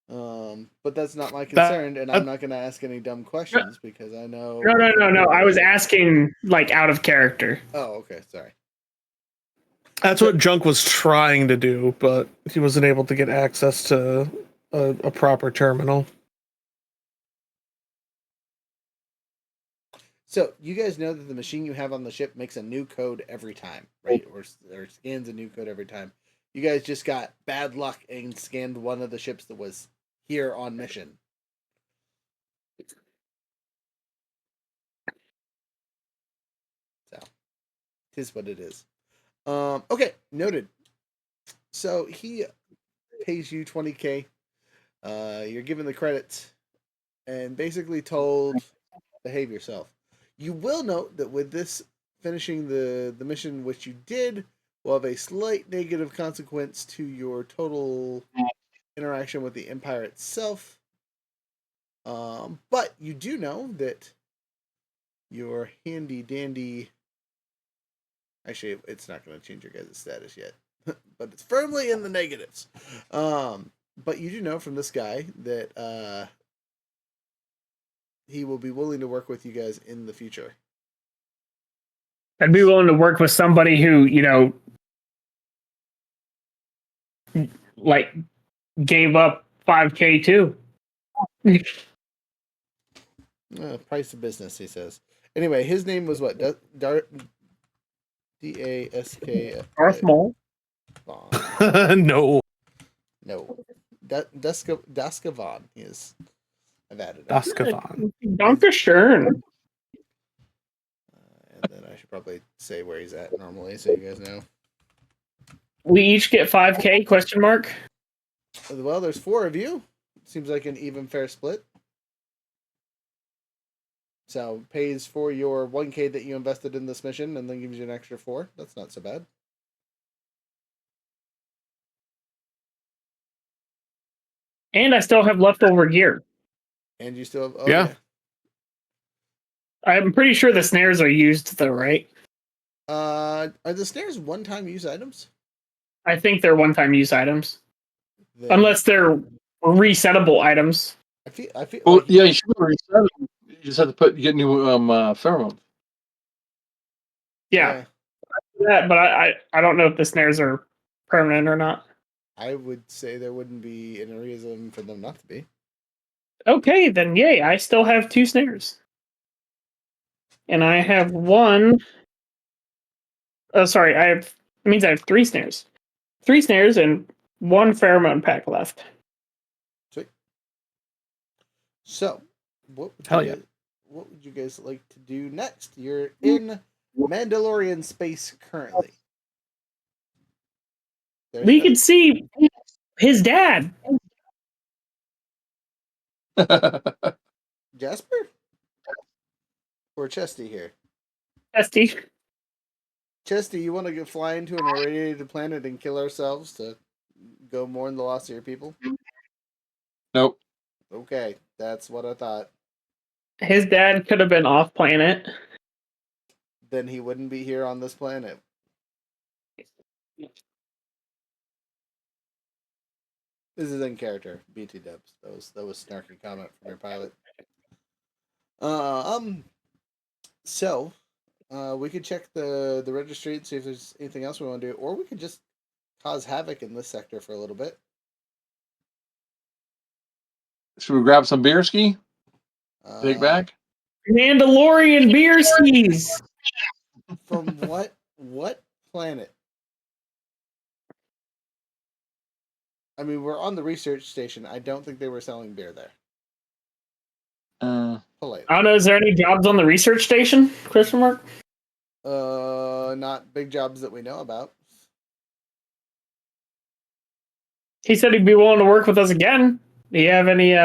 But that's not my concern, and I'm not going to ask any dumb questions because I know. No. I was asking like out of character. Oh, okay. Sorry. That's what Junk was trying to do, but he wasn't able to get access to a proper terminal. So you guys know that the machine you have on the ship makes a new code every time, right? Or scans a new code every time. You guys just got bad luck and scanned one of the ships that was here on mission. So, it is what it is. Okay, noted. So he pays you 20K. You're given the credits and basically told, behave yourself. You will note that with this finishing the mission which you did will have a slight negative consequence to your total interaction with the Empire itself. But you do know that your handy dandy... Actually, it's not going to change your guys' status yet. But it's firmly in the negatives. But you do know from this guy that he will be willing to work with you guys in the future. I'd be willing to work with somebody who, you know, like gave up 5K too. Price of business, he says. Anyway, his name was what? D-A-S-K... Darth Maul? No. No. Daska Vaughn. He is... I've added it. Daskavan. Danke schön. And then I should probably say where he's at normally so you guys know. We each get 5K, question mark? Well, there's 4 of you. Seems like an even fair split. So, pays for your 1K that you invested in this mission and then gives you an extra 4. That's not so bad. And I still have leftover gear. And you still have... Oh, Yeah. I'm pretty sure the snares are used though, right? Are the snares one-time use items? I think they're one-time use items. Then Unless they're resettable items. I feel Well, like yeah, you should reset them. You just have to get new pheromone. Yeah. But I don't know if the snares are permanent or not. I would say there wouldn't be any reason for them not to be. Okay, then yay, I still have 2 snares. And I have 1. Oh, sorry, it means I have 3 snares. 3 snares and 1 pheromone pack left. Sweet. So, what would you guys like to do next? You're in Mandalorian space currently. We could see his dad. Jasper? Or Chesty here? Esty. Chesty, you want to fly into an irradiated planet and kill ourselves to go mourn the loss of your people? Nope. Okay, that's what I thought. His dad could have been off planet. Then he wouldn't be here on this planet. This is in character, BT dubs. That was snarky comment from your pilot. So, we could check the registry and see if there's anything else we want to do, or we could just cause havoc in this sector for a little bit. Should we grab some beer ski? Take back? Mandalorian beer skis. From what planet? I mean, we're on the research station. I don't think they were selling beer there. Politely. I don't know. Is there any jobs on the research station? Question mark. Not big jobs that we know about. He said he'd be willing to work with us again. Do you have any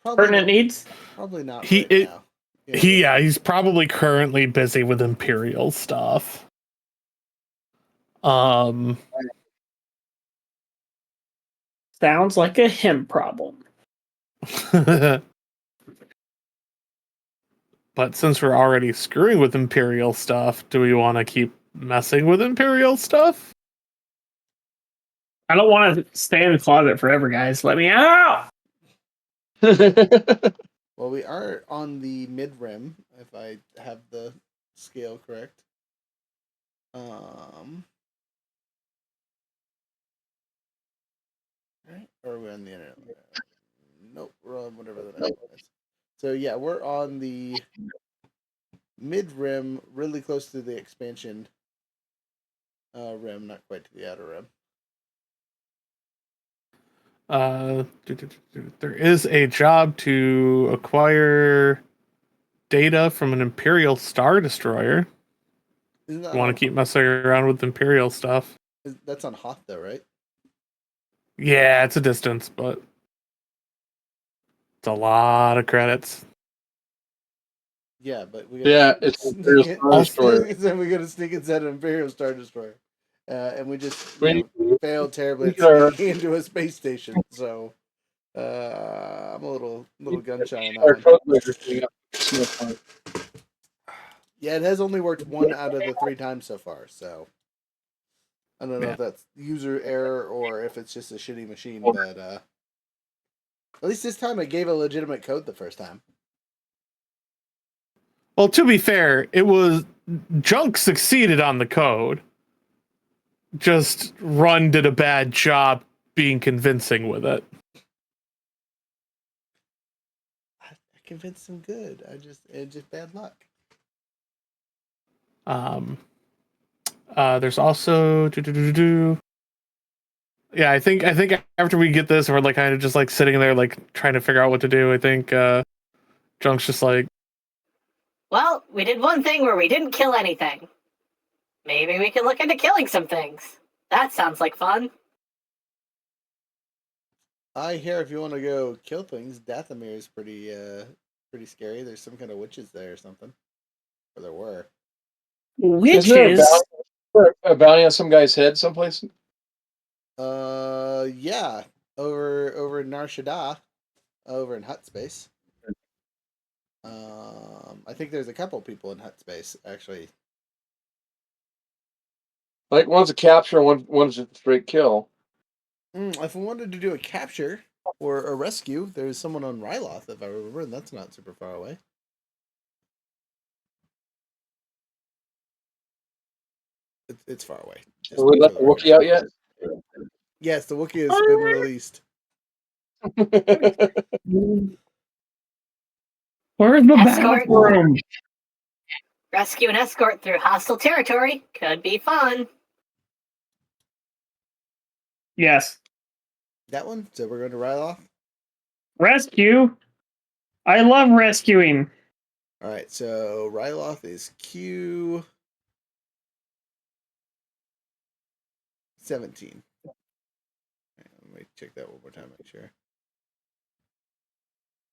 pertinent needs? Probably not. Now. Yeah. He's probably currently busy with Imperial stuff. Sounds like a him problem. But since we're already screwing with Imperial stuff, do we want to keep messing with Imperial stuff? I don't want to stay in the closet forever, guys. Let me out! Well, we are on the mid rim, if I have the scale correct. Right? Or are we on the internet? Nope, we're on whatever the next one is. So yeah, we're on the mid rim, really close to the expansion rim, not quite to the outer rim. There is a job to acquire data from an Imperial Star Destroyer. Isn't that I want to keep messing around with Imperial stuff. That's on Hoth though, right? Yeah, it's a distance, but it's a lot of credits. Yeah, but we it's Imperial Star Destroyer. we got to sneak inside an Imperial Star Destroyer, and we just We- failed terribly at we are- sneaking into a space station. So I'm a little gun shy on Our that one. code breaker thing up. Smith Park. Yeah, it has only worked 1 out of the 3 times so far. So I don't know Yeah. if that's user error or if it's just a shitty machine. But at least this time it gave a legitimate code the first time. Well, to be fair, it was Junk succeeded on the code. Just Run did a bad job being convincing with it. I convinced him good. It's just bad luck. There's also yeah, I think after we get this, we're like kind of just like sitting there like trying to figure out what to do. I think Junk's just like, Well, we did one thing where we didn't kill anything. Maybe we can look into killing some things. That sounds like fun. I hear if you want to go kill things, Dathomir is pretty scary. There's some kind of witches there or something. Or there were. Witches? Isn't there a bounty on some guy's head someplace? Yeah. Over in Nar Shaddaa, over in Hut Space. I think there's a couple people in Hut Space, actually. Like one's a capture, one's a straight kill. If we wanted to do a capture or a rescue, there's someone on Ryloth, if I remember, and that's not super far away. It's far away. Just Have we let the Wookiee out yet? Yes, the Wookiee has been released. Where's the Escort. bathroom? Rescue and escort through hostile territory could be fun. Yes. That one? So we're going to Ryloth? Rescue? I love rescuing. Alright, so Ryloth is Q17. Let me check that one more time, make sure.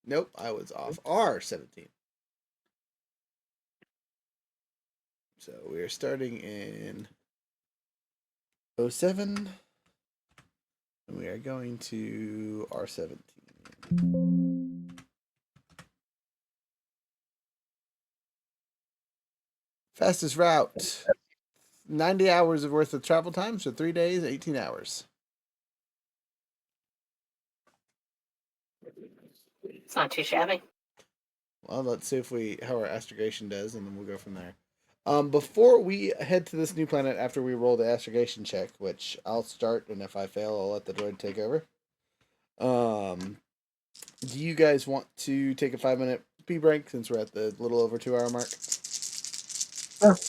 Nope, I was off. R17. So we are starting in 07. And we are going to R17. Fastest route. 90 hours of worth of travel time, so 3 days, 18 hours. It's not too shabby. Well, let's see how our astrogation does, and then we'll go from there. Before we head to this new planet, after we roll the astrogation check, which I'll start, and if I fail, I'll let the droid take over. Do you guys want to take a 5-minute pee break since we're at the little over 2 hour mark?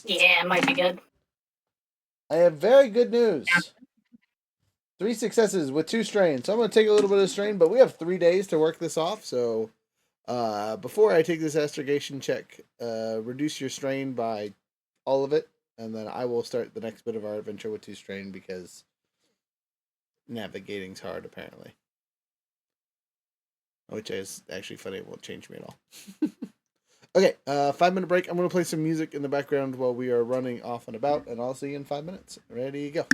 Yeah, it might be good. I have very good news. 3 successes with 2 strains. So I'm going to take a little bit of strain, but we have 3 days to work this off. So before I take this astrogation check, reduce your strain by all of it, and then I will start the next bit of our adventure with 2 strain because navigating's hard apparently. Which is actually funny, it won't change me at all. Okay, 5-minute break. I'm going to play some music in the background while we are running off and about, and I'll see you in 5 minutes. Ready, go.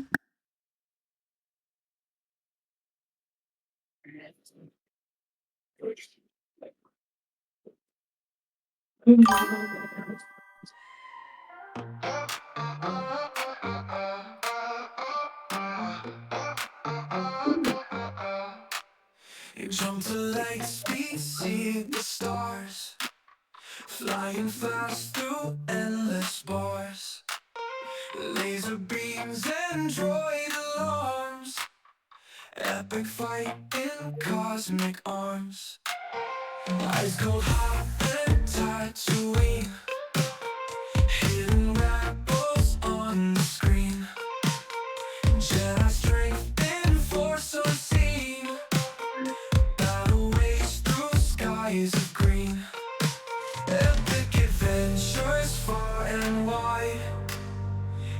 You jump to light speed, see the stars, flying fast through endless bars. Laser beams and droid alarms, epic fight in cosmic arms. Ice cold hot and Tatooine, hidden rebels on the screen. Jedi strength and force unseen, battle waves through skies of green. Epic adventures far and wide,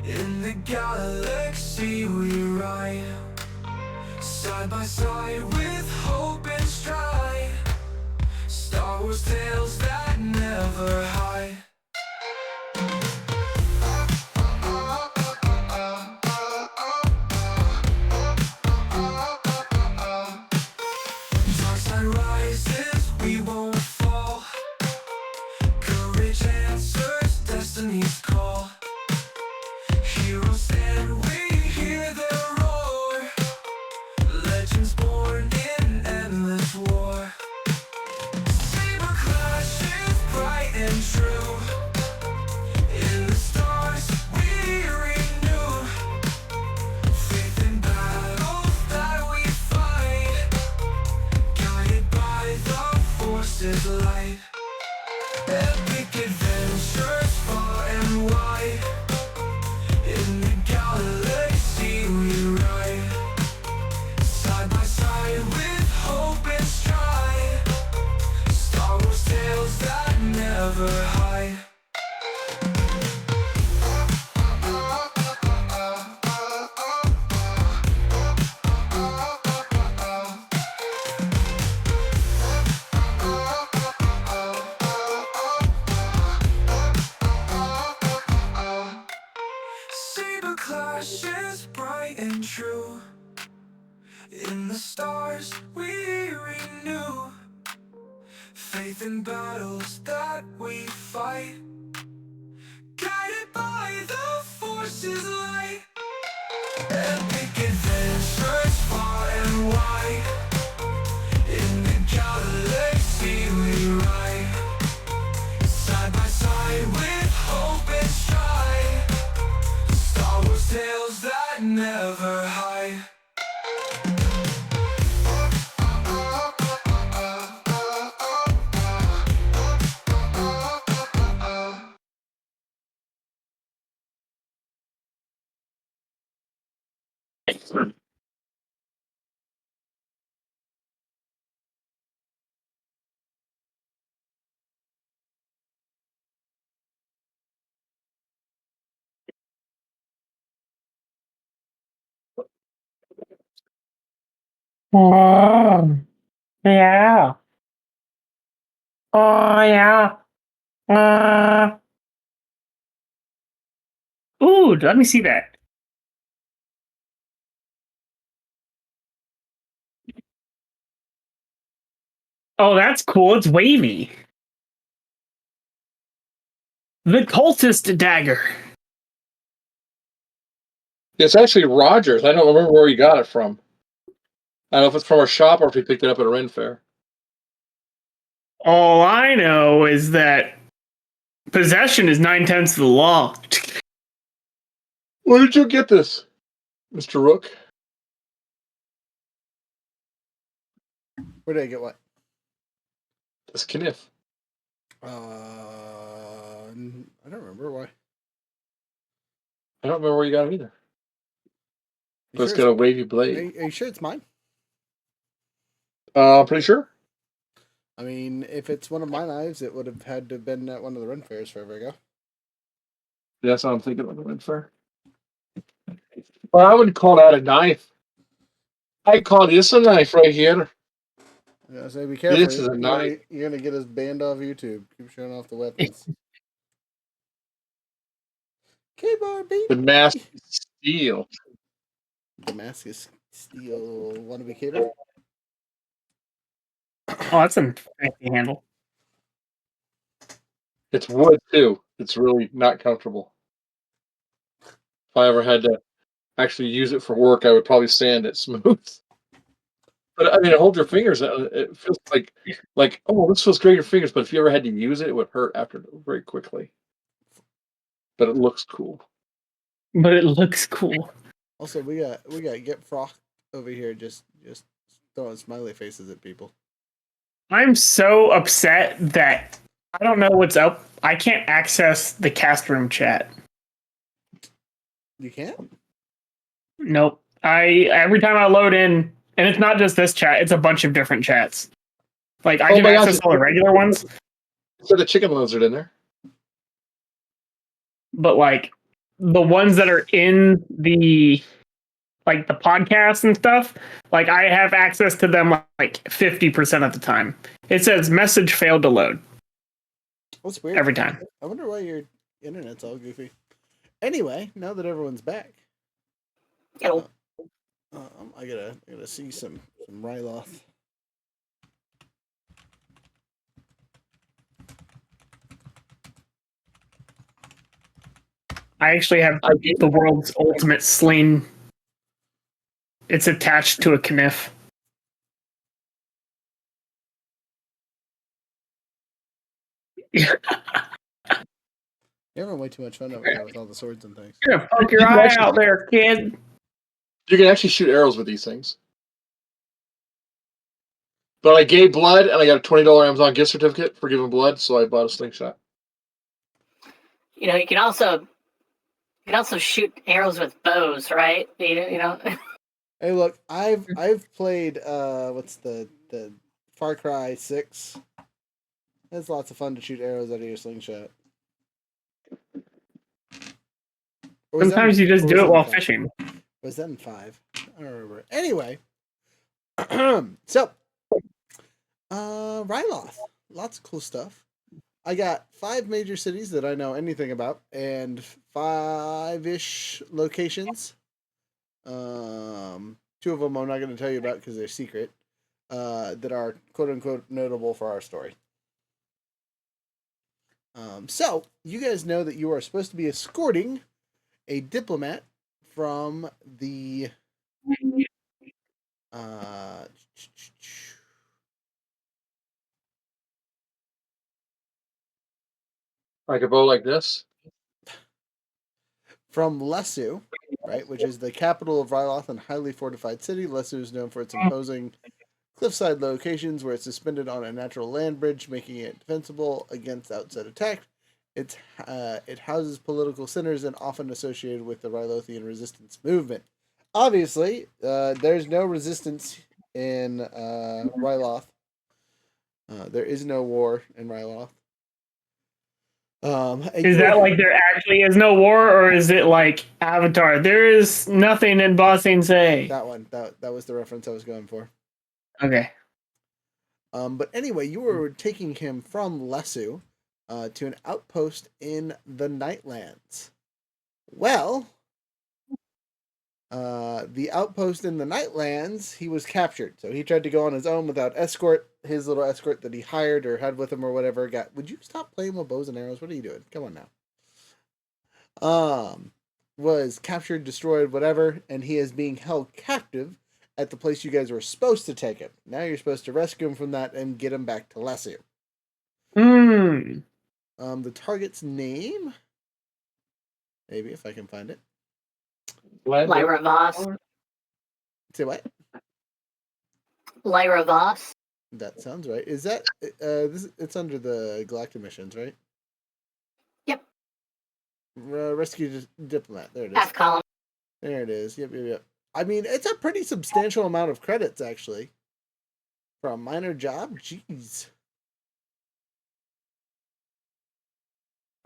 in the galaxy we ride, side by side with hope and strife. Star Wars tales that never hide. Dark side rises, we won't fall. Courage answers destiny's call. Heroes stand, we hear their roar. Legends born in endless war. Saber clashes bright and true. In the stars we renew. Faith in battles that we fight, guided by the force's light. Epic adventures far and wide, in the galaxy we ride, side by side with hope and strife. Star Wars tales that never hide. Saber clashes bright and true. In the stars we renew. Faith in battles that we fight, guided by the force's light. Epic adventures far and wide, in the galaxy we ride, side by side with hope and strife. Star Wars tales that never hide. Oh, yeah. Oh, yeah. Ooh, let me see that. Oh, that's cool. It's wavy. The cultist dagger. It's actually Rogers. I don't remember where he got it from. I don't know if it's from a shop or if he picked it up at a Ren fair. All I know is that possession is 9/10 of the law. Where did you get this, Mr. Rook? Where did I get what? This Kniff. I don't remember why. I don't remember where you got it either. You But it's sure got a wavy are blade. you sure it's mine? I'm pretty sure. I mean, if it's one of my knives, it would have had to have been at one of the run fairs forever ago. That's what I'm thinking of the Ren fair. Well, I wouldn't call that a knife. I call this a knife right here. I say be careful. This is a knife. You're gonna get us banned off YouTube. Keep showing off the weapons. K-bar, baby. Damascus steel. Damascus steel. Want to be K-bar? Oh, that's a fancy handle. It's wood too. It's really not comfortable. If I ever had to actually use it for work, I would probably sand it smooth. But I mean, it holds your fingers. It feels like oh, this feels great in your fingers. But if you ever had to use it, it would hurt after very quickly. But it looks cool. But it looks cool. Also, we got Get Froth over here just throwing smiley faces at people. I'm so upset that I don't know what's up. I can't access the cast room chat. You can't? Nope. Every time I load in, and it's not just this chat, it's a bunch of different chats. Like I can access all the regular ones. So the chicken lizard in there. But like the ones that are in the like the podcasts and stuff, like I have access to them like 50% of the time. It says message failed to load. That's weird. Every time. I wonder why your internet's all goofy. Anyway, now that everyone's back, Yo. I gotta see some Ryloth. I actually have the world's ultimate sling. It's attached to a kniff. You're having way too much fun over there with all the swords and things. You're gonna poke your eye out there, kid. You can actually shoot arrows with these things. But I gave blood, and I got a $20 Amazon gift certificate for giving blood, so I bought a slingshot. You know, you can also shoot arrows with bows, right? You know. Hey, look, I've played what's the Far Cry 6. It's lots of fun to shoot arrows out of your slingshot. Sometimes you just do it while fishing. Was that in 5? I don't remember. Anyway, so Ryloth, lots of cool stuff. I got 5 major cities that I know anything about, and 5-ish locations. 2 of them I'm not going to tell you about because they're secret. That are quote unquote notable for our story. So you guys know that you are supposed to be escorting a diplomat from the Like a bow like this? from Lesu, right, which is the capital of Ryloth and highly fortified city. Lesu is known for its imposing cliffside locations where it's suspended on a natural land bridge, making it defensible against outside attack. It houses political centers and often associated with the Rylothian resistance movement. Obviously, there's no resistance in Ryloth. There is no war in Ryloth. Is that like there actually is no war, or is it like Avatar? There is nothing in Ba Sing Se. That one. That was the reference I was going for. Okay. But anyway, you were taking him from Lesu to an outpost in the Nightlands. Well, the outpost in the Nightlands, he was captured. So he tried to go on his own without escort. His little escort that he hired or had with him or whatever got. Would you stop playing with bows and arrows? What are you doing? Come on now. Was captured, destroyed, whatever, and he is being held captive at the place you guys were supposed to take him. Now you're supposed to rescue him from that and get him back to Lesu. The target's name, maybe if I can find it. Lyra Voss. Say what? Lyra Voss. That sounds right. Is that it's under the Galactic missions, right? Yep. Rescue diplomat. There it is. Half column. There it is. Yep. I mean, it's a pretty substantial amount of credits, actually. For a minor job? Jeez.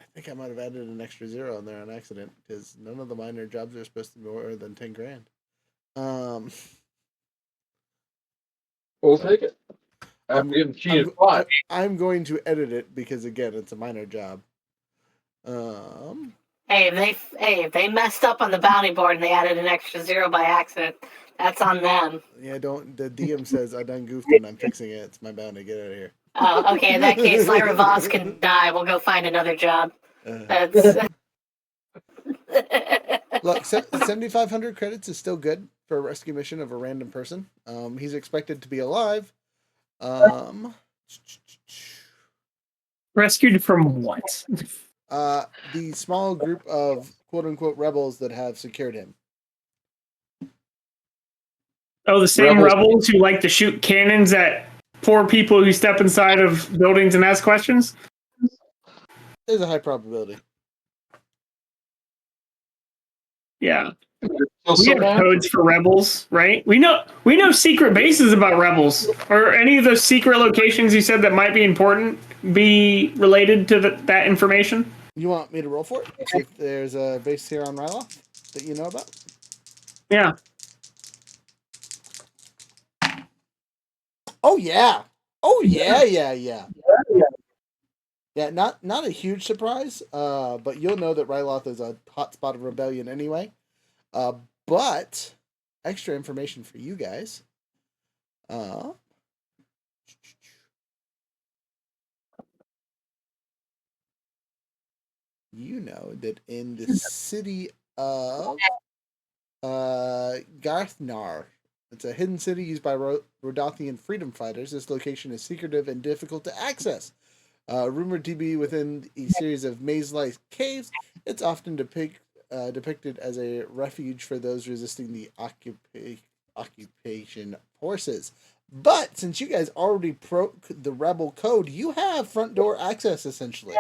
I think I might have added an extra 0 in there on accident, because none of the minor jobs are supposed to be more than 10 grand. We'll take it. I'm getting cheated. I'm going to edit it, because again, it's a minor job. If they messed up on the bounty board and they added an extra 0 by accident, that's on them. Yeah, don't. The DM says I done goofed and I'm fixing it. It's my bounty. Get out of here. Oh, okay. In that case, Lyra Voss can die. We'll go find another job. That's. Look, 7,500 credits is still good for a rescue mission of a random person. He's expected to be alive. Rescued from what? The small group of quote unquote rebels that have secured him. Oh, the same rebels who like to shoot cannons at poor people who step inside of buildings and ask questions? There's a high probability. Yeah. We have codes for rebels, right? We know secret bases about rebels. Or any of those secret locations you said that might be important be related to that information? You want me to roll for it? See if there's a base here on Ryloth that you know about? Yeah. Oh yeah. Oh yeah. Yeah, not a huge surprise, but you'll know that Ryloth is a hotspot of rebellion anyway. But extra information for you guys. You know that in the city of Garthnar, it's a hidden city used by Rodothian freedom fighters. This location is secretive and difficult to access. Rumored to be within a series of maze-like caves, it's often depicted as a refuge for those resisting the occupation forces. But since you guys already broke the rebel code, you have front door access essentially.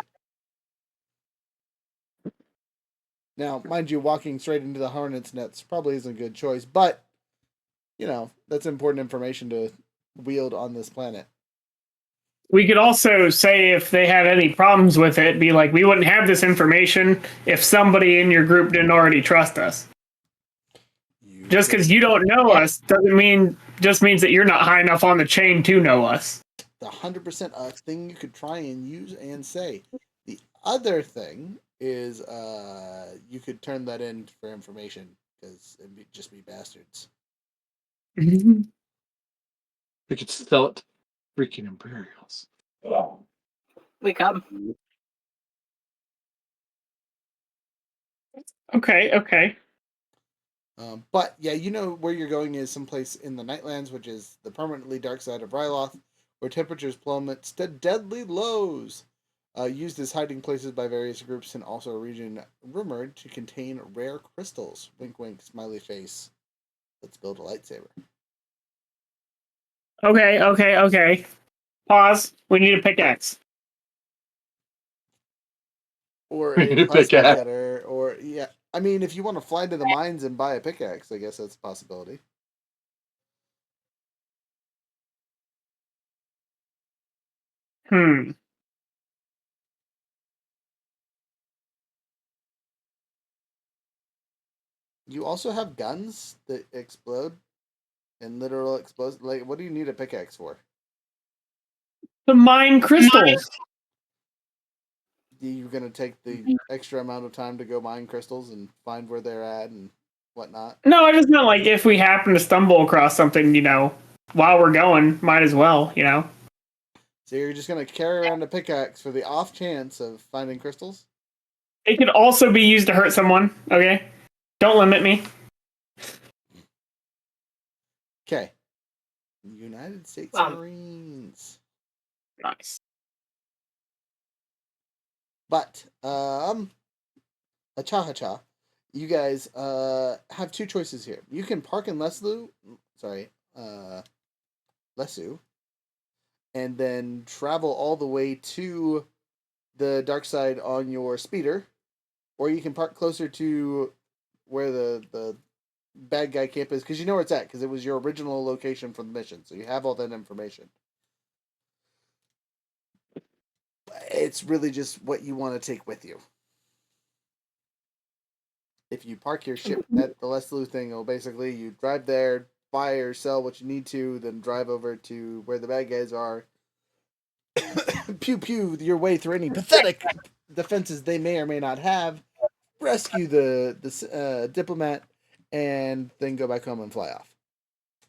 Now, mind you, walking straight into the hornet's nets probably isn't a good choice, but you know, that's important information to wield on this planet. We could also say if they had any problems with it, be like, we wouldn't have this information if somebody in your group didn't already trust us. Just because you don't know us doesn't mean just means that you're not high enough on the chain to know us. The 100% a thing you could try and use and say. The other thing is you could turn that in for information because it'd just be bastards. We could sell it to freaking Imperials. We come. Okay. But yeah, you know where you're going is someplace in the Nightlands, which is the permanently dark side of Ryloth, where temperatures plummet to deadly lows. Used as hiding places by various groups, and also a region rumored to contain rare crystals. Wink, wink, smiley face. Let's build a lightsaber. Okay. Pause. We need a pickaxe. Or a plasma cutter, or yeah. I mean, if you want to fly to the mines and buy a pickaxe, I guess that's a possibility. You also have guns that explode and literal explode. Like, what do you need a pickaxe for? To mine crystals. You're gonna take the extra amount of time to go mine crystals and find where they're at and whatnot. No, I just meant like if we happen to stumble across something, while we're going, might as well, So you're just gonna carry around a pickaxe for the off chance of finding crystals? It could also be used to hurt someone, okay? Don't limit me. Okay. United States Marines. Nice. But, Achahacha, you guys have two choices here. You can park in Lesu, and then travel all the way to the dark side on your speeder, or you can park closer to where the bad guy camp is, because you know where it's at, because it was your original location for the mission, so you have all that information. It's really just what you want to take with you. If you park your ship at the Lesu thing, it'll basically you drive there, buy or sell what you need to, then drive over to where the bad guys are. Pew pew your way through any pathetic defenses they may or may not have. rescue the diplomat, and then go back home and fly off.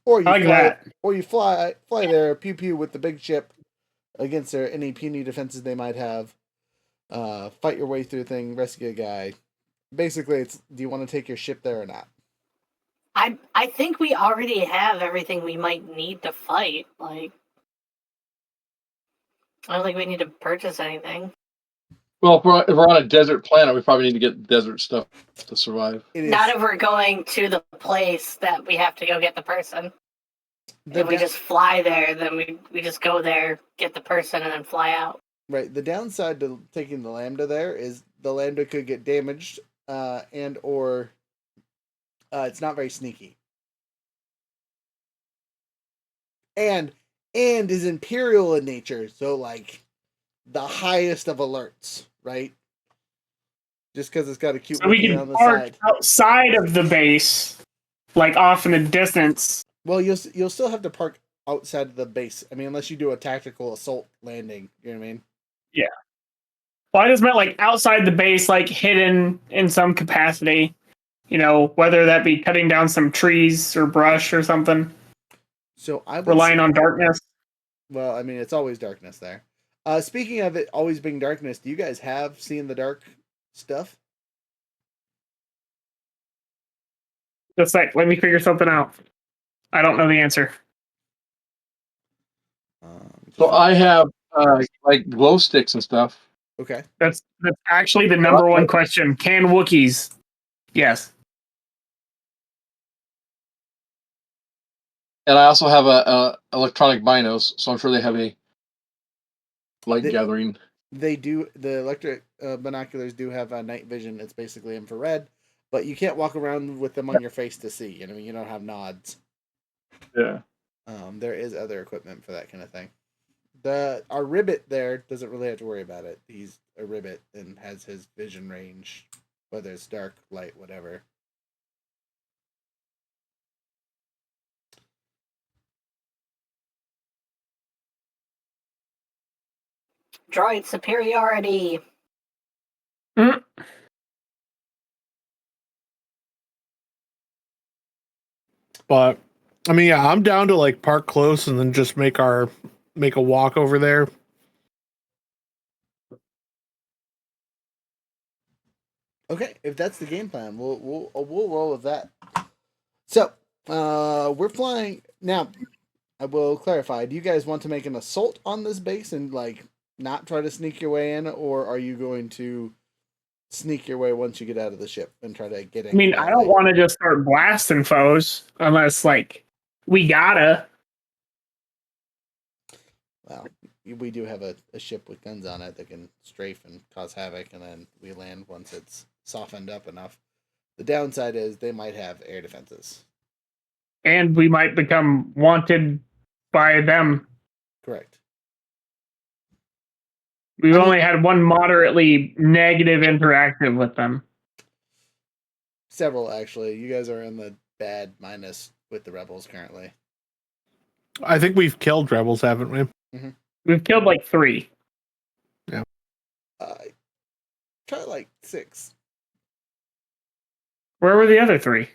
Or you I like fly, that. or you fly there, pew pew with the big ship against their any puny defenses they might have. Fight your way through the thing, rescue a guy. Basically, it's do you want to take your ship there or not? I think we already have everything we might need to fight. Like, I don't think we need to purchase anything. Well, if we're on a desert planet, we probably need to get desert stuff to survive. Not if we're going to the place that we have to go get the person. If we just fly there, then we just go there, get the person, and then fly out. Right. The downside to taking the Lambda there is the Lambda could get damaged, and or it's not very sneaky, and is Imperial in nature, so like the highest of alerts, right? Just because it's got a cute So we wiki can on the park side. outside of the base, like off in the distance. Well, you'll still have to park outside of the base. I mean, unless you do a tactical assault landing. You know what I mean? Yeah. Well, I just meant like outside the base, like hidden in some capacity. You know, whether that be cutting down some trees or brush or something, So I would relying on darkness. Well, I mean, it's always darkness there. Speaking of it always being darkness, do you guys have seen the dark stuff? Just like, let me figure something out. I don't know the answer. So I have like glow sticks and stuff. Okay. That's actually the number one question. Can Wookiees? Yes. And I also have a electronic binos, so I'm sure they have a light gathering. They do. The electric binoculars do have night vision. It's basically infrared, but you can't walk around with them on your face to see. You know, you don't have nods. Yeah. There is other equipment for that kind of thing. Our ribbit there doesn't really have to worry about it. He's a ribbit and has his vision range, whether it's dark, light, whatever. Droid superiority. But I mean, yeah, I'm down to like park close and then just make a walk over there. Okay, if that's the game plan, we'll roll with that. So, we're flying now. I will clarify. Do you guys want to make an assault on this base and like not try to sneak your way in, or are you going to sneak your way once you get out of the ship and try to get in? I mean, I don't want to just start blasting foes unless like we gotta. Well, we do have a ship with guns on it that can strafe and cause havoc, and then we land once it's softened up enough. The downside is they might have air defenses. And we might become wanted by them. Correct. We've only had one moderately negative interactive with them. Several, actually. You guys are in the bad minus with the rebels currently. I think we've killed rebels, haven't we? Mm-hmm. We've killed like 3. Yeah. Try like 6. Where were the other 3?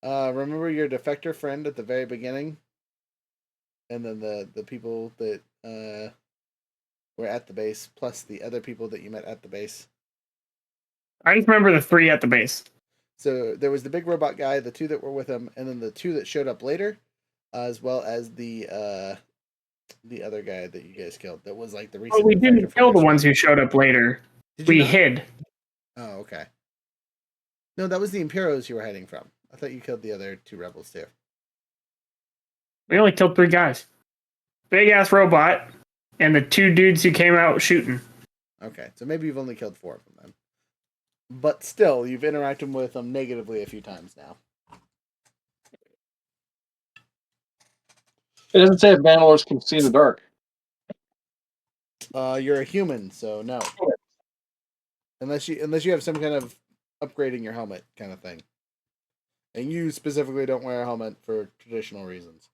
Remember your defector friend at the very beginning? And then the people that were at the base, plus the other people that you met at the base. I just remember the 3 at the base. So there was the big robot guy, the 2 that were with him, and then the 2 that showed up later, as well as the other guy that you guys killed. That was like the recent. Oh, we didn't kill the ones who showed up later. We hid. Oh, okay. No, that was the Imperials you were hiding from. I thought you killed the other 2 rebels too. We only killed 3 guys. Big ass robot and the 2 dudes who came out shooting. Okay, so maybe you've only killed 4 of them then. But still, you've interacted with them negatively a few times now. It doesn't say if Mandalores can see in the dark. You're a human, so no. Unless you have some kind of upgrading your helmet kind of thing. And you specifically don't wear a helmet for traditional reasons.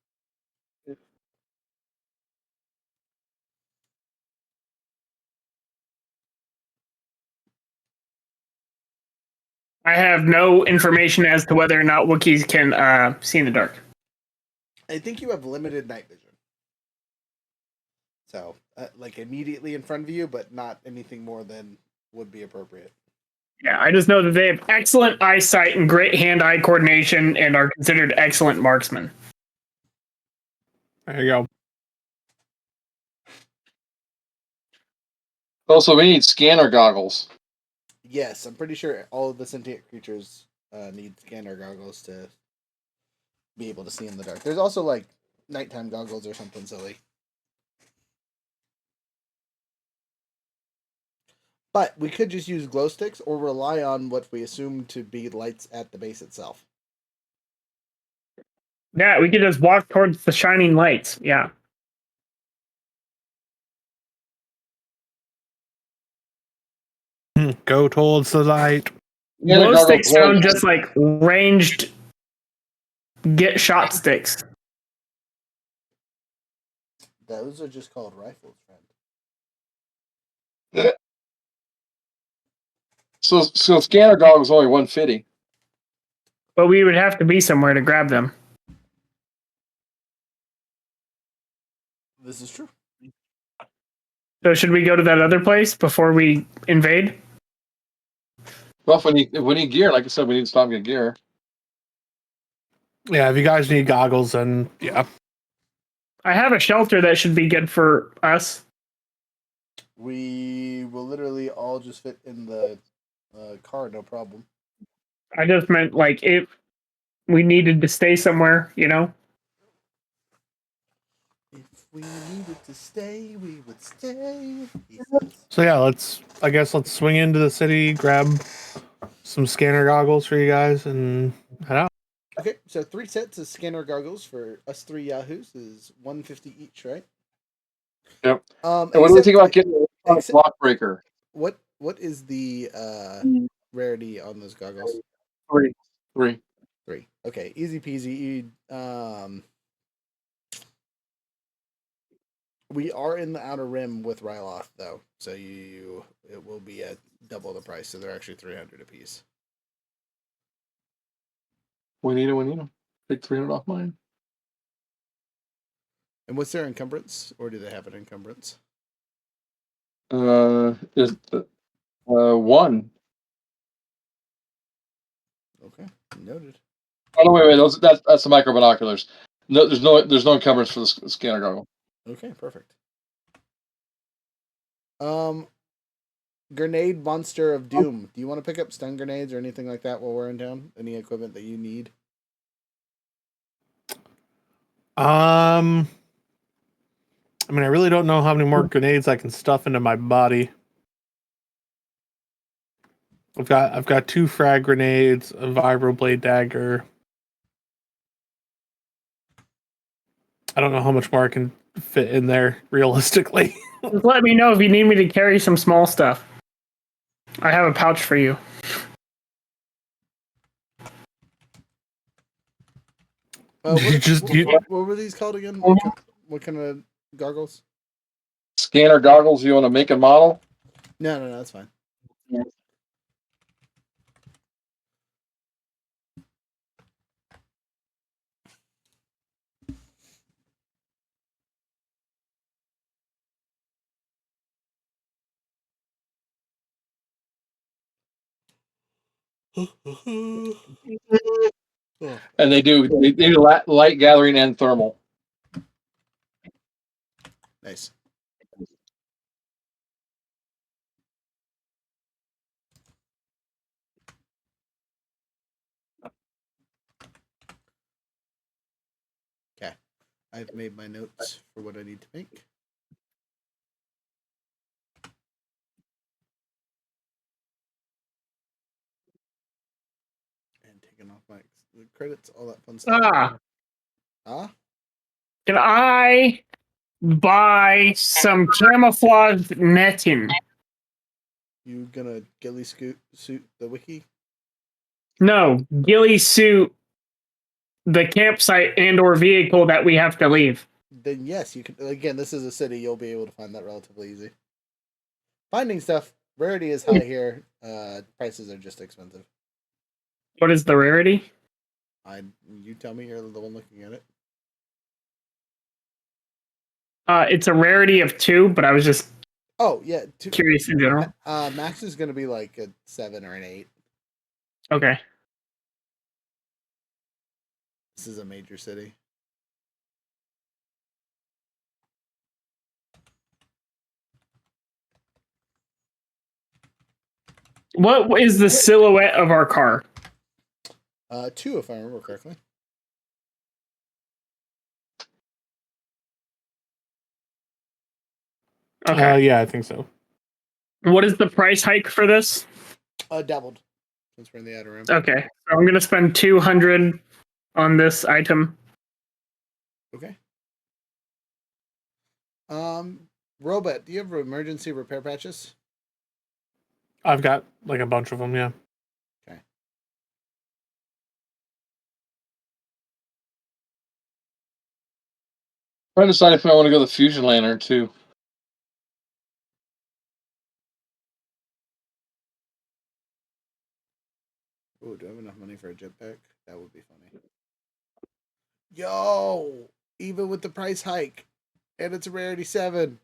I have no information as to whether or not Wookiees can see in the dark. I think you have limited night vision. So, like immediately in front of you, but not anything more than would be appropriate. Yeah, I just know that they have excellent eyesight and great hand-eye coordination and are considered excellent marksmen. There you go. Also, we need scanner goggles. Yes, I'm pretty sure all of the sentient creatures need scanner goggles to be able to see in the dark. There's also like nighttime goggles or something silly. But we could just use glow sticks or rely on what we assume to be lights at the base itself. Yeah, we could just walk towards the shining lights. Yeah. Go towards the light. Scanner Glow goggles sticks glow. sound just like ranged get shot sticks. Those are just called rifles, friend. So scanner goggles only 150. But we would have to be somewhere to grab them. This is true. So should we go to that other place before we invade? Well, if we need gear, like I said, we need to stop and get gear. Yeah, if you guys need goggles, then yeah. I have a shelter that should be good for us. We will literally all just fit in the car, no problem. I just meant like if we needed to stay somewhere, you know? If we needed to stay, we would stay. So yeah, let's swing into the city, grab some scanner goggles for you guys, and head out. Okay, so 3 sets of scanner goggles for us 3 Yahoos is $150 each, right? Yep. And what do we think about getting a except- block breaker? What is the rarity on those goggles? 3. 3. Okay, easy peasy. We are in the outer rim with Ryloth though, so it will be at double the price. So they're actually 300 apiece. We need them. Take 300 off mine. And what's their encumbrance, or do they have an encumbrance? Is 1. Okay, noted. Oh no, wait. That's the micro binoculars. No, there's no encumbrance for the scanner goggle. Okay, perfect. Grenade Monster of Doom. Do you want to pick up stun grenades or anything like that while we're in town? Any equipment that you need? I mean, I really don't know how many more grenades I can stuff into my body. I've got 2 frag grenades, a vibroblade dagger. I don't know how much more I can fit in there realistically. Just let me know if you need me to carry some small stuff. I have a pouch for you. What were these called again? What kind of goggles? Scanner goggles. You want to make a model? No, that's fine. Yeah. And they do light gathering and thermal. Nice. Okay, I've made my notes for what I need to make. And taking off my credits, all that fun stuff. Can I buy some camouflage netting? You gonna ghillie suit the wiki? No, ghillie suit the campsite and or vehicle that we have to leave. Then yes, you can. Again, this is a city. You'll be able to find that relatively easy. Finding stuff, rarity is high here. Prices are just expensive. What is the rarity? You tell me, you're the one looking at it. It's a rarity of 2, but I was just Oh yeah, curious in general. Max is gonna be like a 7 or an 8. Okay. This is a major city. What is the silhouette of our car? 2, if I remember correctly. Okay. Yeah, I think so. What is the price hike for this? Doubled. Since we're in the outer rim. Okay. So I'm gonna spend 200 on this item. Okay. Robot, do you have emergency repair patches? I've got like a bunch of them. Yeah. Okay. Trying to decide if I want to go the fusion lantern too. Oh, do I have enough money for a jetpack? That would be funny. Yo, even with the price hike, and it's a rarity 7.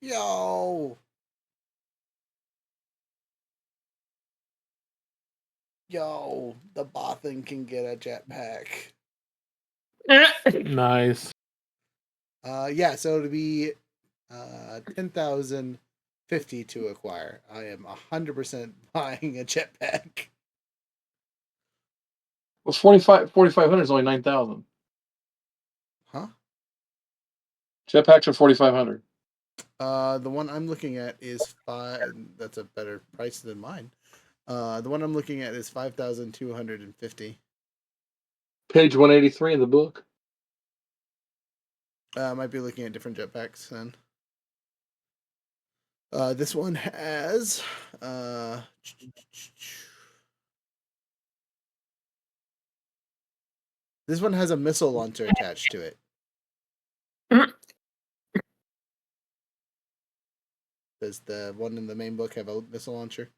Yo. Yo, the Bothan can get a jetpack. Nice. Yeah, so it'll be 10,050 to acquire. I am 100% buying a jetpack. Well, 4,500 is only 9,000. Huh? Jetpacks are 4,500. The one I'm looking at is 5. That's a better price than mine. The one I'm looking at is 5,250. Page 183 in the book. I might be looking at different jetpacks then. This one has this one has a missile launcher attached to it. Does the one in the main book have a missile launcher?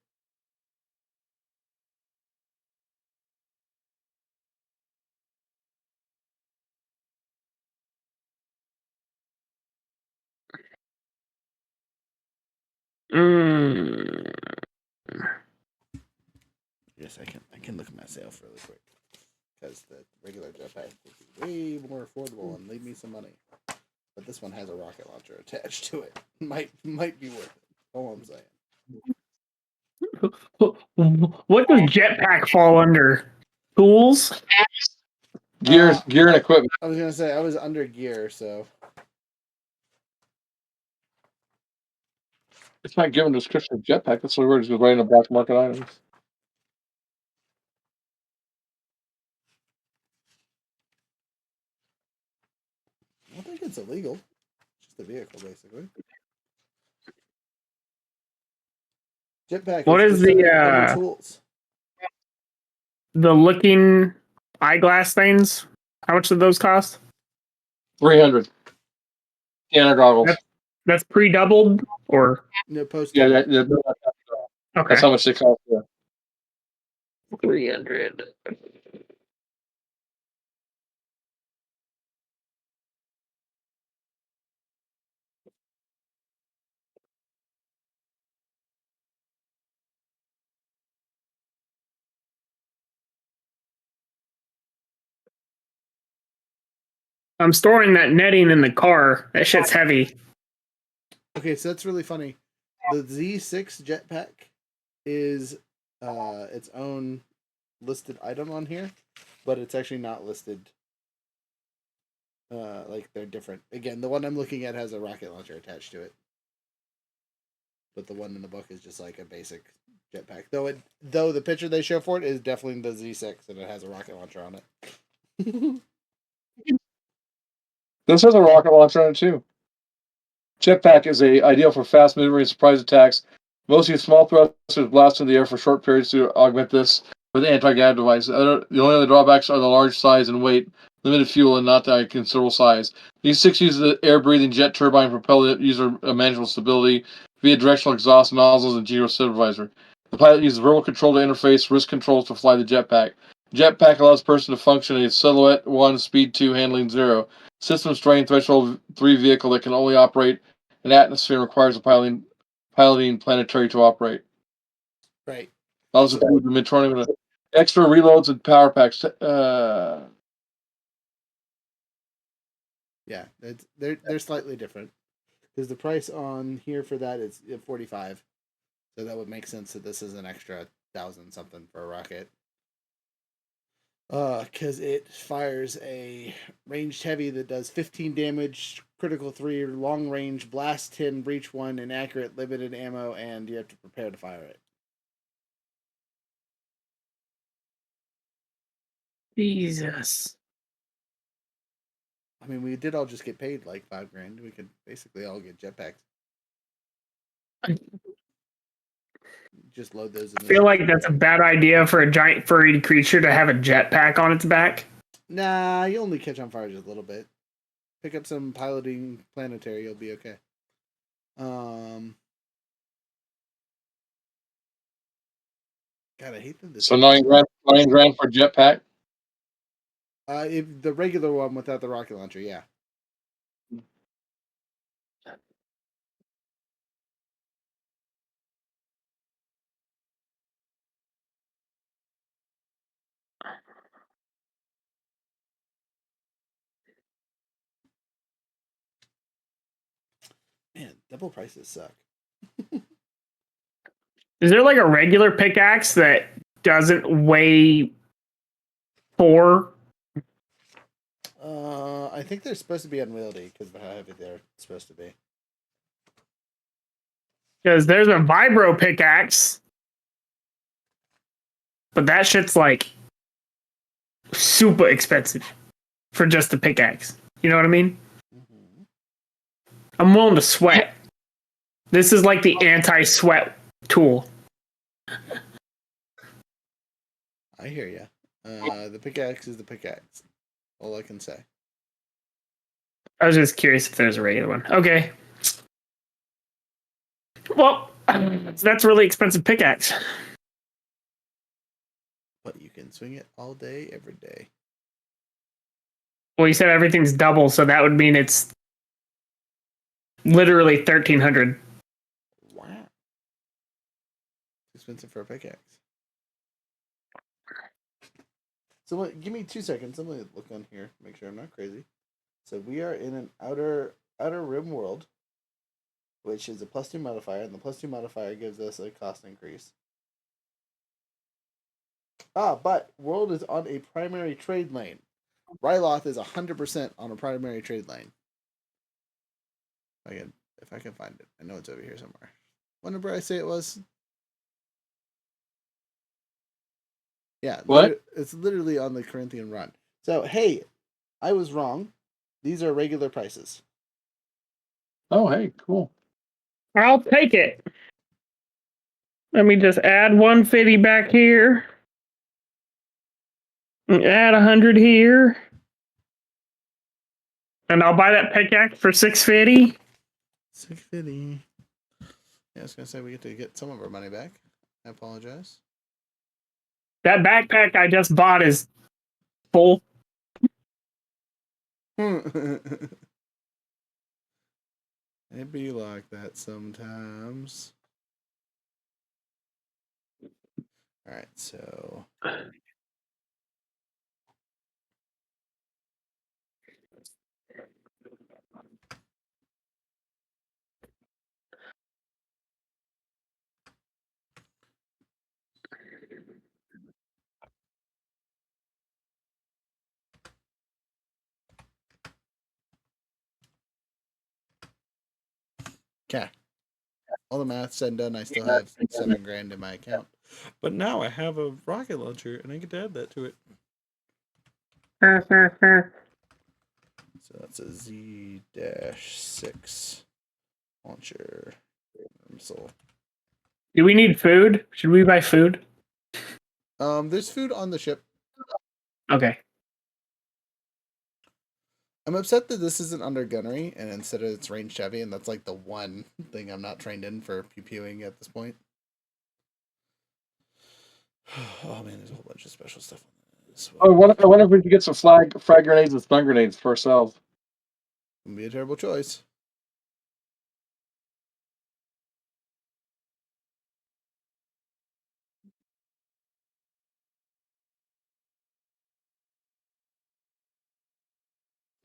Yes, I can look at myself really quick because the regular jetpack would be way more affordable and leave me some money. But this one has a rocket launcher attached to it. Might be worth it. All I'm saying. What does jetpack fall under? Tools? Gear and equipment. I was gonna say I was under gear, so It's not given a description of jetpack. That's why we're just writing a black market items. I don't think it's illegal. It's just a vehicle, basically. Jetpack. What is the under tools? The looking eyeglass things? How much do those cost? 300. Scanner goggles. That's pre-doubled or No post. Yeah, okay. that's how much they cost. Yeah. 300. I'm storing that netting in the car. That shit's heavy. Okay, so that's really funny. The Z6 jetpack is its own listed item on here, but it's actually not listed. Like they're different. Again, the one I'm looking at has a rocket launcher attached to it, but the one in the book is just like a basic jetpack. Though the picture they show for it is definitely the Z6, and it has a rocket launcher on it. This has a rocket launcher on it too. Jetpack is ideal for fast maneuvering surprise attacks. Most use small thrusters blast in the air for short periods to augment this with anti-grav device. The only other drawbacks are the large size and weight, limited fuel, and not a considerable size. These 6 use the air-breathing jet turbine propel user manageable stability via directional exhaust nozzles and gyro supervisor. The pilot uses verbal control to interface wrist controls to fly the jetpack. Jetpack allows a person to function a silhouette 1, speed 2, handling 0. System strain threshold 3 vehicle that can only operate in atmosphere and requires a piloting planetary to operate. Right. Also, the Midtronic with extra reloads and power packs. Yeah, they're slightly different because the price on here for that is $45, so that would make sense that this is an extra 1,000 something for a rocket. Because it fires a ranged heavy that does 15 damage, critical 3, long range, blast 10, breach 1, inaccurate, limited ammo, and you have to prepare to fire it. Jesus. I mean, we did all just get paid like $5,000. We could basically all get jetpacks. Just load those in I feel like that's a bad idea for a giant furry creature to have a jetpack on its back. Nah, you only catch on fire just a little bit. Pick up some piloting planetary, you'll be okay. God, I hate that this. So $9,000 for jetpack. If the regular one without the rocket launcher, yeah. Man, double prices suck. Is there like a regular pickaxe that doesn't weigh 4? I think they're supposed to be unwieldy because of how heavy they're supposed to be. Because there's a vibro pickaxe, but that shit's like super expensive for just a pickaxe. You know what I mean? Mm-hmm. I'm willing to sweat. This is like the anti-sweat tool. I hear ya. The pickaxe is the pickaxe. All I can say. I was just curious if there's a regular one. Okay. Well, that's a really expensive pickaxe. But you can swing it all day, every day. Well, you said everything's double, so that would mean it's literally 1,300. Wow. Expensive for a pickaxe. So give me 2 seconds. I'm gonna look on here, make sure I'm not crazy. So we are in an outer rim world, which is a +2 modifier, and the +2 modifier gives us a cost increase. But world is on a primary trade lane. Ryloth is 100% on a primary trade lane. If I can find it. I know it's over here somewhere. What number I say it was? Yeah. What? It's literally on the Corinthian run. So, hey, I was wrong. These are regular prices. Oh, hey, cool. I'll take it. Let me just add 150 back here. And add 100 here. And I'll buy that pickaxe for 650. 650. Yeah, I was gonna say we get to get some of our money back. I apologize. That backpack I just bought is full. It be like that sometimes. All right, so okay. All the math said and done, I still have $7,000 in my account. But now I have a rocket launcher and I get to add that to it. So that's a Z-6 launcher. So, Do we need food? Should we buy food? there's food on the ship. Okay. I'm upset that this isn't under gunnery and instead of it's ranged heavy, and that's like the one thing I'm not trained in for pew-pewing at this point. Oh man, there's a whole bunch of special stuff on this. I wonder if we could get some frag grenades and stun grenades for ourselves. Wouldn't be a terrible choice.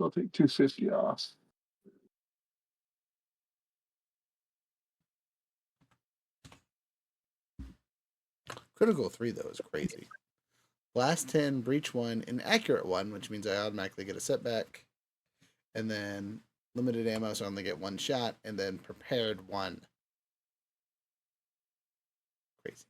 I'll take 250 off. Critical 3 though is crazy. Blast 10, breach 1, inaccurate 1, which means I automatically get a setback. And then limited ammo, so I only get 1 shot, and then prepared 1. Crazy.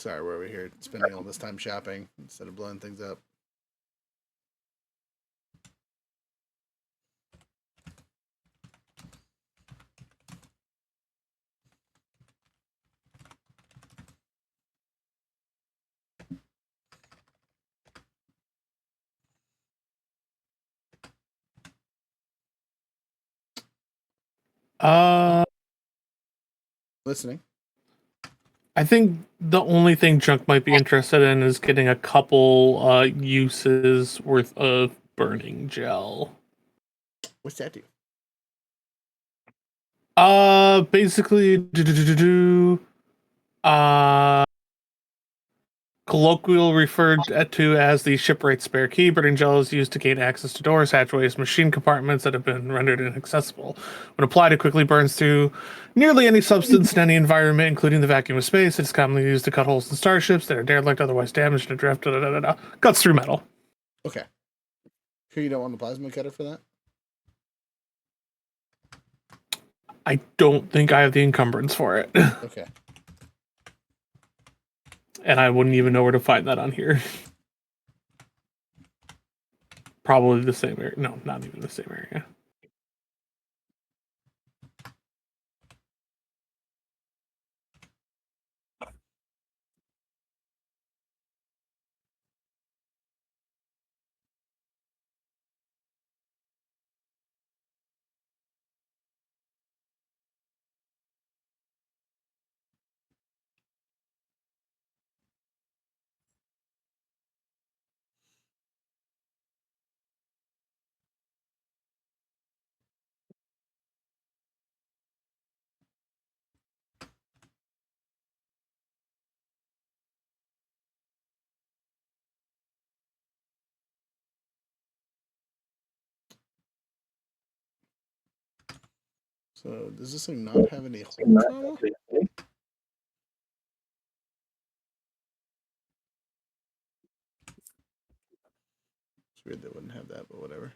Sorry, we're over here spending all this time shopping instead of blowing things up. Listening. I think the only thing Junk might be interested in is getting a couple uses worth of burning gel. What's that do? Basically, colloquial referred to as the shipwright spare key. Burning gel is used to gain access to doors, hatchways, machine compartments that have been rendered inaccessible. When applied, it quickly burns through nearly any substance in any environment, including the vacuum of space. It is commonly used to cut holes in starships that are derelict, otherwise damaged, and adrift. Cuts through metal. Okay. Sure you don't want a plasma cutter for that? I don't think I have the encumbrance for it. Okay. And I wouldn't even know where to find that on here. Probably the same area. No, not even the same area. So does this thing not have any hull trauma? It's weird they wouldn't have that, but whatever.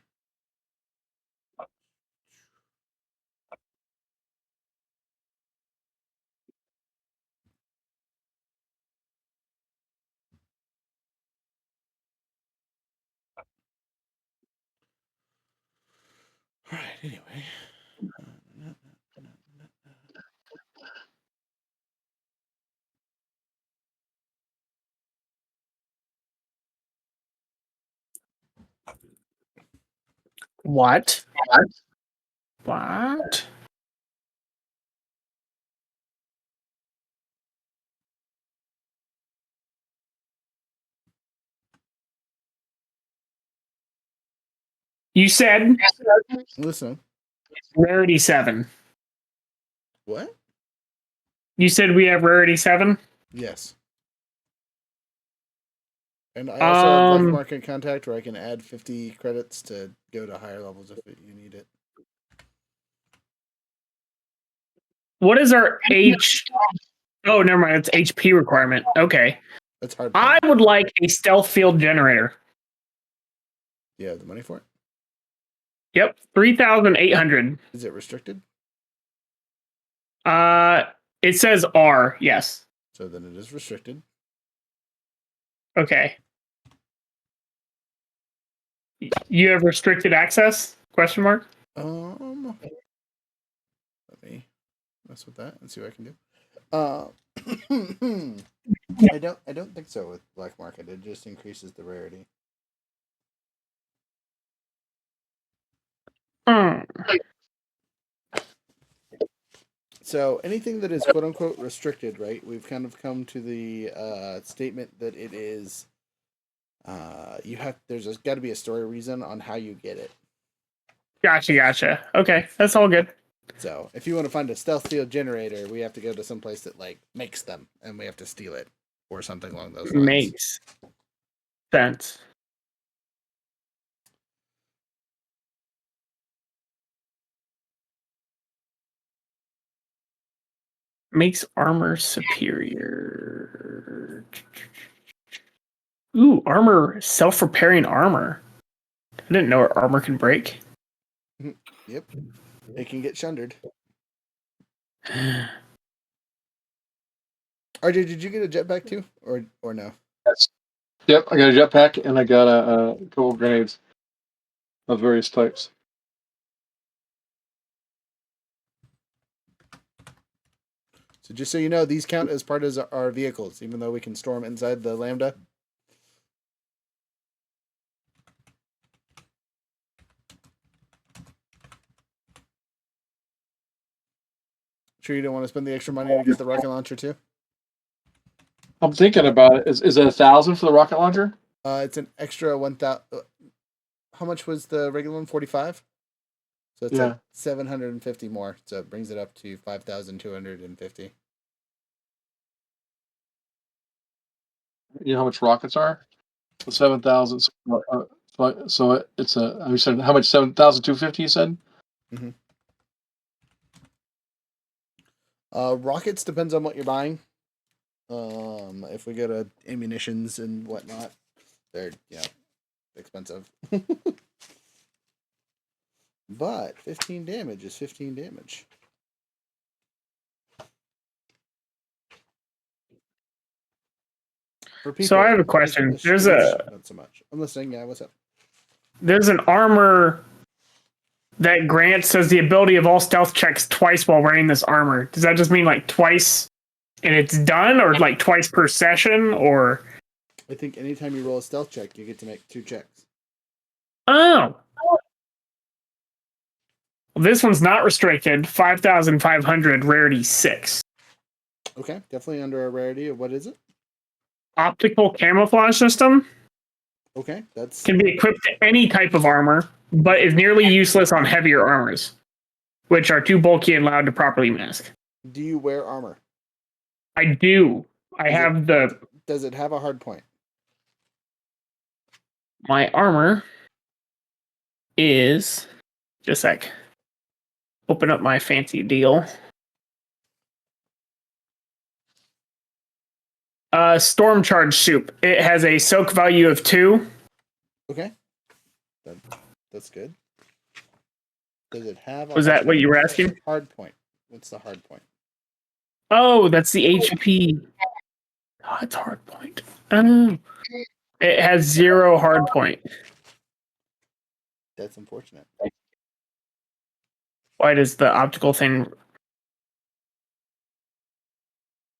All right, anyway. What? What? You said Listen. rarity 7. What? You said we have rarity 7? Yes. And I also have Um, life market contact where I can add 50 credits to go to higher levels if you need it. What is our H? Oh, never mind. It's HP requirement. Okay. That's hard. I would like a stealth field generator. Do you have the money for it? Yep, 3,800. Is it restricted? It says R. Yes. So then it is restricted. Okay. You have restricted access? Question mark. Let me mess with that and see what I can do. Uh, I don't think so with black market. It just increases the rarity. Mm. So anything that is quote unquote restricted, right? We've kind of come to the statement that it is. There's got to be a story reason on how you get it. Gotcha. Okay, that's all good. So if you want to find a stealth steel generator, we have to go to some place that like makes them, and we have to steal it or something along those lines. Makes sense. Makes armor superior. Ooh, armor, self-repairing armor. I didn't know armor could break. Yep, it can get shundered. RJ, did you get a jetpack too, or no? Yes. Yep, I got a jetpack and I got a couple of grenades of various types. So just so you know, these count as part of our vehicles, even though we can storm inside the Lambda. Sure, you don't want to spend the extra money to get the rocket launcher too? I'm thinking about it. Is it 1,000 for the rocket launcher? It's an extra 1,000. How much was the regular one? 45. So it's like 750 more. So it brings it up to 5,250. You know how much rockets are? So 7,000. So it's a. You said how much? 7,250. You said. Mm-hmm. Rockets depends on what you're buying. If we go to ammunitions and whatnot, they're expensive. But 15 damage is 15 damage. For people, So I have a question. not so much. I'm listening. Yeah, what's up? There's an armor that grants us the ability of all stealth checks twice while wearing this armor. Does that just mean like twice and it's done, or like twice per session, or? I think anytime you roll a stealth check, you get to make 2 checks. Oh. Well, this one's not restricted. 5,500, rarity 6. Okay, definitely under a rarity. What is it? Optical camouflage system. Okay, that's Can be equipped to any type of armor, but is nearly useless on heavier armors, which are too bulky and loud to properly mask. Do you wear armor? I do. Does it have a hard point? My armor is just a sec. Open up my fancy deal. Storm charge soup. It has a soak value of 2. Okay, that's good. Does it have? Was that what you were asking? Hard point. What's the hard point? Oh, that's the HP. Oh, it's hard point. It has 0 hard point. That's unfortunate. Why does the optical thing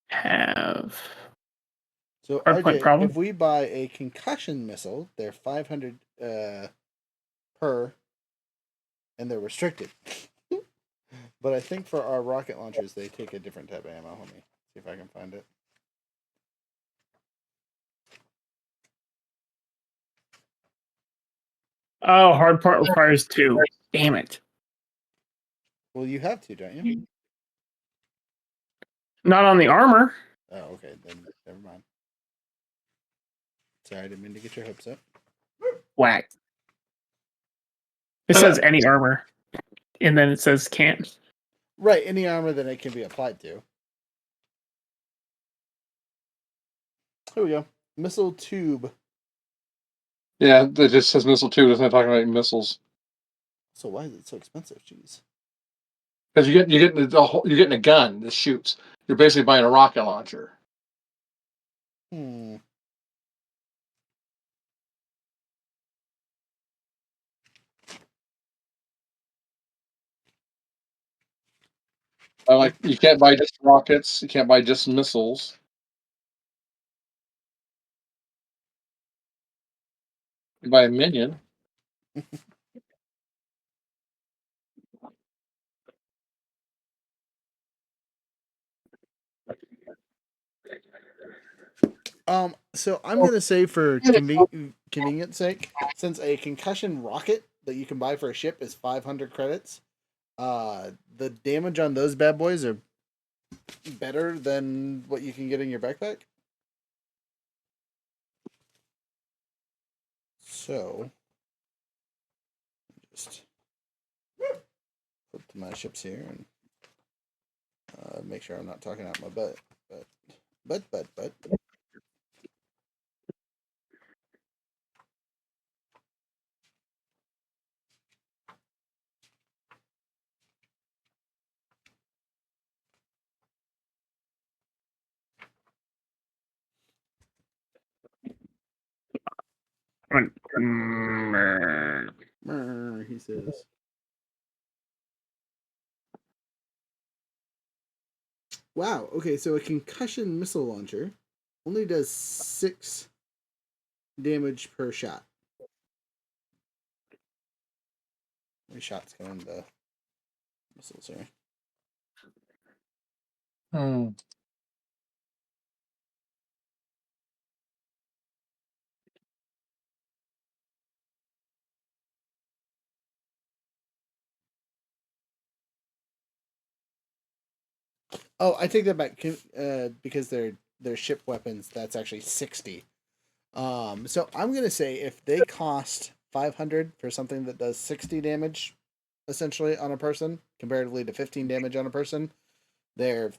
have So hard point RJ, problem? if we buy a concussion missile, they're 500 per, and they're restricted. But I think for our rocket launchers, they take a different type of ammo. Let me see if I can find it. Oh, hard point requires 2. Damn it. Well, you have to, don't you? Not on the armor. Oh, okay. Then never mind. Sorry, I didn't mean to get your hopes up. Whack. It says any armor. And then it says can't. Right, any armor that it can be applied to. Here we go. Missile tube. Yeah, it just says missile tube. Doesn't talk about missiles. So why is it so expensive? Jeez. Because you're getting a gun that shoots. You're basically buying a rocket launcher. You can't buy just rockets. You can't buy just missiles. You buy a minion. So I'm gonna say for convenience sake, since a concussion rocket that you can buy for a ship is 500 credits, the damage on those bad boys are better than what you can get in your backpack. So just flip to my ships here and make sure I'm not talking out my butt. But. He says. Wow. Okay, so a concussion missile launcher only does 6 damage per shot. How many shots go into missiles here? Hmm. Oh, I take that back. Because they're ship weapons. That's actually 60. So I'm gonna say if they cost 500 for something that does 60 damage, essentially on a person, comparatively to 15 damage on a person, they're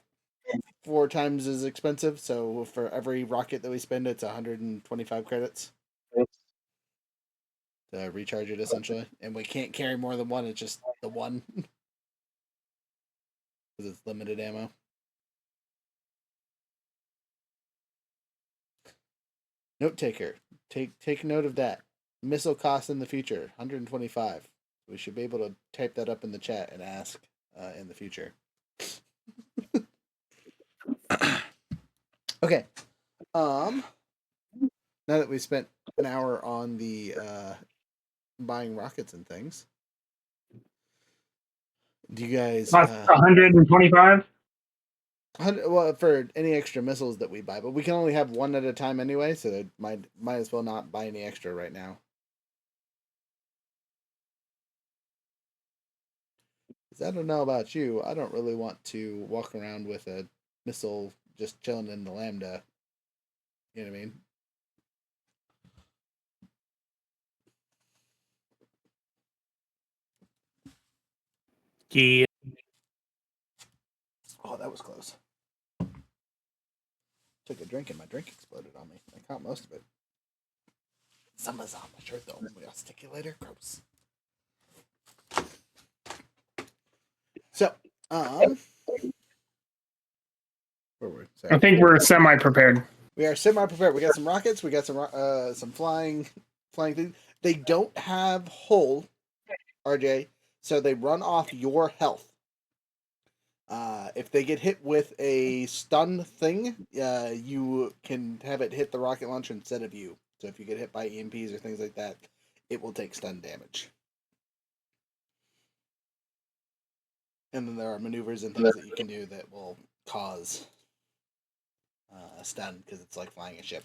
4 times as expensive. So for every rocket that we spend, it's 125 credits to recharge it essentially, and we can't carry more than one. It's just the one because it's limited ammo. Note taker, take note of that. Missile cost in the future, 125. We should be able to type that up in the chat and ask in the future. Okay. Now that we spent an hour on the buying rockets and things, do you guys 125. well, for any extra missiles that we buy, but we can only have one at a time anyway, so that might as well not buy any extra right now. 'Cause I don't know about you, I don't really want to walk around with a missile just chilling in the lambda. You know what I mean? Yeah. Oh, that was close. Took a drink and my drink exploded on me. I caught most of it. Someone's on my shirt though. Maybe I'll stick you later. Gross. So, where were we? I think we're semi-prepared. We are semi-prepared. We got some rockets. We got some flying things. They don't have hull, RJ, so they run off your health. If they get hit with a stun thing, you can have it hit the rocket launcher instead of you. So if you get hit by EMPs or things like that, it will take stun damage. And then there are maneuvers and things that you can do that will cause stun because it's like flying a ship.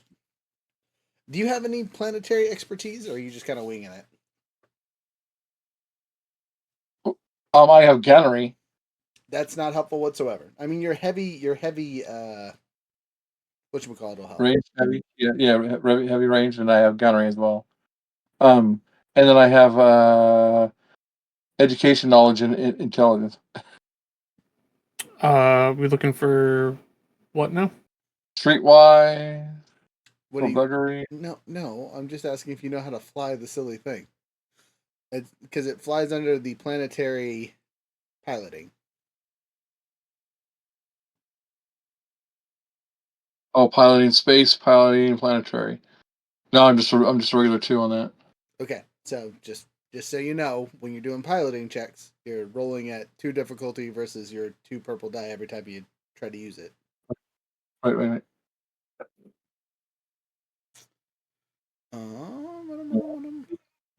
Do you have any planetary expertise, or are you just kind of winging it? I have gunnery. That's not helpful whatsoever. I mean, your heavy whatchamacallit will help. Range heavy. Yeah, heavy range, and I have gunnery as well. And then I have education, knowledge, and intelligence. We looking for what now? Streetwise. What do you? Burglary. No. I'm just asking if you know how to fly the silly thing. It's because it flies under the planetary piloting. Oh, piloting space, piloting planetary. No, I'm just a regular 2 on that. Okay, so just just so you know, when you're doing piloting checks, you're rolling at 2 difficulty versus your 2 purple die every time you try to use it. Wait. Where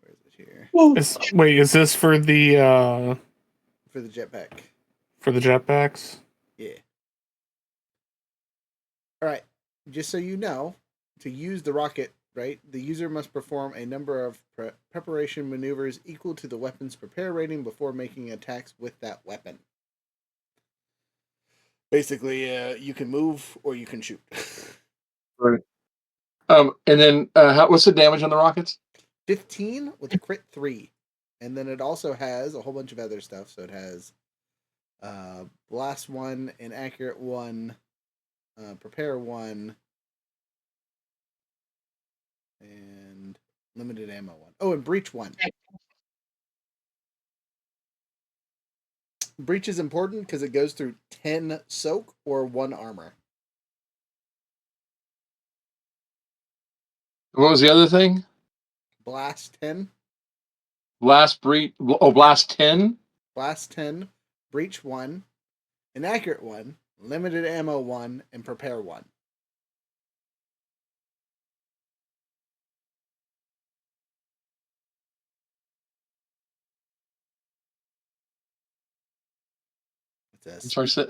is it here? Wait, is this for the For the jetpack. jetpacks? Yeah. All right. Just so you know, to use the rocket, right, the user must perform a number of preparation maneuvers equal to the weapon's prepare rating before making attacks with that weapon. Basically, you can move or you can shoot. Right. And then what's the damage on the rockets? 15 with a crit 3. And then it also has a whole bunch of other stuff. So it has blast 1, inaccurate 1, prepare 1, and limited ammo 1. Oh, and breach 1. Breach is important because it goes through 10 soak or 1 armor. What was the other thing? Blast 10. Blast 10. Blast 10, breach 1, inaccurate 1, limited ammo 1, and prepare 1. What's this? I'm sorry.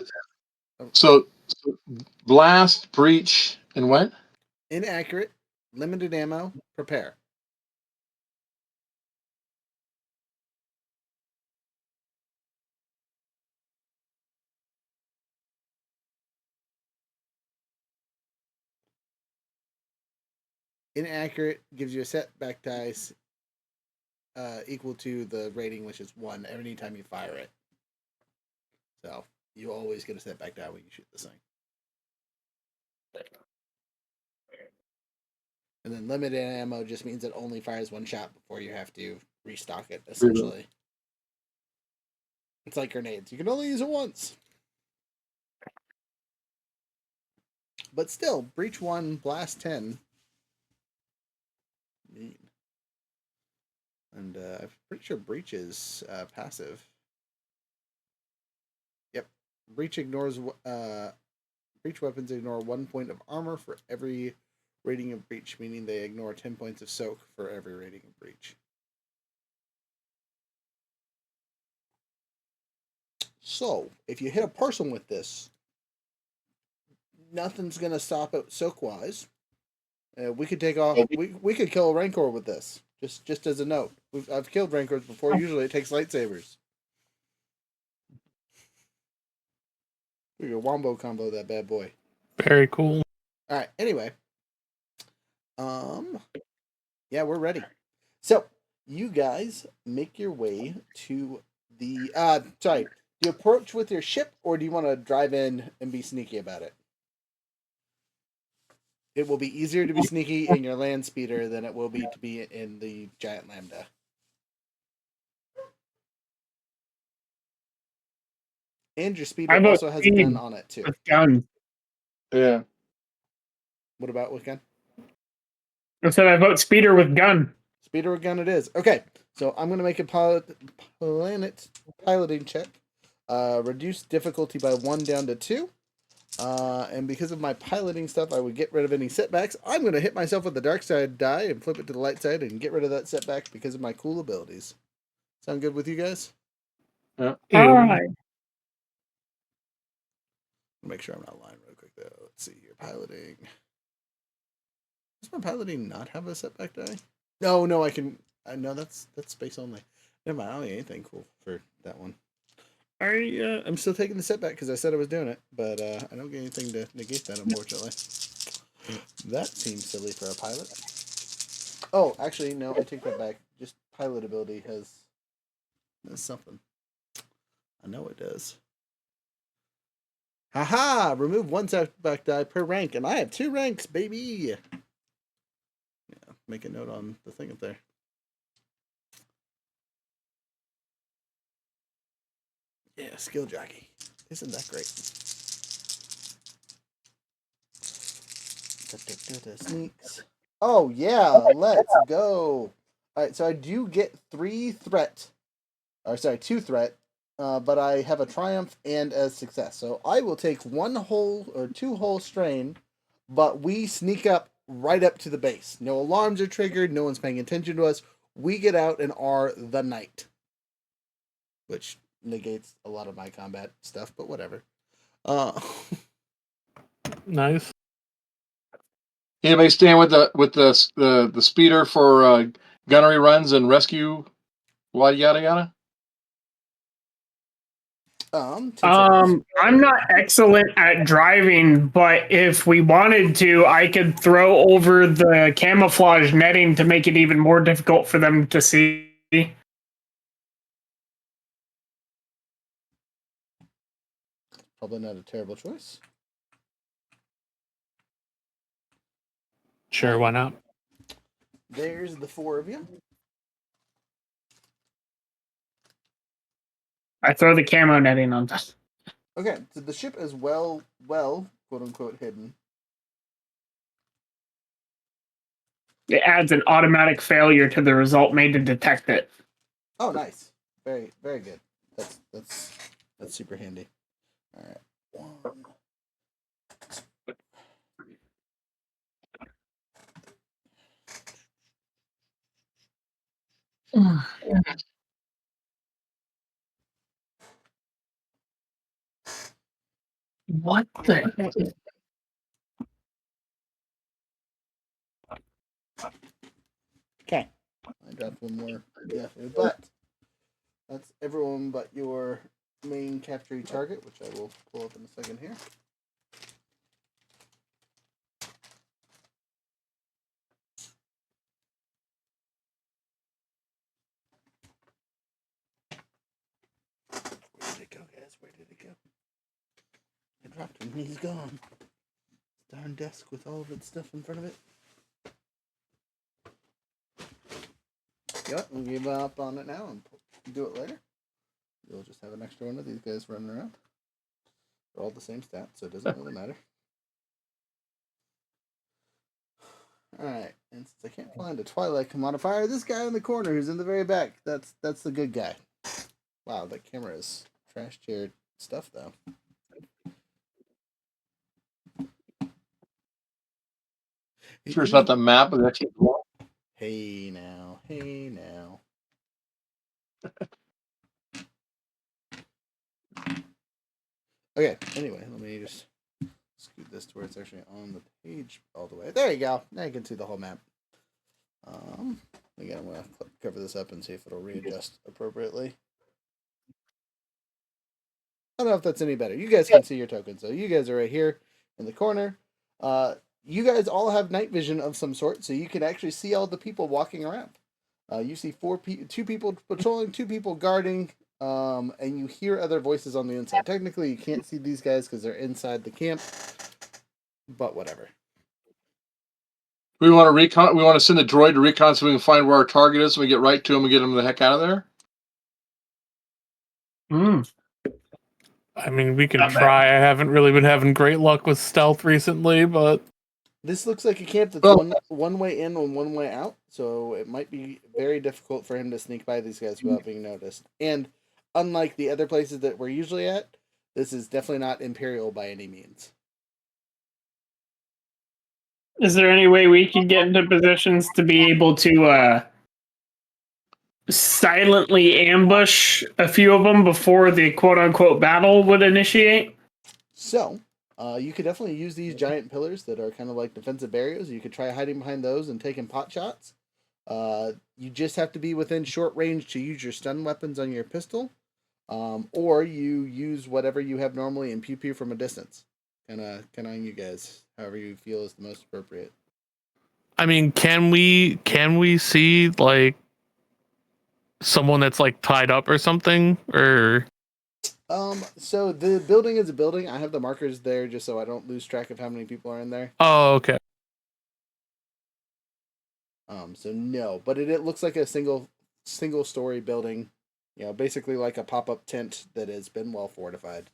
So blast, breach, and what? Inaccurate, limited ammo, prepare. Inaccurate gives you a setback dice equal to the rating, which is 1 every time you fire it. So you always get a setback die when you shoot this thing. And then limited ammo just means it only fires 1 shot before you have to restock it, essentially. It's like grenades. You can only use it once. But still, breach 1, blast 10. Neat. And I'm pretty sure breach is passive. Yep. Breach ignores breach weapons ignore 1 point of armor for every rating of breach, meaning they ignore 10 points of soak for every rating of breach. So, if you hit a person with this, nothing's going to stop it soak-wise. We could take off. We could kill a Rancor with this. Just as a note, I've killed Rancors before. Usually, it takes lightsabers. We could wombo combo that bad boy. Very cool. All right. Anyway, yeah, we're ready. So you guys make your way to the. Sorry. Do you approach with your ship, or do you want to drive in and be sneaky about it? It will be easier to be sneaky in your land speeder than it will be to be in the giant lambda. And your speeder also has a gun on it too. Gun. Yeah. What about with gun? I said I vote speeder with gun. Speeder with gun it is. Okay, so I'm going to make a piloting check. Reduce difficulty by 1 down to 2. And because of my piloting stuff, I would get rid of any setbacks. I'm going to hit myself with the dark side die and flip it to the light side and get rid of that setback because of my cool abilities. Sound good with you guys? Yeah. All right. Make sure I'm not lying real quick, though. Let's see here. Piloting. Does my piloting not have a setback die? No, I can... no, that's space only. Never mind, I don't get anything cool for that one. I'm still taking the setback because I said I was doing it, but I don't get anything to negate that, unfortunately. That seems silly for a pilot. Oh, actually, no, I take that back. Just pilot ability has something. I know it does. Haha! Remove 1 setback die per rank, and I have 2 ranks, baby! Yeah, make a note on the thing up there. Yeah, skill jockey. Isn't that great? Sneaks. Oh, yeah, let's go. All right, so I do get 2 threat, but I have a triumph and a success. So I will take 1 whole or 2 whole strain, but we sneak up right up to the base. No alarms are triggered. No one's paying attention to us. We get out and are the knight, which negates a lot of my combat stuff, but whatever. Nice. Anybody stand with the speeder for gunnery runs and rescue? Yada yada yada. 10 seconds. I'm not excellent at driving, but if we wanted to, I could throw over the camouflage netting to make it even more difficult for them to see. Probably not a terrible choice. Sure, why not? There's the 4 of you. I throw the camo netting on top. Okay, so the ship is well, quote unquote, hidden. It adds an automatic failure to the result made to detect it. Oh, nice. Very, very good. That's super handy. All right. 1. What the heck? Okay. I dropped 1 more. Yeah, but that's everyone but your main capture target, which I will pull up in a second here. Where did it go, guys? Where did it go? I dropped him. He's gone. Darn desk with all of its stuff in front of it. You know what? We'll give up on it now and do it later. You'll just have an extra one of these guys running around. They're all the same stat, so it doesn't really matter. Alright, and since I can't find a Twilight modifier, this guy in the corner who's in the very back, that's the good guy. Wow, that camera is trashed your stuff, though. Sure, it's not the map of the Hey now, hey now. Okay, anyway, let me just scoot this to where it's actually on the page all the way. There you go. Now you can see the whole map. Again, I'm going to cover this up and see if it'll readjust appropriately. I don't know if that's any better. You guys can see your tokens, so you guys are right here in the corner. You guys all have night vision of some sort, so you can actually see all the people walking around. You see 2 people patrolling, 2 people guarding, and you hear other voices on the inside. Technically, you can't see these guys because they're inside the camp, but whatever. We want to recon. We want to send a droid to recon so we can find where our target is. So we get right to him and get him the heck out of there. I mean, we can try. I haven't really been having great luck with stealth recently, but this looks like a camp that's one way in and 1 way out, so it might be very difficult for him to sneak by these guys without being noticed. And unlike the other places that we're usually at, this is definitely not Imperial by any means. Is there any way we can get into positions to be able to silently ambush a few of them before the quote-unquote battle would initiate? So, you could definitely use these giant pillars that are kind of like defensive barriers. You could try hiding behind those and taking pot shots. You just have to be within short range to use your stun weapons on your pistol. Or you use whatever you have normally and pew-pew from a distance. Kind of on you guys, however you feel is the most appropriate. I mean, can we see like someone that's like tied up or something? Or so the building is a building. I have the markers there just so I don't lose track of how many people are in there. Oh, okay. So no, but it looks like a single story building, you know, basically like a pop-up tent that has been well fortified.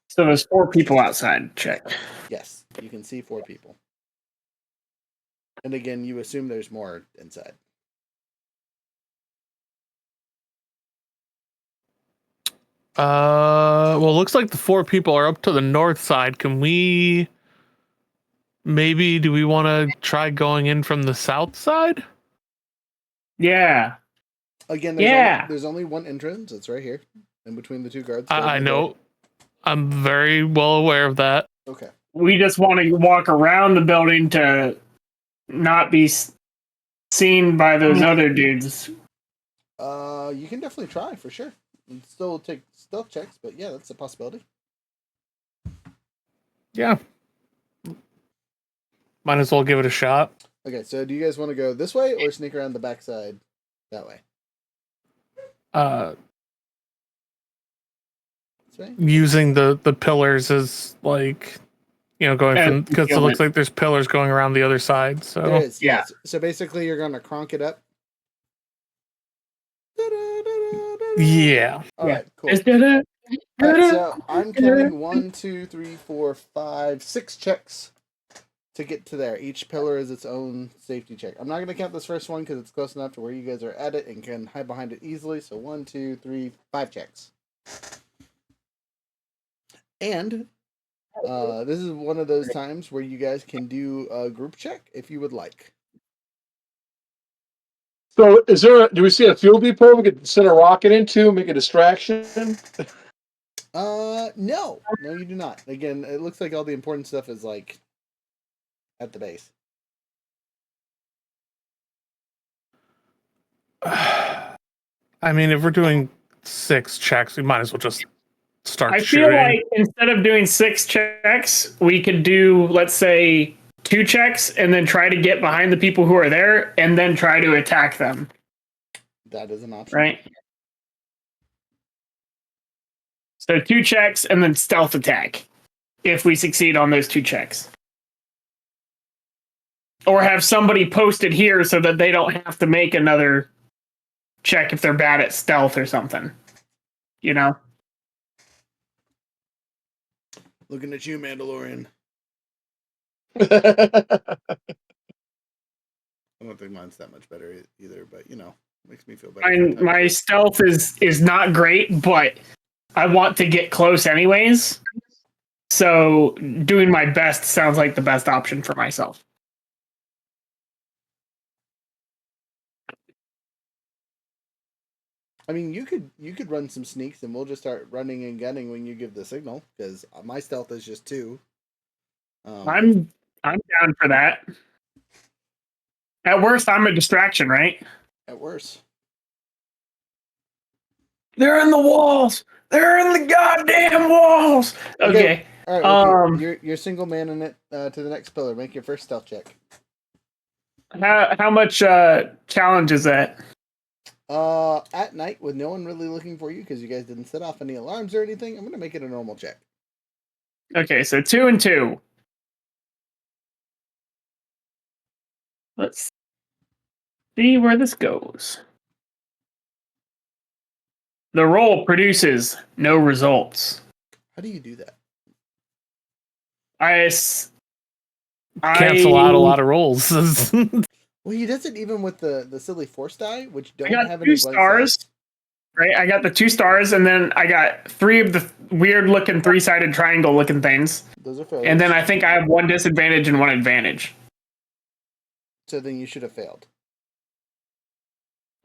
So there's 4 people outside. Check. Yes, you can see 4 people. And again, you assume there's more inside. Well, it looks like the 4 people are up to the north side. Can we maybe do we want to try going in from the south side? Yeah. Again, Yeah. there's only one entrance. It's right here, in between the 2 guards. I know. I'm very well aware of that. Okay. We just want to walk around the building to not be seen by those other dudes. You can definitely try for sure. And still take stealth checks, but yeah, that's a possibility. Yeah. Might as well give it a shot. Okay, so do you guys want to go this way or sneak around the backside that way? This way? Using the pillars as like, going from, because it looks like there's pillars going around the other side. So There is, yeah. yes. So basically, you're going to cronk it up. yeah. All right, cool. Is that it? All right, so I'm counting 1, 2, 3, 4, 5, 6 checks to get to there. Each pillar is its own safety check. I'm not going to count this first one because it's close enough to where you guys are at it and can hide behind it easily. So 1, 2, 3, 5 checks. And this is one of those times where you guys can do a group check if you would like. So, do we see a fuel depot we could send a rocket into, make a distraction? No, you do not. Again, it looks like all the important stuff is like at the base. I mean, if we're doing 6 checks, we might as well just start I shooting. feel like instead of doing 6 checks, we could do, let's say, 2 checks and then try to get behind the people who are there and then try to attack them. That is an option. Right? So 2 checks and then stealth attack if we succeed on those 2 checks. Or have somebody posted here so that they don't have to make another check if they're bad at stealth or something. Looking at you, Mandalorian. Well, I don't think mine's that much better either, but makes me feel better. My stealth is not great, but I want to get close anyways. So doing my best sounds like the best option for myself. I mean, you could run some sneaks, and we'll just start running and gunning when you give the signal. Because my stealth is just 2. I'm down for that. At worst, I'm a distraction, right? At worst. They're in the walls. They're in the goddamn walls. Okay. All right. You're single man in it to the next pillar. Make your first stealth check. How much challenge is that? At night with no one really looking for you because you guys didn't set off any alarms or anything, I'm gonna make it a normal check. Okay, so 2 and 2. Let's see where this goes. The roll produces no results. How do you do that? I Cancel out a lot of rolls. Well, he does it even with the silly force die, which don't got have 2 any stars. Right, I got the 2 stars, and then I got 3 of the weird-looking 3-sided triangle-looking things. Those are failures. And then I think I have 1 disadvantage and 1 advantage. So then you should have failed.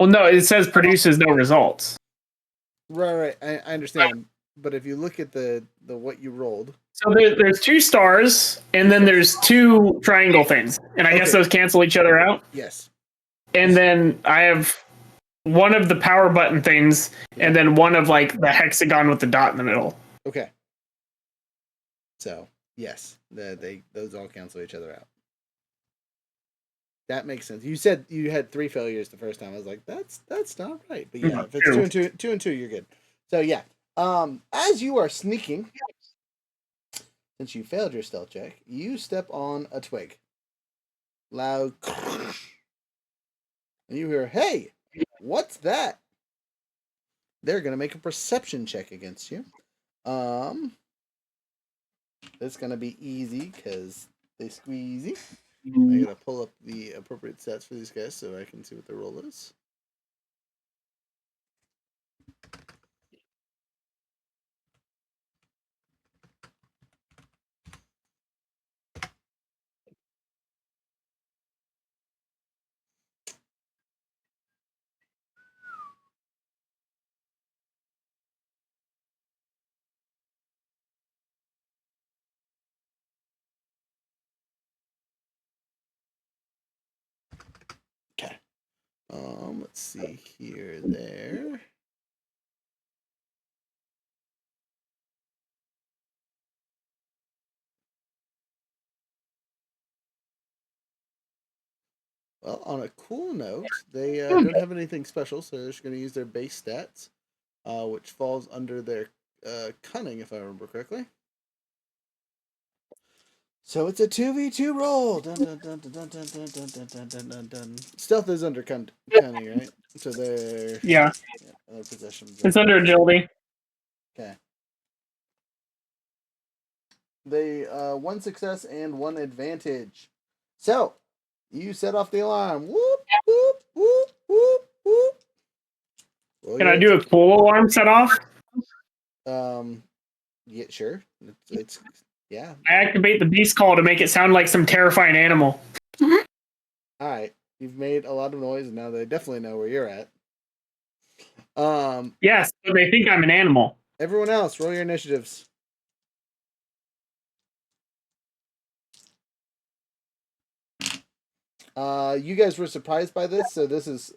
Well, no, it says produces no results. Right. I understand. But if you look at the what you rolled. So there's 2 stars, and then there's 2 triangle things. And I guess those cancel each other out? Yes. And then I have 1 of the power button things, and then 1 of like the hexagon with the dot in the middle. Okay. So yes, those all cancel each other out. That makes sense. You said you had 3 failures the first time. I was like, that's not right. But yeah, if it's 2 and 2, you're good. So yeah. As you are sneaking, since you failed your stealth check, you step on a twig. Loud. And you hear, "Hey, what's that?" They're gonna make a perception check against you. It's gonna be easy because they squeezy. I gotta pull up the appropriate stats for these guys so I can see what their roll is. Let's see here, there. Well, on a cool note, they don't have anything special, so they're just going to use their base stats, which falls under their cunning, if I remember correctly. So it's a 2v2 roll. Dun, dun, dun, dun, dun, dun, dun, dun, dun, dun, dun, dun. Stealth is under cunning, right? So they're Yeah, other possessions. it's under agility. Okay. They one success and one advantage. So you set off the alarm. Whoop whoop whoop whoop whoop. Well, Can I do a cool alarm set off? Yeah, sure. It's yeah. I activate the beast call to make it sound like some terrifying animal. All right. You've made a lot of noise, and now they definitely know where you're at. Yes, but they think I'm an animal. Everyone else, roll your initiatives. You guys were surprised by this, so this is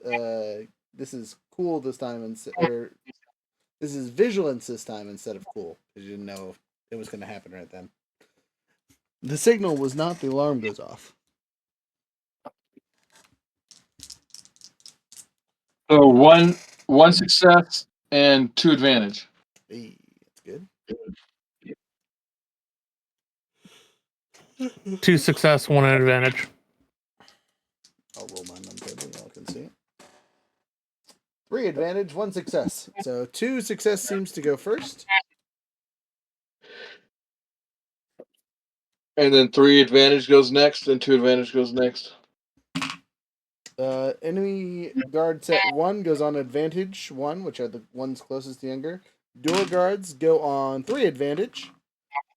cool this time, or this is vigilance this time instead of cool, because you didn't know it was going to happen right then. The signal was not the alarm goes off. So one success and 2 advantage. Hey, that's good. 2 success, 1 advantage. I'll roll mine on the table, y'all can see it. 3 advantage, 1 success. So 2 success seems to go first. And then 3 advantage goes next, and 2 advantage goes next. Enemy guard set 1 goes on advantage 1, which are the ones closest to younger. Door guards go on 3 advantage.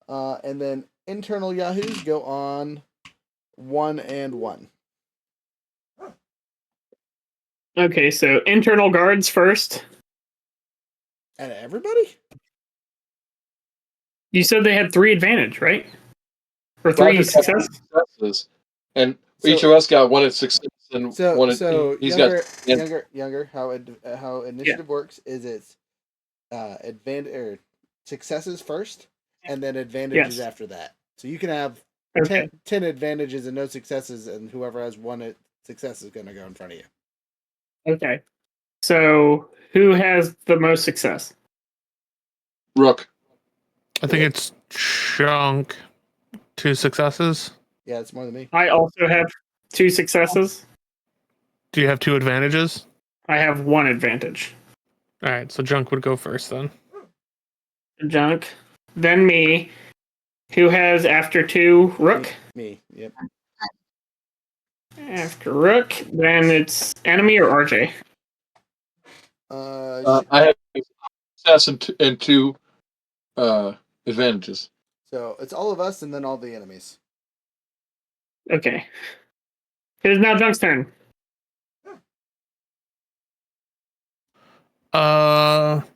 And then internal yahoos go on 1 and 1. Okay, so internal guards first. And everybody? You said they had 3 advantage, right? Or 3 success? And So- each of us got 1 at success and So 1 at he's got younger. How initiative works is it's advantage or successes first, and then advantages after that. So you can have 10 advantages and no successes, and whoever has 1 success is going to go in front of you. Okay. So who has the most success? Rook. I think it's Chunk. 2 successes. Yeah, it's more than me. I also have 2 successes. Do you have 2 advantages? I have 1 advantage. All right, so Junk would go first then. Junk. Then me. Who has after 2? Rook? Me. Yep. After Rook, then it's enemy or RJ? I have success and 2 advantages. So it's all of us and then all the enemies. Okay. It is now Junk's turn.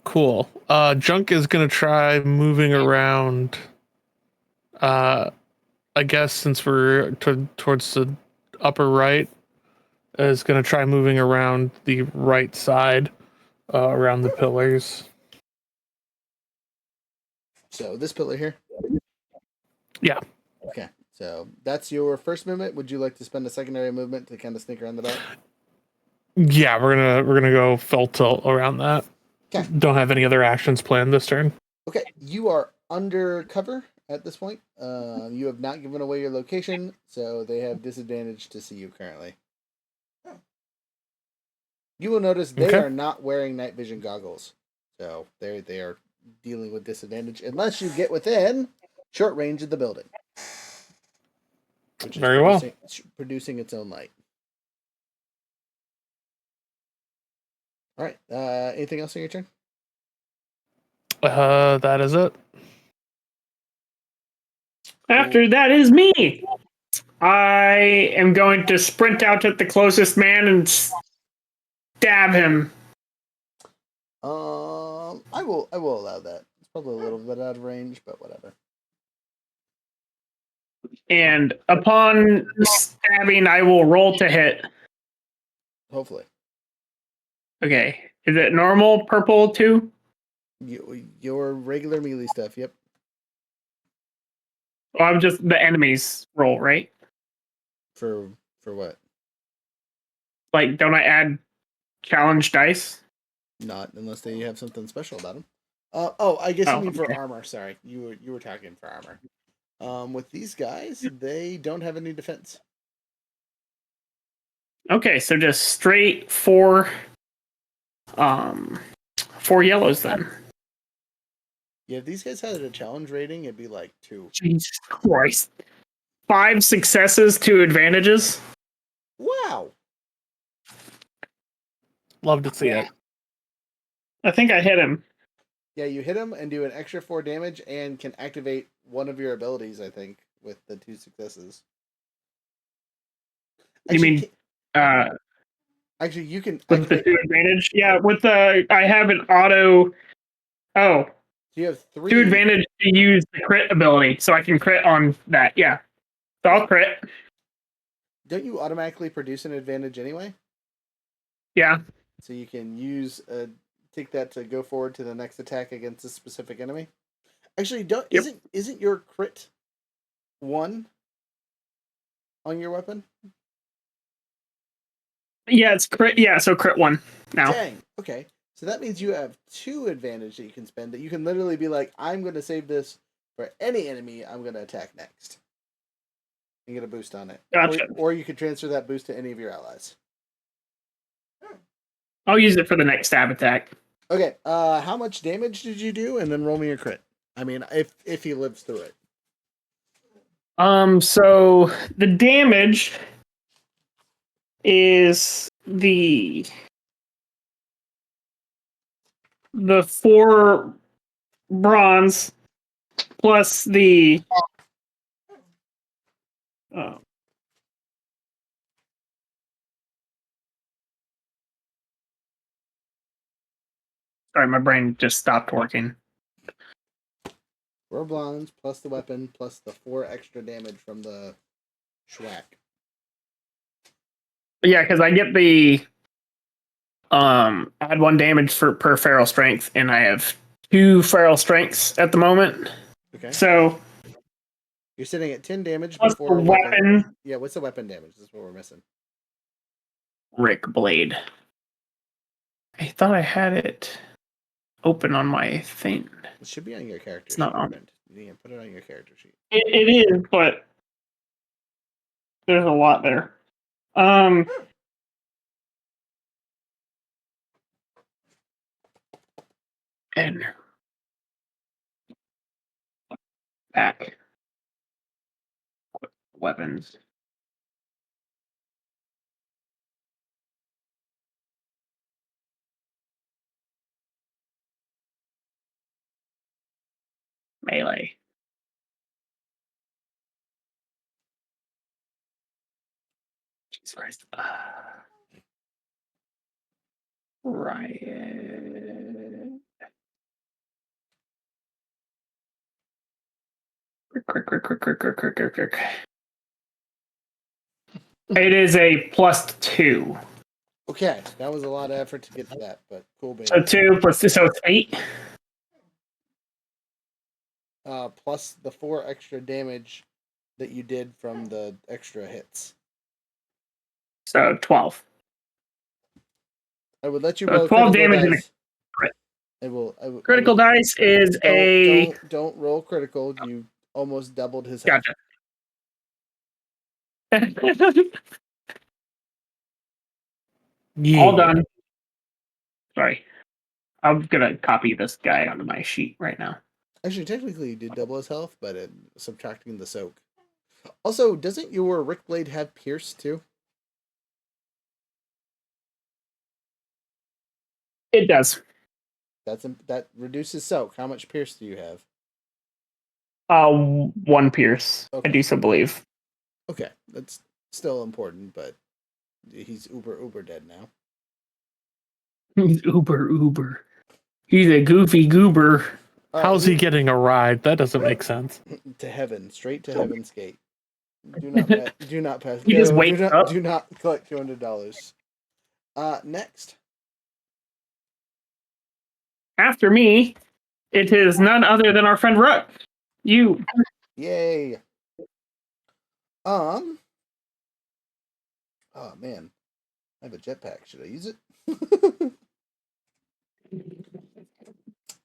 Cool. Junk is gonna try moving around. I guess since we're towards the upper right, is gonna try moving around the right side, around the pillars. So this pillar here. Yeah. Okay. So that's your first movement. Would you like to spend a secondary movement to kind of sneak around the back? Yeah, we're gonna go full tilt around that. Okay. Don't have any other actions planned this turn. Okay. You are under cover at this point. You have not given away your location, so they have disadvantage to see you currently. You will notice they are not wearing night vision goggles, so they are dealing with disadvantage unless you get within short range of the building. Which is Very well. Producing its own light. All right. Anything else on your turn? That is it. After that is me. I am going to sprint out at the closest man and stab him. I will allow that. It's probably a little bit out of range, but whatever. And upon stabbing, I will roll to hit. Hopefully. Okay. Is it normal purple too? Your regular melee stuff. Yep. Oh, I'm just the enemies roll, right? For what? Like, don't I add challenge dice? Not unless they have something special about them. I guess you Oh, mean for okay. armor. Sorry, you were talking for armor. With these guys, they don't have any defense. Okay, so just straight four yellows then. Yeah, if these guys had a challenge rating, it'd be like 2. Jesus Christ. 5 successes, 2 advantages. Wow. Love to see it. I think I hit him. Yeah, you hit him and do an extra 4 damage and can activate one of your abilities, I think, with the 2 successes. You mean Actually, you can with the activate. 2 advantage? Yeah, with the I have an auto. Oh, So you have 3. 2 advantage to use the crit ability, so I can crit on that. Yeah, so I'll crit. Don't you automatically produce an advantage anyway? Yeah, So you can use take that to go forward to the next attack against a specific enemy. Actually, don't Yep. isn't your crit 1 on your weapon? yeah, it's crit. Yeah, so crit 1 now. Dang. Okay. So that means you have 2 advantage that you can spend. That you can literally be like, I'm going to save this for any enemy I'm going to attack next, and get a boost on it. Gotcha. Or you could transfer that boost to any of your allies. I'll use it for the next stab attack. Okay. How much damage did you do? And then roll me your crit. I mean, if he lives through it. So the damage is the 4 bronze plus the sorry, my brain just stopped working. 4 bronze plus the weapon plus the 4 extra damage from the schwack. Yeah, because I get the add 1 damage per feral strength, and I have 2 feral strengths at the moment. Okay. So You're sitting at 10 damage plus before the weapon. weapon, Yeah, what's the weapon damage? That's what we're missing. Rick Blade. I thought I had it open on my thing. It should be on your character It's sheet. not on. Friend. You can put it on your character sheet. It is, but there's a lot there. And back weapons. Melee. Jesus Christ. Riot. Quick. It is a +2. Okay, that was a lot of effort to get to that, but cool beans. So 2 plus 2, so it's 8. Plus the 4 extra damage that you did from the extra hits. So 12. I would let you So roll 12 critical damage and a dice. crit. I Critical will, dice is don't roll critical. You almost doubled his health. Gotcha. Yeah. All done. Sorry. I'm gonna copy this guy onto my sheet right now. Actually, technically, you did double his health, but subtracting the soak. Also, doesn't your Rick Blade have Pierce too? It does. That reduces soak. How much Pierce do you have? 1 pierce. Okay. I do so believe. Okay, that's still important, but he's uber dead now. He's uber. He's a goofy goober. All right, How's he getting a ride? That doesn't make sense. to heaven? Straight to heaven's gate. Do not pass. He just wakes up. Do not collect $200. Next, after me, it is none other than our friend Rook. You. Yay. Oh man, I have a jetpack. Should I use it?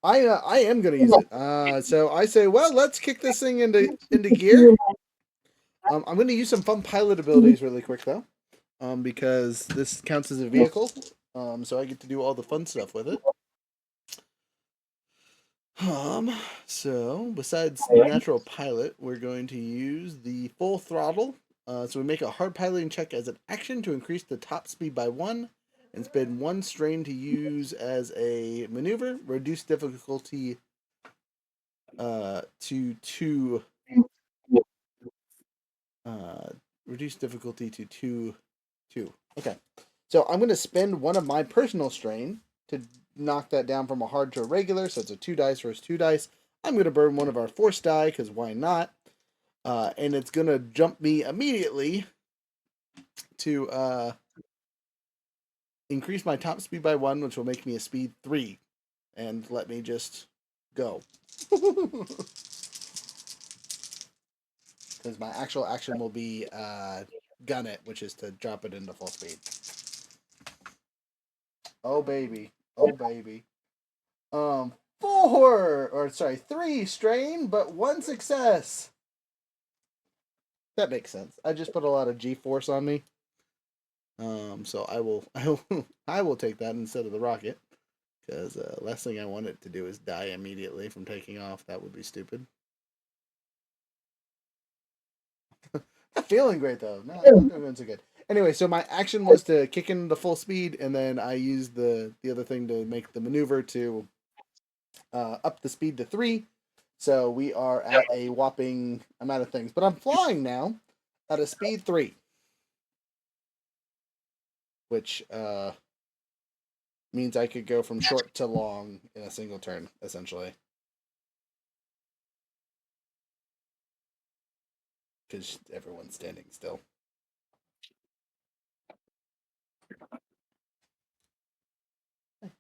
I am gonna use it. So I say, well, let's kick this thing into gear. I'm gonna use some fun pilot abilities really quick though, because this counts as a vehicle. So I get to do all the fun stuff with it. So besides natural pilot, we're going to use the full throttle. So we make a hard piloting check as an action to increase the top speed by 1, and spend 1 strain to use as a maneuver. Reduce difficulty to 2. Reduce difficulty to 2. Okay. So I'm going to spend 1 of my personal strain to knock that down from a hard to a regular. So it's a 2 dice versus 2 dice. I'm going to burn 1 of our force die, because why not? And it's going to jump me immediately to increase my top speed by 1, which will make me a speed 3. And let me just go. Because my actual action will be gun it, which is to drop it into full speed. Oh baby. Oh baby. 3 strain, but 1 success. That makes sense. I just put a lot of G-force on me. So I will take that instead of the rocket. Because last thing I want it to do is die immediately from taking off. That would be stupid. Not feeling great though. No, I'm not doing so good. Anyway, so my action was to kick in the full speed, and then I used the other thing to make the maneuver to up the speed to 3. So we are at a whopping amount of things. But I'm flying now at a speed 3. Which means I could go from short to long in a single turn, essentially. Because everyone's standing still.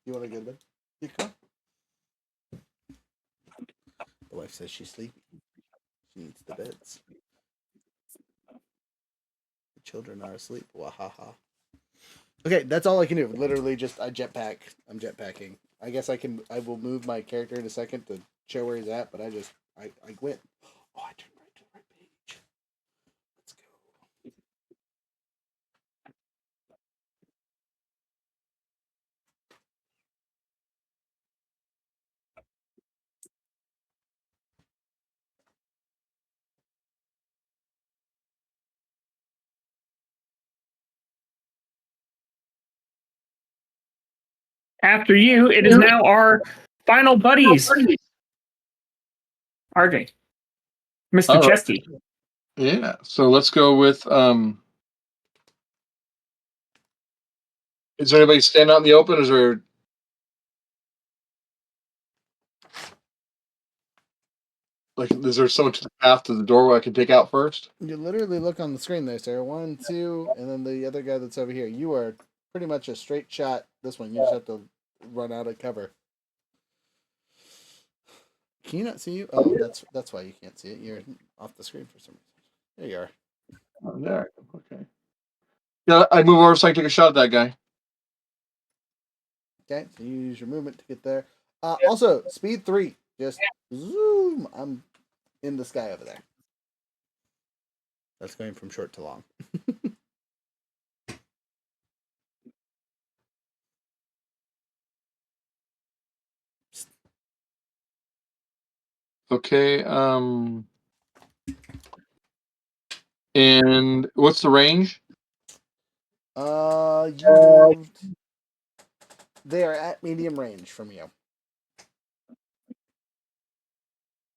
You want to go to bed? You come. The wife says she's sleepy. She needs the beds. The children are asleep. Wahaha. Okay, that's all I can do. Literally just I jetpack. I'm jetpacking. I guess I will move my character in a second to show where he's at, but I quit. Oh, I turned right to the right page. Let's go. After you, it is now our final buddies. RJ. Mr. All right. Chesty. Yeah. So let's go with is there anybody standing out in the open? Is there is there someone to the path to the door where I can take out first? You literally look on the screen there, sir. 1, 2, and then the other guy that's over here. You are pretty much a straight shot. This one, you just have to run out of cover. Can you not see you? Oh, that's why you can't see it. You're off the screen for some reason. There you are. Oh, there. Okay. Yeah, I move over so I can take a shot at that guy. Okay, so you use your movement to get there. Also, speed 3. Just zoom. I'm in the sky over there. That's going from short to long. Okay. And what's the range? They are at medium range from you.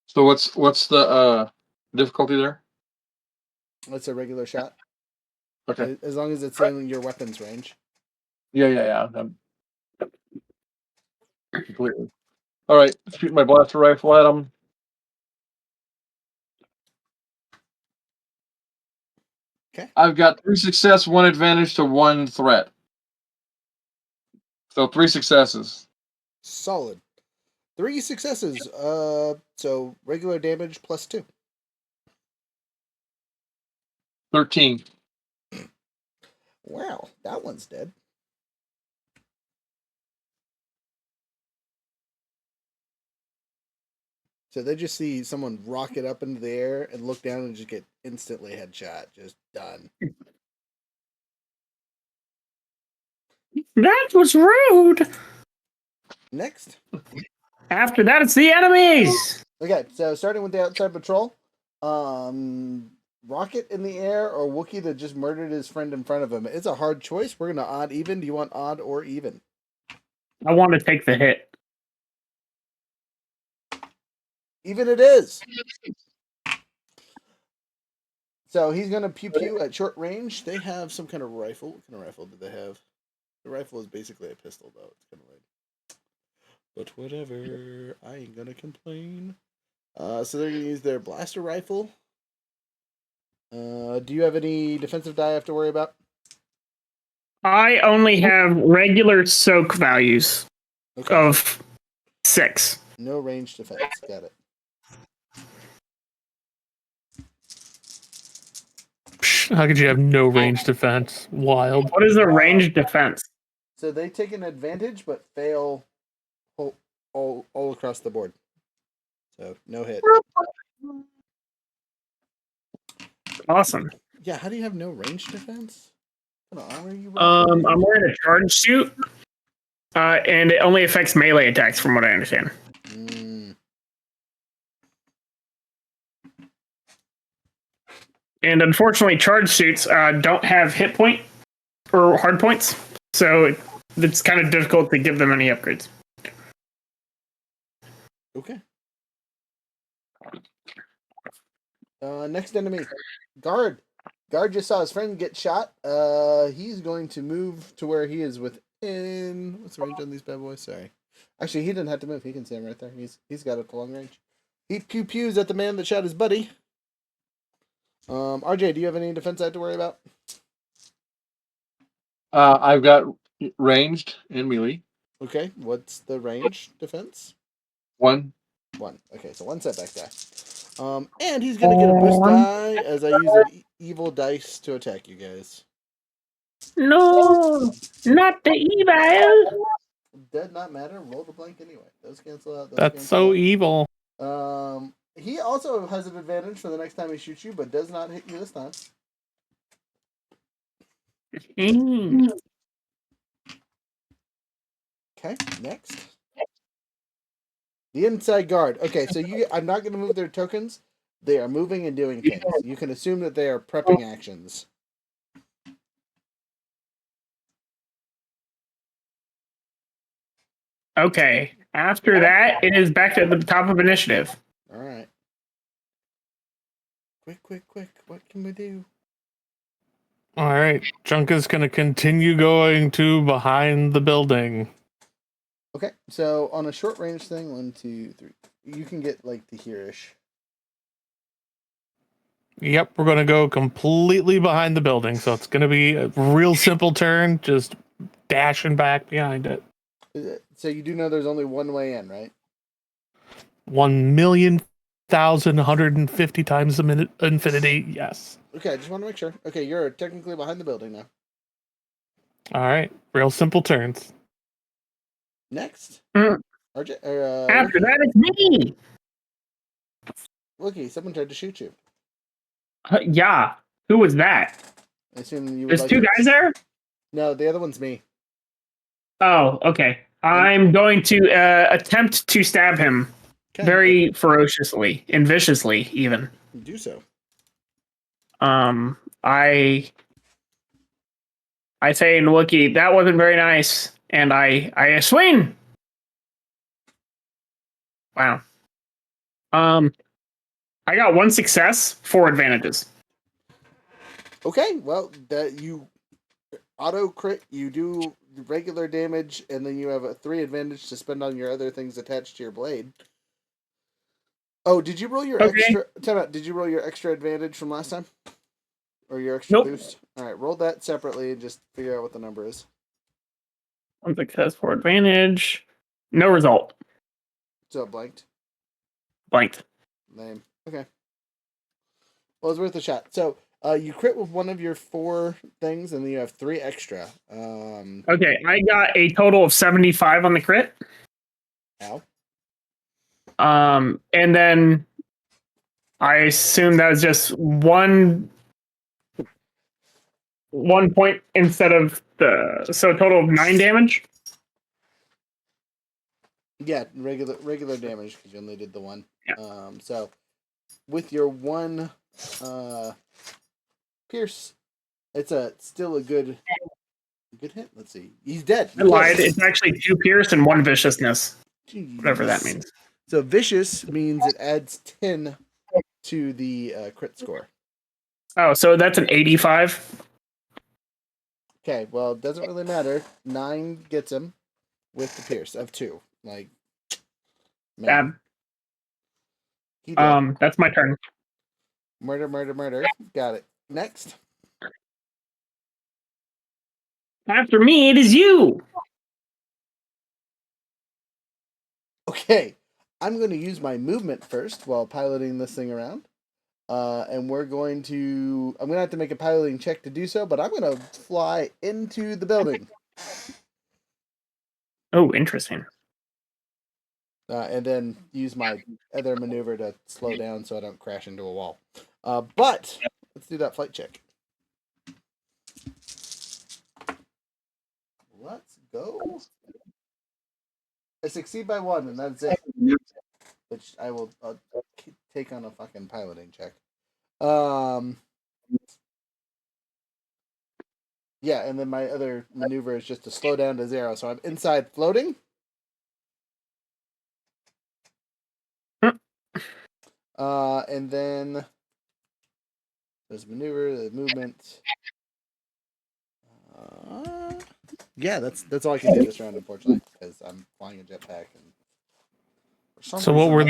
So what's the difficulty there? It's a regular shot. Okay. As long as it's in your weapons range. Yeah. Completely. All right. Shoot my blaster rifle at him. Okay. I've got 3 success, 1 advantage to 1 threat. So 3 successes. Solid. 3 successes. So regular damage plus 2. 13. Wow, that one's dead. So they just see someone rocket up into the air and look down and just get instantly headshot. Just done. That was rude. Next. After that, it's the enemies. Okay, so starting with the outside patrol. Rocket in the air or Wookiee that just murdered his friend in front of him. It's a hard choice. We're going to odd even. Do you want odd or even? I want to take the hit. Even it is. So he's going to pew pew at short range. They have some kind of rifle. What kind of rifle do they have? The rifle is basically a pistol, though. It's kind of lame. But whatever. I ain't going to complain. So they're going to use their blaster rifle. Do you have any defensive die I have to worry about? I only have regular soak values Okay. of 6. No range defense. Got it. How could you have no range defense? Wild. What is a ranged defense? So they take an advantage but fail all across the board. So no hit. Awesome. Yeah, how do you have no range defense? What armor are you wearing? I'm wearing a charge suit, and it only affects melee attacks, from what I understand. And unfortunately, charge suits don't have hit point or hard points, so it's kind of difficult to give them any upgrades. Okay. Next enemy. Guard. Guard just saw his friend get shot. He's going to move to where he is within... What's the range on these bad boys? Sorry. Actually, he didn't have to move. He can stand right there. He's got it to long range. He pew-pews at the man that shot his buddy. RJ, do you have any defense I have to worry about? I've got ranged and melee. Okay, what's the range defense? 1. 1. Okay, so 1 setback die. And he's gonna get a boost die as I use an evil dice to attack you guys. No, not the evil. Does not matter. Roll the blank anyway. Those cancel out. That's so evil. He also has an advantage for the next time he shoots you, but does not hit you this time. Okay, next. The inside guard. Okay, so I'm not going to move their tokens. They are moving and doing things. You can assume that they are prepping actions. Okay. After that, it is back to the top of initiative. All right. Quick. What can we do? All right. Junka's going to continue going to behind the building. Okay, so on a short range thing, 1, 2, 3. You can get like to here-ish. Yep, we're going to go completely behind the building. So it's going to be a real simple turn, just dashing back behind it. So you do know there's only one way in, right? 1,150 times the minute infinity. Yes. Okay, I just want to make sure. Okay, you're technically behind the building now. All right. Real simple turns. Next. Mm. RJ, After that, it's me. Wookie, someone tried to shoot you. Yeah. Who was that? I assume you would There's like 2 to... guys there? No, the other one's me. Oh, okay. I'm going to attempt to stab him Okay, very ferociously and viciously, even. do so. I say in Wookiee, that wasn't very nice, and I swing. Wow. I got 1 success, 4 advantages. Okay, well, that you auto crit, you do regular damage, and then you have a 3 advantage to spend on your other things attached to your blade. Oh, did you roll your extra? Time out. Did you roll your extra advantage from last time, or your extra boost? All right, roll that separately and just figure out what the number is. 1 success, 4 advantage. No result. So blanked. Blanked. Lame. Okay. Well, it's worth a shot. So you crit with one of your 4 things, and then you have 3 extra. Okay, I got a total of 75 on the crit. Ow. And then I assume that was just one point instead of so a total of 9 damage. Yeah, regular damage because you only did the one. Yeah. So with your 1 pierce, it's still a good hit. Let's see. He's dead. I lied. It's actually 2 pierce and 1 viciousness. Whatever that means. So vicious means it adds 10 to the crit score. Oh, so that's an 85. Okay, well, it doesn't really matter. 9 gets him with the pierce of 2. Like, man. He did. That's my turn. Murder. Got it. Next. After me, it is you. Okay, I'm going to use my movement first while piloting this thing around. And I'm going to have to make a piloting check to do so, but I'm going to fly into the building. Oh, interesting. And then use my other maneuver to slow down so I don't crash into a wall. But let's do that flight check. Let's go. I succeed by 1, and that's it. Which I will take on a fucking piloting check. Yeah, and then my other maneuver is just to slow down to 0. So I'm inside floating. And then there's maneuver, the movement. Yeah, that's all I can do this round, unfortunately, because I'm flying a jetpack. And So what were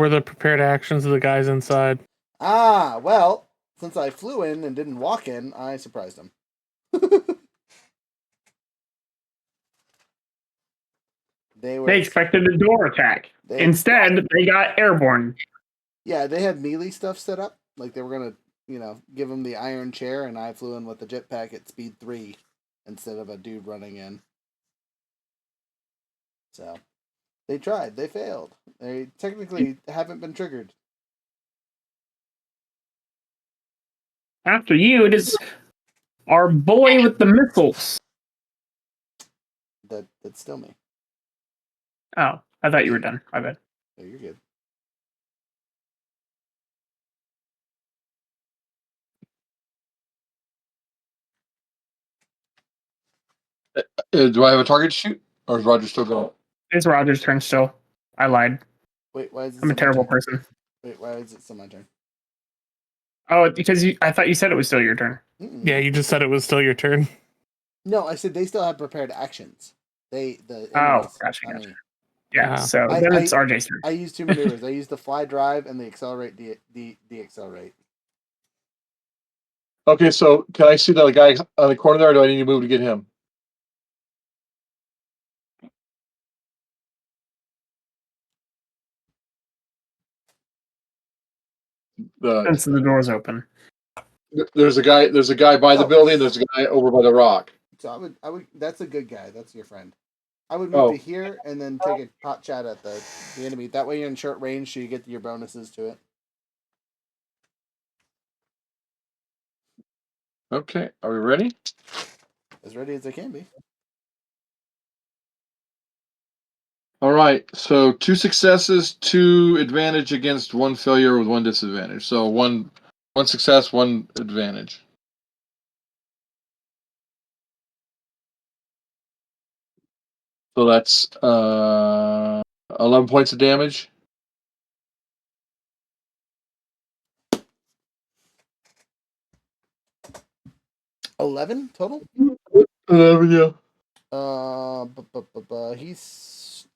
the prepared actions of the guys inside? Well, since I flew in and didn't walk in, I surprised them. They expected a door attack. Instead, they got airborne. Yeah, they had melee stuff set up. Like they were gonna, give them the iron chair, and I flew in with the jetpack at speed 3 instead of a dude running in. So they tried. They failed. They technically haven't been triggered. After you, it is our boy with the missiles. That's still me. Oh, I thought you were done. My bad. Oh, you're good. Do I have a target to shoot, or is Roger still going? It's Roger's turn still. I lied. Wait, why is it? I'm a terrible person. Wait, why is it still my turn? Oh, because I thought you said it was still your turn. Mm-mm. Yeah, you just said it was still your turn. No, I said they still have prepared actions. The enemies, gotcha. Yeah, so then it's RJ's turn. I used 2 maneuvers. I used the fly drive and the accelerate de-accelerate. Okay, so can I see the guy on the corner there, or do I need to move to get him? Since the door's open. There's a guy by the building. There's a guy over by the rock. So I would. That's a good guy. That's your friend. I would move to here and then take a pot shot at the enemy. That way you're in short range, so you get your bonuses to it. Okay, are we ready? As ready as I can be. All right, so 2 successes, 2 advantage against 1 failure with 1 disadvantage. So one success, 1 advantage. So that's 11 points of damage. 11 total. 11, yeah. He's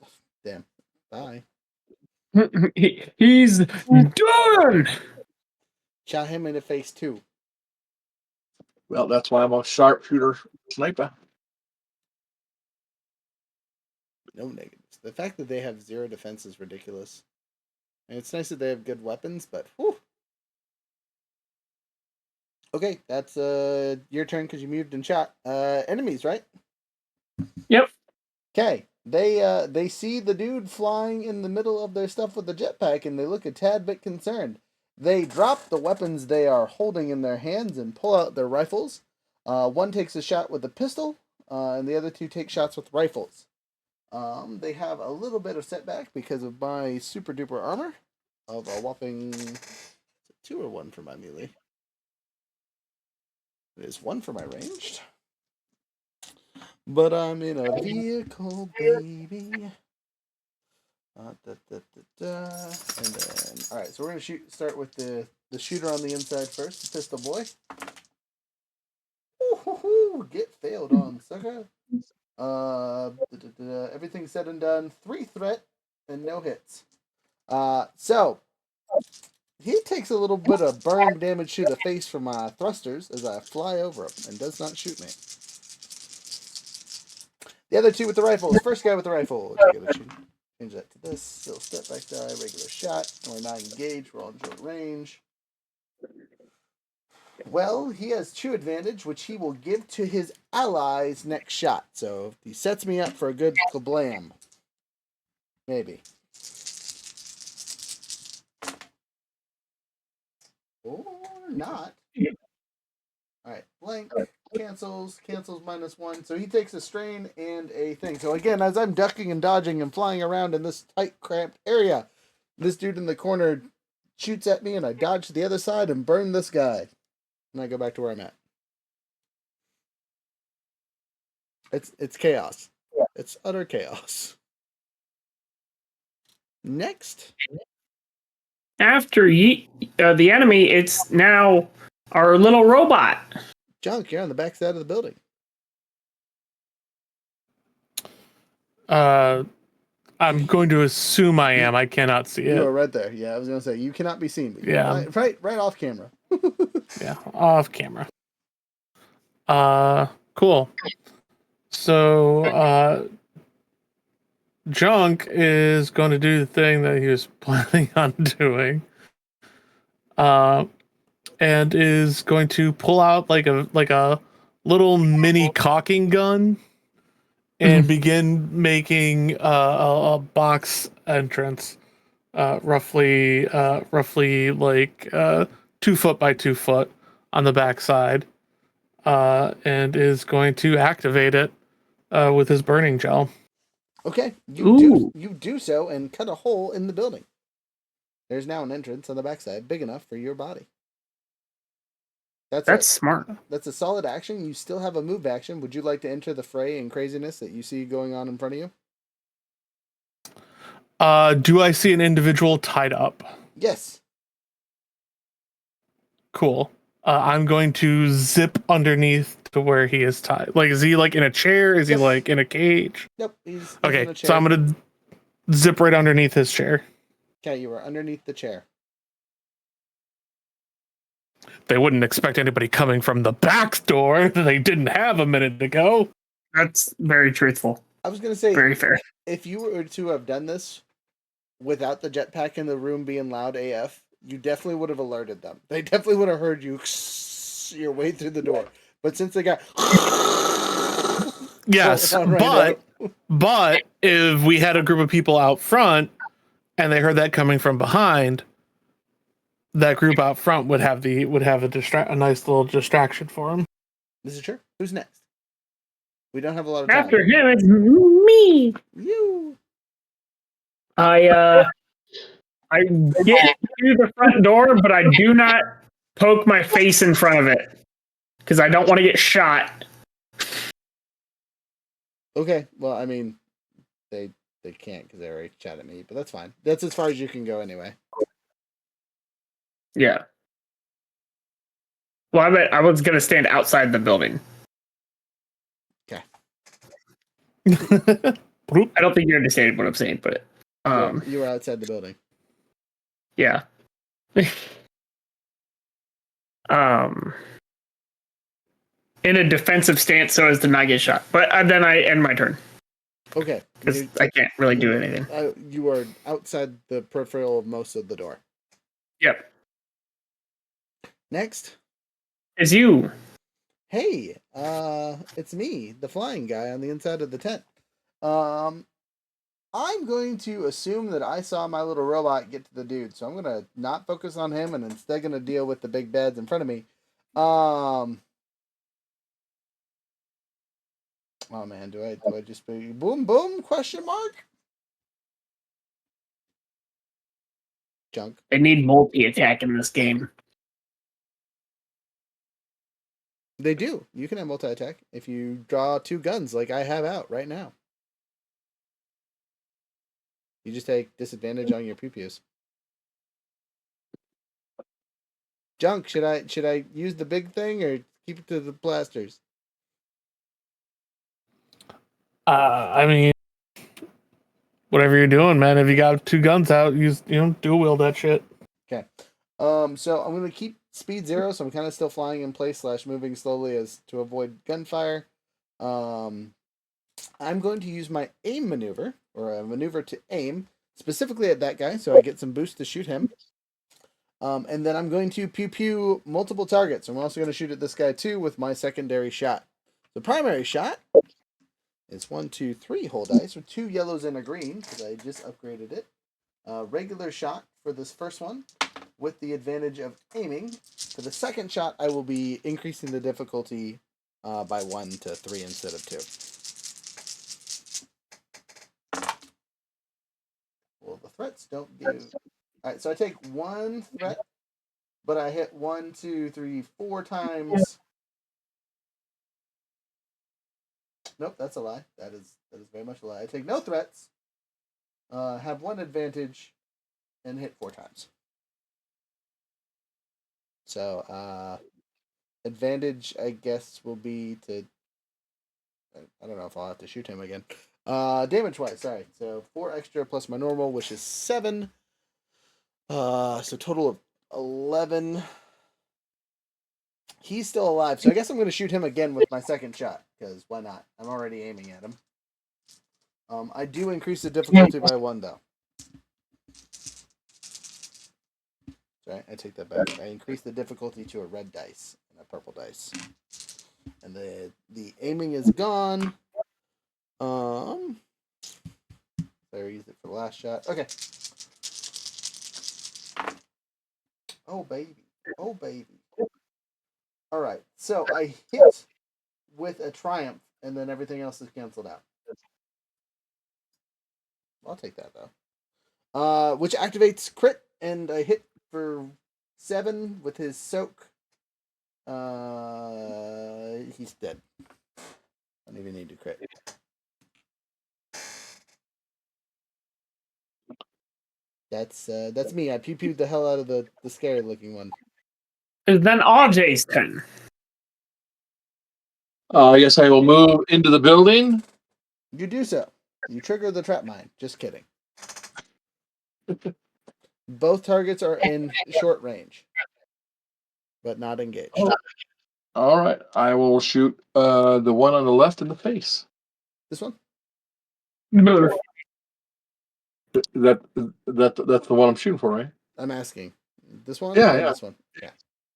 damn. Bye. He's done. Shot him in the face too. Well, that's why I'm a sharpshooter sniper. No negatives. The fact that they have 0 defense is ridiculous. And it's nice that they have good weapons, but whew. Okay, that's your turn because you moved and shot. Enemies, right? Yep. Okay. They see the dude flying in the middle of their stuff with the jetpack, and they look a tad bit concerned. They drop the weapons they are holding in their hands and pull out their rifles. One takes a shot with a pistol, and the other 2 take shots with rifles. They have a little bit of setback because of my super duper armor of a whopping 2 or 1 for my melee. It is 1 for my ranged. But I'm in a vehicle, baby. And then, all right. So we're gonna start with the shooter on the inside first, the pistol boy. Ooh, get failed on, sucker. Everything said and done, 3 threat and no hits. So he takes a little bit of burn damage to the face from my thrusters as I fly over him and does not shoot me. The other 2 with the rifles. First guy with the rifle. Change that to this. Still step back die, regular shot. We're not engaged. We're all in short range. Well, he has 2 advantage, which he will give to his allies next shot. So he sets me up for a good kablam. Maybe. Or not. Alright, blank. Cancels -1. So he takes a strain and a thing. So again, as I'm ducking and dodging and flying around in this tight, cramped area, this dude in the corner shoots at me and I dodge to the other side and burn this guy. And I go back to where I'm at. It's chaos. It's utter chaos. Next. After the enemy, it's now our little robot. Junk, you're on the back side of the building. I'm going to assume I am. I cannot see You it. are right there. Yeah, I was gonna say you cannot be seen. But Yeah. Right off camera. Yeah, off camera. Cool. So, Junk is going to do the thing that he was planning on doing. And is going to pull out like a little mini caulking gun and begin making a box entrance, roughly like 2 foot by 2 foot on the backside, and is going to activate it with his burning gel. Okay, you do so and cut a hole in the building. There's now an entrance on the backside big enough for your body. That's smart. That's a solid action. You still have a move action. Would you like to enter the fray and craziness that you see going on in front of you? Do I see an individual tied up? Yes. Cool. I'm going to zip underneath to where he is tied. Like, is he like in a chair? Is he like in a cage? Nope. He's Okay, in a chair. so I'm gonna zip right underneath his chair. Okay, you are underneath the chair. They wouldn't expect anybody coming from the back door that they didn't have a minute ago. That's very truthful. I was gonna say, Very fair. if you were to have done this without the jetpack in the room being loud AF, you definitely would have alerted them. They definitely would have heard you your way through the door. But since they got Yes, but if we had a group of people out front and they heard that coming from behind, that group out front would have a nice little distraction for them. This is true. Who's next? We don't have a lot of time. After him, it's me. You. I get through the front door, but I do not poke my face in front of it because I don't want to get shot. Okay. Well, I mean, they can't because they already shot at me, but that's fine. That's as far as you can go anyway. Yeah. Well, I was gonna stand outside the building. Okay. I don't think you understand what I'm saying, but You were outside the building. yeah. In a defensive stance so as to not get shot. But then I end my turn. Okay. because I can't really do anything. You are outside the peripheral of most of the door. Yep. Next. It's you. Hey, it's me, the flying guy on the inside of the tent. I'm going to assume that I saw my little robot get to the dude, so I'm gonna not focus on him and instead gonna deal with the big beds in front of me. Oh man, do I just be boom boom question mark? Junk. I need multi-attack in this game. They do. You can have multi attack if you draw 2 guns like I have out right now. You just take disadvantage on your PPUs. Junk, should I use the big thing or keep it to the blasters? I mean, whatever you're doing, man. If you got 2 guns out, dual wield that shit. Okay. So I'm gonna keep speed 0, so I'm kind of still flying in place / moving slowly as to avoid gunfire. I'm going to use my aim maneuver, or a maneuver to aim, specifically at that guy, so I get some boost to shoot him. And then I'm going to pew multiple targets. I'm also going to shoot at this guy too with my secondary shot. The primary shot is 1, 2, 3 whole dice with 2 yellows and a green because I just upgraded it. Regular shot for this first one with the advantage of aiming. For the second shot, I will be increasing the difficulty by 1 to 3 instead of 2. Well, the threats don't give. All right, so I take 1 threat, but I hit 1, 2, 3, 4 times. Nope, that's a lie. That is very much a lie. I take no threats, have 1 advantage, and hit 4 times. So advantage, I guess, will be to. I don't know if I'll have to shoot him again. Damage wise, sorry. So 4 extra plus my normal, which is 7. So total of 11. He's still alive, so I guess I'm going to shoot him again with my second shot, because why not? I'm already aiming at him. I do increase the difficulty by 1, though. Sorry, I take that back. I increase the difficulty to a red dice and a purple dice. And the aiming is gone. I used it for the last shot. Okay. Oh, baby. Oh, baby. All right. So I hit with a triumph, and then everything else is canceled out. I'll take that, though. Which activates crit, and I hit for 7 with his soak. He's dead. I don't even need to crit. That's me. I pew-pewed the hell out of the scary looking one. And then RJ's turn. I guess I will move into the building. You do so. You trigger the trap mine. Just kidding. Both targets are in short range, but not engaged. All right, I will shoot the one on the left in the face. This one? Move. That's the one I'm shooting for, right? I'm asking. This one? Yeah, or yeah. This one? Yeah.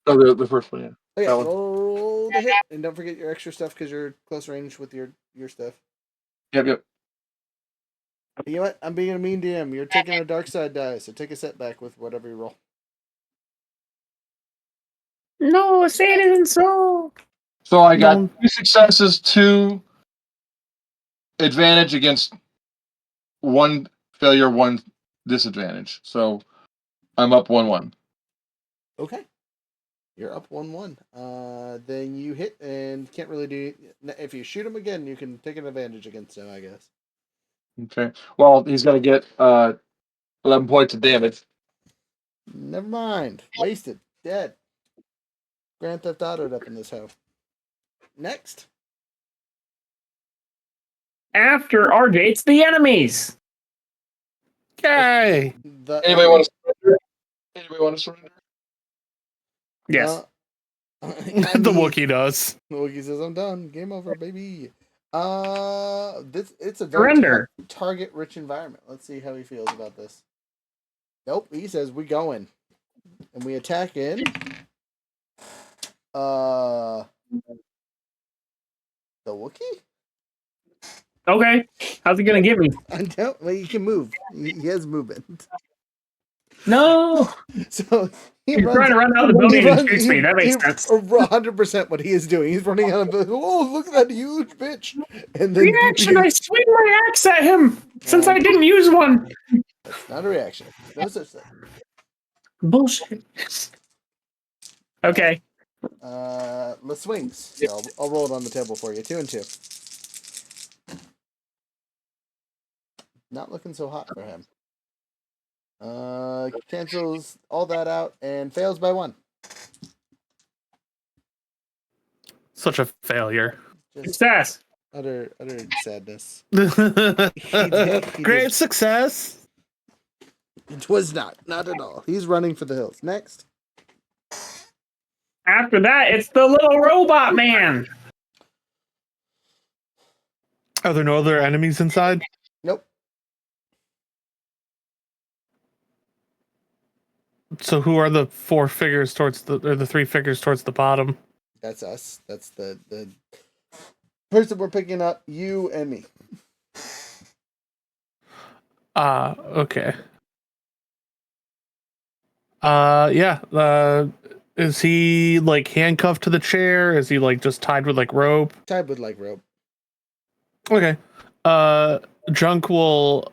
Oh, the first one, yeah. Okay, That one. roll the hit, and don't forget your extra stuff because you're close range with your stuff. Yep. You know what? I'm being a mean DM. You're taking a dark side die, so take a setback with whatever you roll. No, say it isn't so. So I got 2 successes, 2 advantage against 1 failure, 1 disadvantage. So I'm up 1-1. Okay. You're up 1-1. Then you hit and can't really do. If you shoot him again, you can take an advantage against him, I guess. Okay. Well, he's going to get 11 points of damage. Never mind. Wasted. Dead. Grand Theft Auto'd up in this hoe. Next. After RJ, it's the enemies. Yay! Anybody want to surrender? Yes. The Wookiee does. The Wookiee says, I'm done. Game over, baby. It's a very Surrender. target-rich environment. Let's see how he feels about this. Nope, he says we going, and we attack in. The Wookiee. Okay. How's he gonna get me? I don't. Well, you can move. He has movement. No. So He's trying to run out of the building and shoots me. That makes sense. 100% what he is doing. He's running out of the. Oh, look at that huge bitch! And then Reaction! I swing my axe at him since I didn't use one. That's not a reaction. No such thing. Bullshit. Okay. The swings. Here, I'll roll it on the table for you. 2 and 2. Not looking so hot for him. Cancels all that out and fails by 1. Such a failure. Just Success. utter sadness. Great success. It was not at all. He's running for the hills. Next. After that, it's the little robot man. Are there no other enemies inside? Nope. So who are the 4 figures towards the, or the 3 figures towards the bottom? That's us. That's the person we're picking up. You and me. Okay. Yeah. Is he like handcuffed to the chair? Is he like just tied with like rope? Tied with like rope. Okay. Drunk will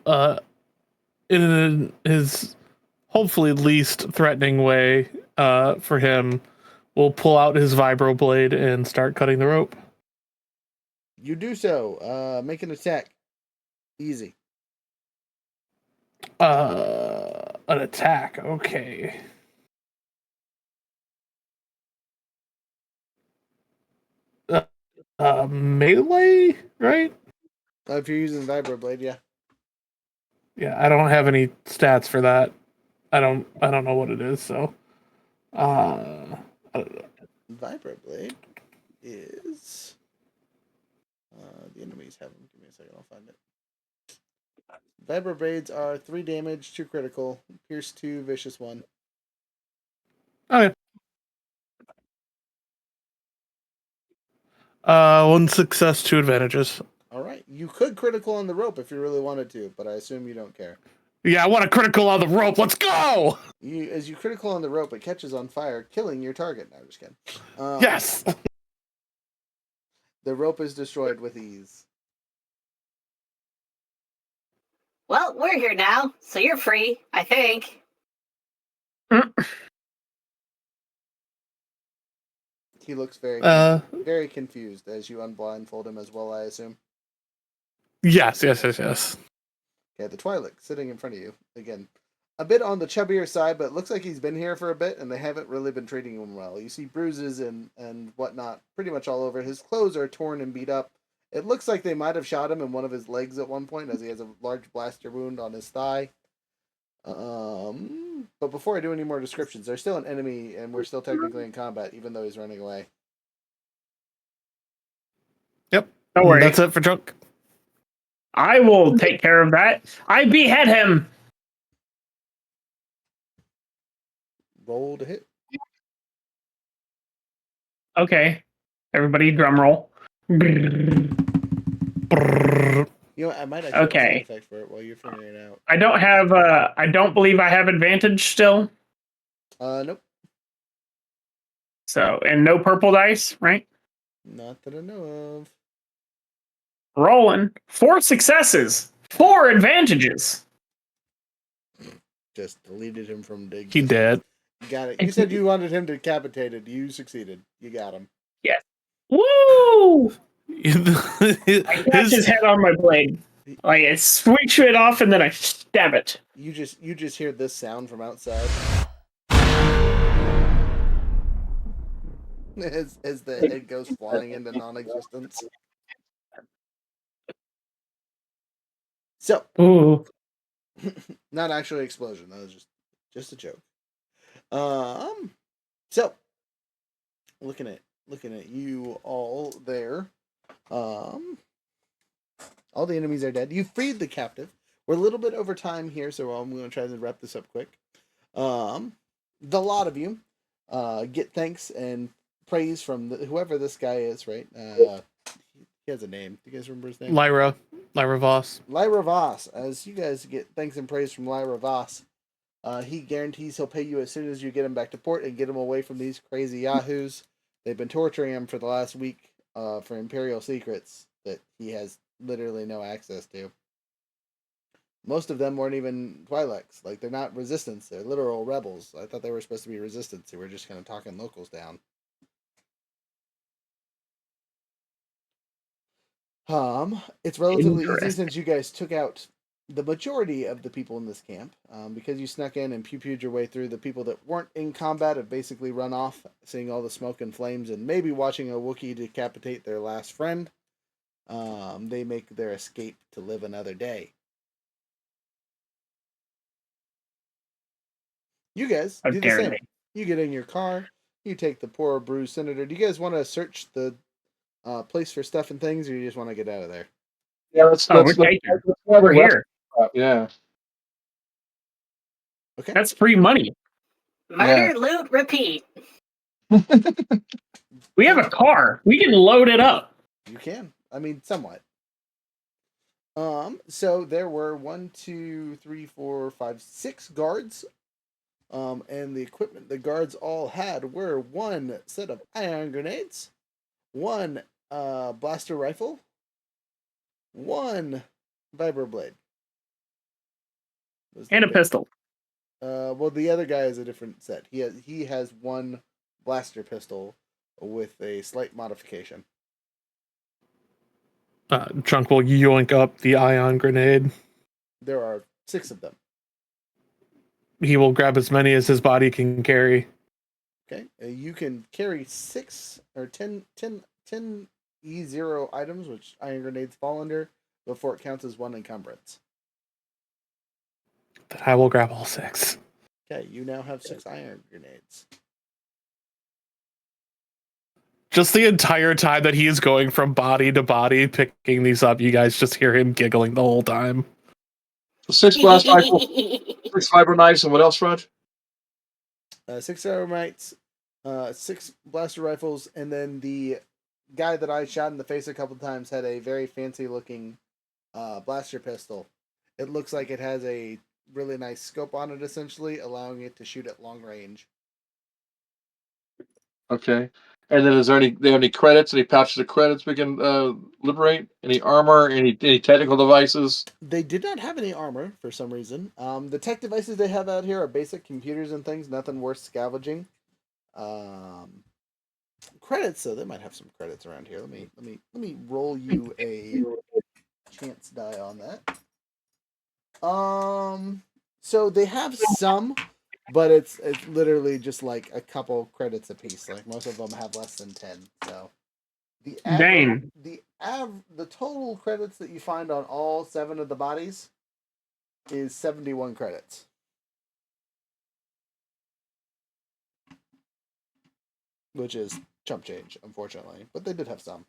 in his hopefully least threatening way for him will pull out his vibroblade and start cutting the rope. You do so. Make an attack. Easy. An attack. Okay. Melee, right? If you're using vibroblade, yeah. Yeah, I don't have any stats for that. I don't know what it is, so I don't know. Vibroblade is the enemies have them. Give me a second, I'll find it. Vibroblades are 3 damage, 2 critical, pierce 2, vicious 1. Okay. 1 success, 2 advantages. All right, you could critical on the rope if you really wanted to, but I assume you don't care. Yeah, I want a critical on the rope. Let's go. As you critical on the rope, it catches on fire, killing your target. No, I'm just kidding. Yes. The rope is destroyed with ease. Well, we're here now, so you're free, I think. He looks very confused as you unblindfold him as well, I assume. Yes. Okay, the Twi'lek sitting in front of you. Again, a bit on the chubbier side, but it looks like he's been here for a bit, and they haven't really been treating him well. You see bruises and whatnot pretty much all over. His clothes are torn and beat up. It looks like they might have shot him in one of his legs at one point, as he has a large blaster wound on his thigh. But before I do any more descriptions, there's still an enemy, and we're still technically in combat, even though he's running away. Yep. Don't worry. That's it for Drunk. I will take care of that. I behead him. Roll to hit. Okay. Everybody drum roll. You know what, I might actually have a sound effect for it while you're figuring it out. I don't believe I have advantage still. Nope. So, and no purple dice, right? Not that I know of. Rolling. 4 successes. 4 advantages. Just deleted him from dig. He did. You got it. You said you wanted him decapitated. You succeeded. You got him. Yes. Woo! I catch his head on my blade. Like I switch it off and then I stab it. You just hear this sound from outside. As the head goes flying into non-existence. So, Ooh. not actually an explosion. That was just a joke. So looking at you all there. All the enemies are dead. You freed the captive. We're a little bit over time here, so I'm going to try to wrap this up quick. The lot of you get thanks and praise from whoever this guy is, right? He has a name. Do you guys remember his name? Lyra Voss. Lyra Voss. As you guys get thanks and praise from Lyra Voss, he guarantees he'll pay you as soon as you get him back to port and get him away from these crazy yahoos. They've been torturing him for the last week for Imperial secrets that he has literally no access to. Most of them weren't even Twi'leks. Like, they're not resistance. They're literal rebels. I thought they were supposed to be resistance. They were just kind of talking locals down. It's relatively easy since you guys took out the majority of the people in this camp. Because you snuck in and pew-pewed your way through, the people that weren't in combat have basically run off, seeing all the smoke and flames and maybe watching a Wookiee decapitate their last friend. They make their escape to live another day. You guys do the same. You get in your car. You take the poor bruised senator. Do you guys want to search the place for stuff and things, or you just want to get out of there? Yeah, let's We're here. Yeah. Okay. That's free money. Murder, loot, repeat. We have a car. We can load it up. You can. I mean, somewhat. So there were 6 guards. And the equipment the guards all had were 1 set of ion grenades, 1 blaster rifle, 1 vibroblade. And a pistol. Well, the other guy has a different set. He has 1 blaster pistol with a slight modification. Trunk will yoink up the ion grenade. There are 6 of them. He will grab as many as his body can carry. Okay, you can carry 6 or 10 E0 items, which iron grenades fall under, before it counts as 1 encumbrance. Then I will grab all 6. Okay, you now have 6 iron grenades. Just the entire time that he is going from body to body, picking these up, you guys just hear him giggling the whole time. 6 blast rifles, 6 fiber knives, and what else, Raj? 6 aramites, 6 blaster rifles, and then the guy that I shot in the face a couple times had a very fancy looking blaster pistol. It looks like it has a really nice scope on it, essentially, allowing it to shoot at long range. Okay. And then is there any credits, any pouches of credits we can liberate? Any armor, any technical devices? They did not have any armor for some reason. The tech devices they have out here are basic computers and things, nothing worth scavenging. Credits, so they might have some credits around here. Let me roll you a chance die on that. So they have some, but it's literally just like a couple credits a piece. Like most of them have less than 10. So the total credits that you find on all 7 of the bodies is 71 credits. Which is chump change, unfortunately. But they did have some.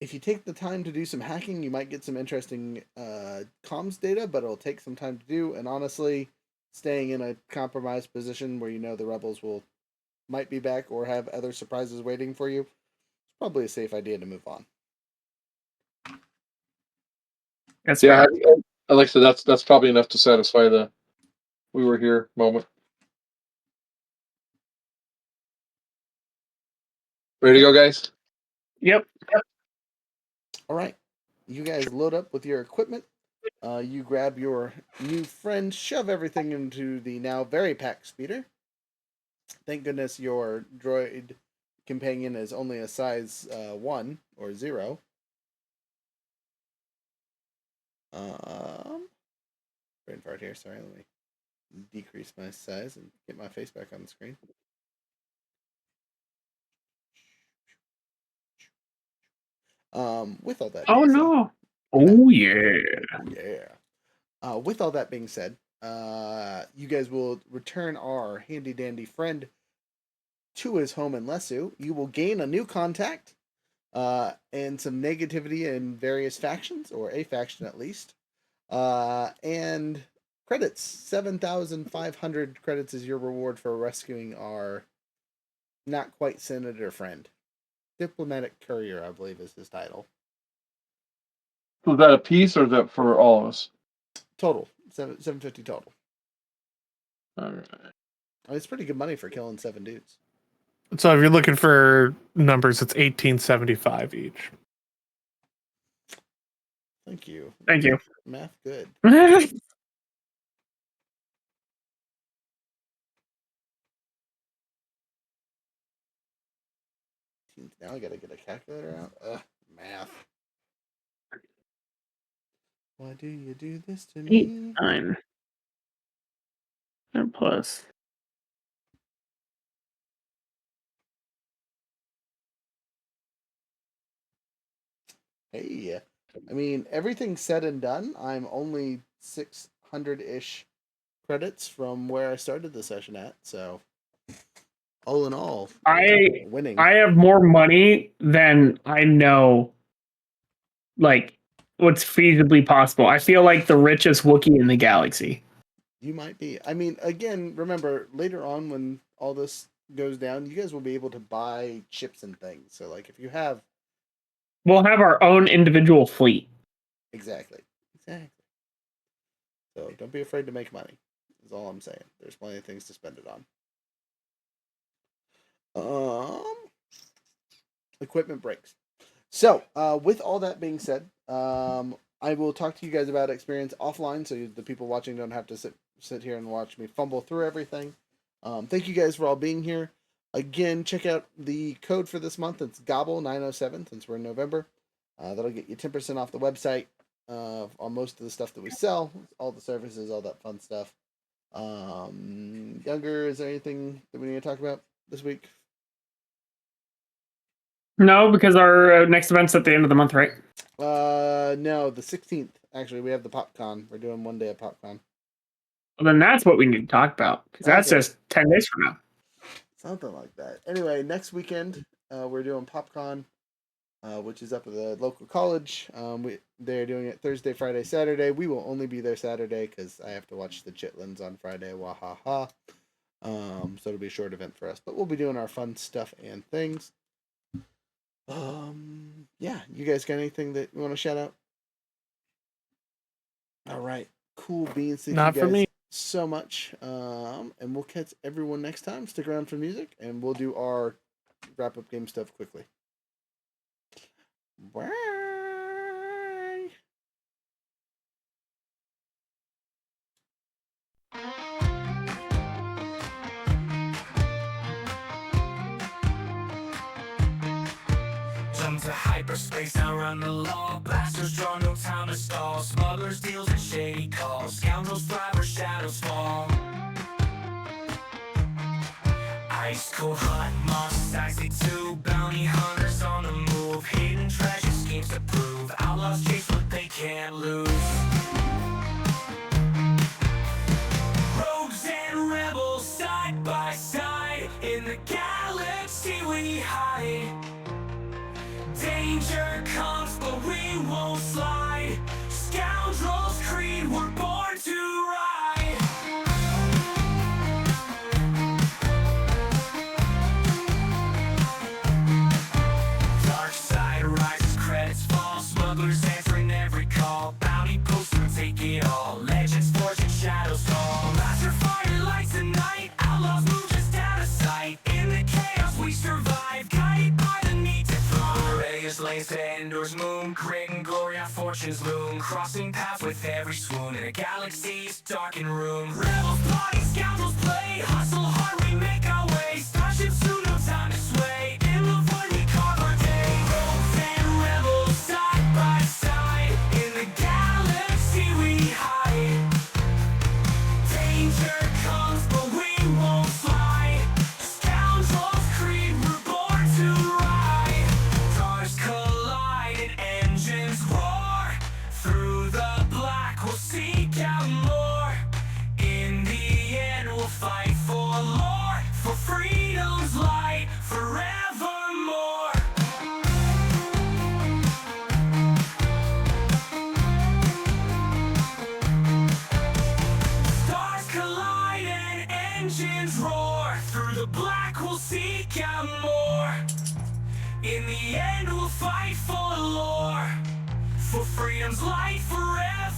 If you take the time to do some hacking, you might get some interesting comms data, but it'll take some time to do. And honestly, staying in a compromised position where you know the rebels might be back or have other surprises waiting for you, it's probably a safe idea to move on. That's Yeah, Alexa, that's probably enough to satisfy the "we were here" moment. Ready to go, guys? Yep. All right. You guys load up with your equipment. You grab your new friend, shove everything into the now very packed speeder. Thank goodness your droid companion is only a size 1 or 0. Brain fart here. Sorry, let me decrease my size and get my face back on the screen. With all that. Oh no. Oh yeah. With all that being said, you guys will return our handy dandy friend to his home in Lesu, you will gain a new contact and some negativity in various factions, or a faction at least. And credits. 7,500 credits is your reward for rescuing our not quite senator friend. Diplomatic courier, I believe, is his title. Was that a piece or is that for all of us? Total. 750 total. All right. I mean, it's pretty good money for killing 7 dudes. So if you're looking for numbers, it's 1875 each. Thank you. Thank you. Math good. Now I gotta get a calculator out. Ugh, math. Why do you do this to me? 9 and plus. Hey, I mean, everything said and done, I'm only 600-ish credits from where I started the session at. So, all in all, winning. I have more money than I know, like, what's feasibly possible. I feel like the richest Wookiee in the galaxy. You might be. I mean, again, remember, later on when all this goes down, you guys will be able to buy chips and things. So, like, if you have... We'll have our own individual fleet. Exactly. So, don't be afraid to make money, is all I'm saying. There's plenty of things to spend it on. Equipment breaks. So, with all that being said, I will talk to you guys about experience offline, so the people watching don't have to sit here and watch me fumble through everything. Thank you guys for all being here. Again, check out the code for this month. It's GOBBLE907, since we're in November. That'll get you 10% off the website on most of the stuff that we sell, all the services, all that fun stuff. Younger, is there anything that we need to talk about this week? No, because our next event's at the end of the month, right? No, the 16th. Actually, we have the PopCon. We're doing one day of PopCon. Well, then that's what we need to talk about, because that's just 10 days from now. Something like that. Anyway, next weekend, we're doing PopCon, which is up at the local college. They're doing it Thursday, Friday, Saturday. We will only be there Saturday because I have to watch the Chitlins on Friday. Wahaha. So it'll be a short event for us, but we'll be doing our fun stuff and things. Yeah, you guys got anything that you want to shout out? All right, cool beans. Thank Not you for guys me. so much. And we'll catch everyone next time. Stick around for music, and we'll do our wrap up game stuff quickly. Bye. Jump to hyperspace, now run the law. Blasters draw, no time to stall. Smugglers, deals, and shady calls. Scoundrels fly where shadows fall. Ice cold hot monsters, icy too. Bounty hunters on the move. Hidden treasure schemes to prove. Outlaws chase what they can't lose. Rogues and rebels side by side. In the galaxy we hide. Danger comes, but we won't slide. Scoundrels creed, we're born to ride. Dark side rises, credits fall. Smugglers answering every call. Bounty poster, take it all. Legends forging, shadows fall. Master fire lights the night. Outlaws move just out of sight. In the chaos we survive, guided by the need to thrive. Rebellious lanes to Endor's moon. Great and glory our fortunes loom. Crossing paths with every swoon. In a galaxy's darkened room. Rebels plotting, scoundrels play. Hustle hard, we make our way. Starships soon, no time to sway. In the void we carve our day. Rogues and rebels side by side. In the galaxy we hide. Danger comes, but we won't fly. Scoundrels creed, we're born to ride. Stars collide and engines roar. Through the black we'll seek out more. In the end we'll fight for lore. For freedom's light. fight for lore, for freedom's light forever.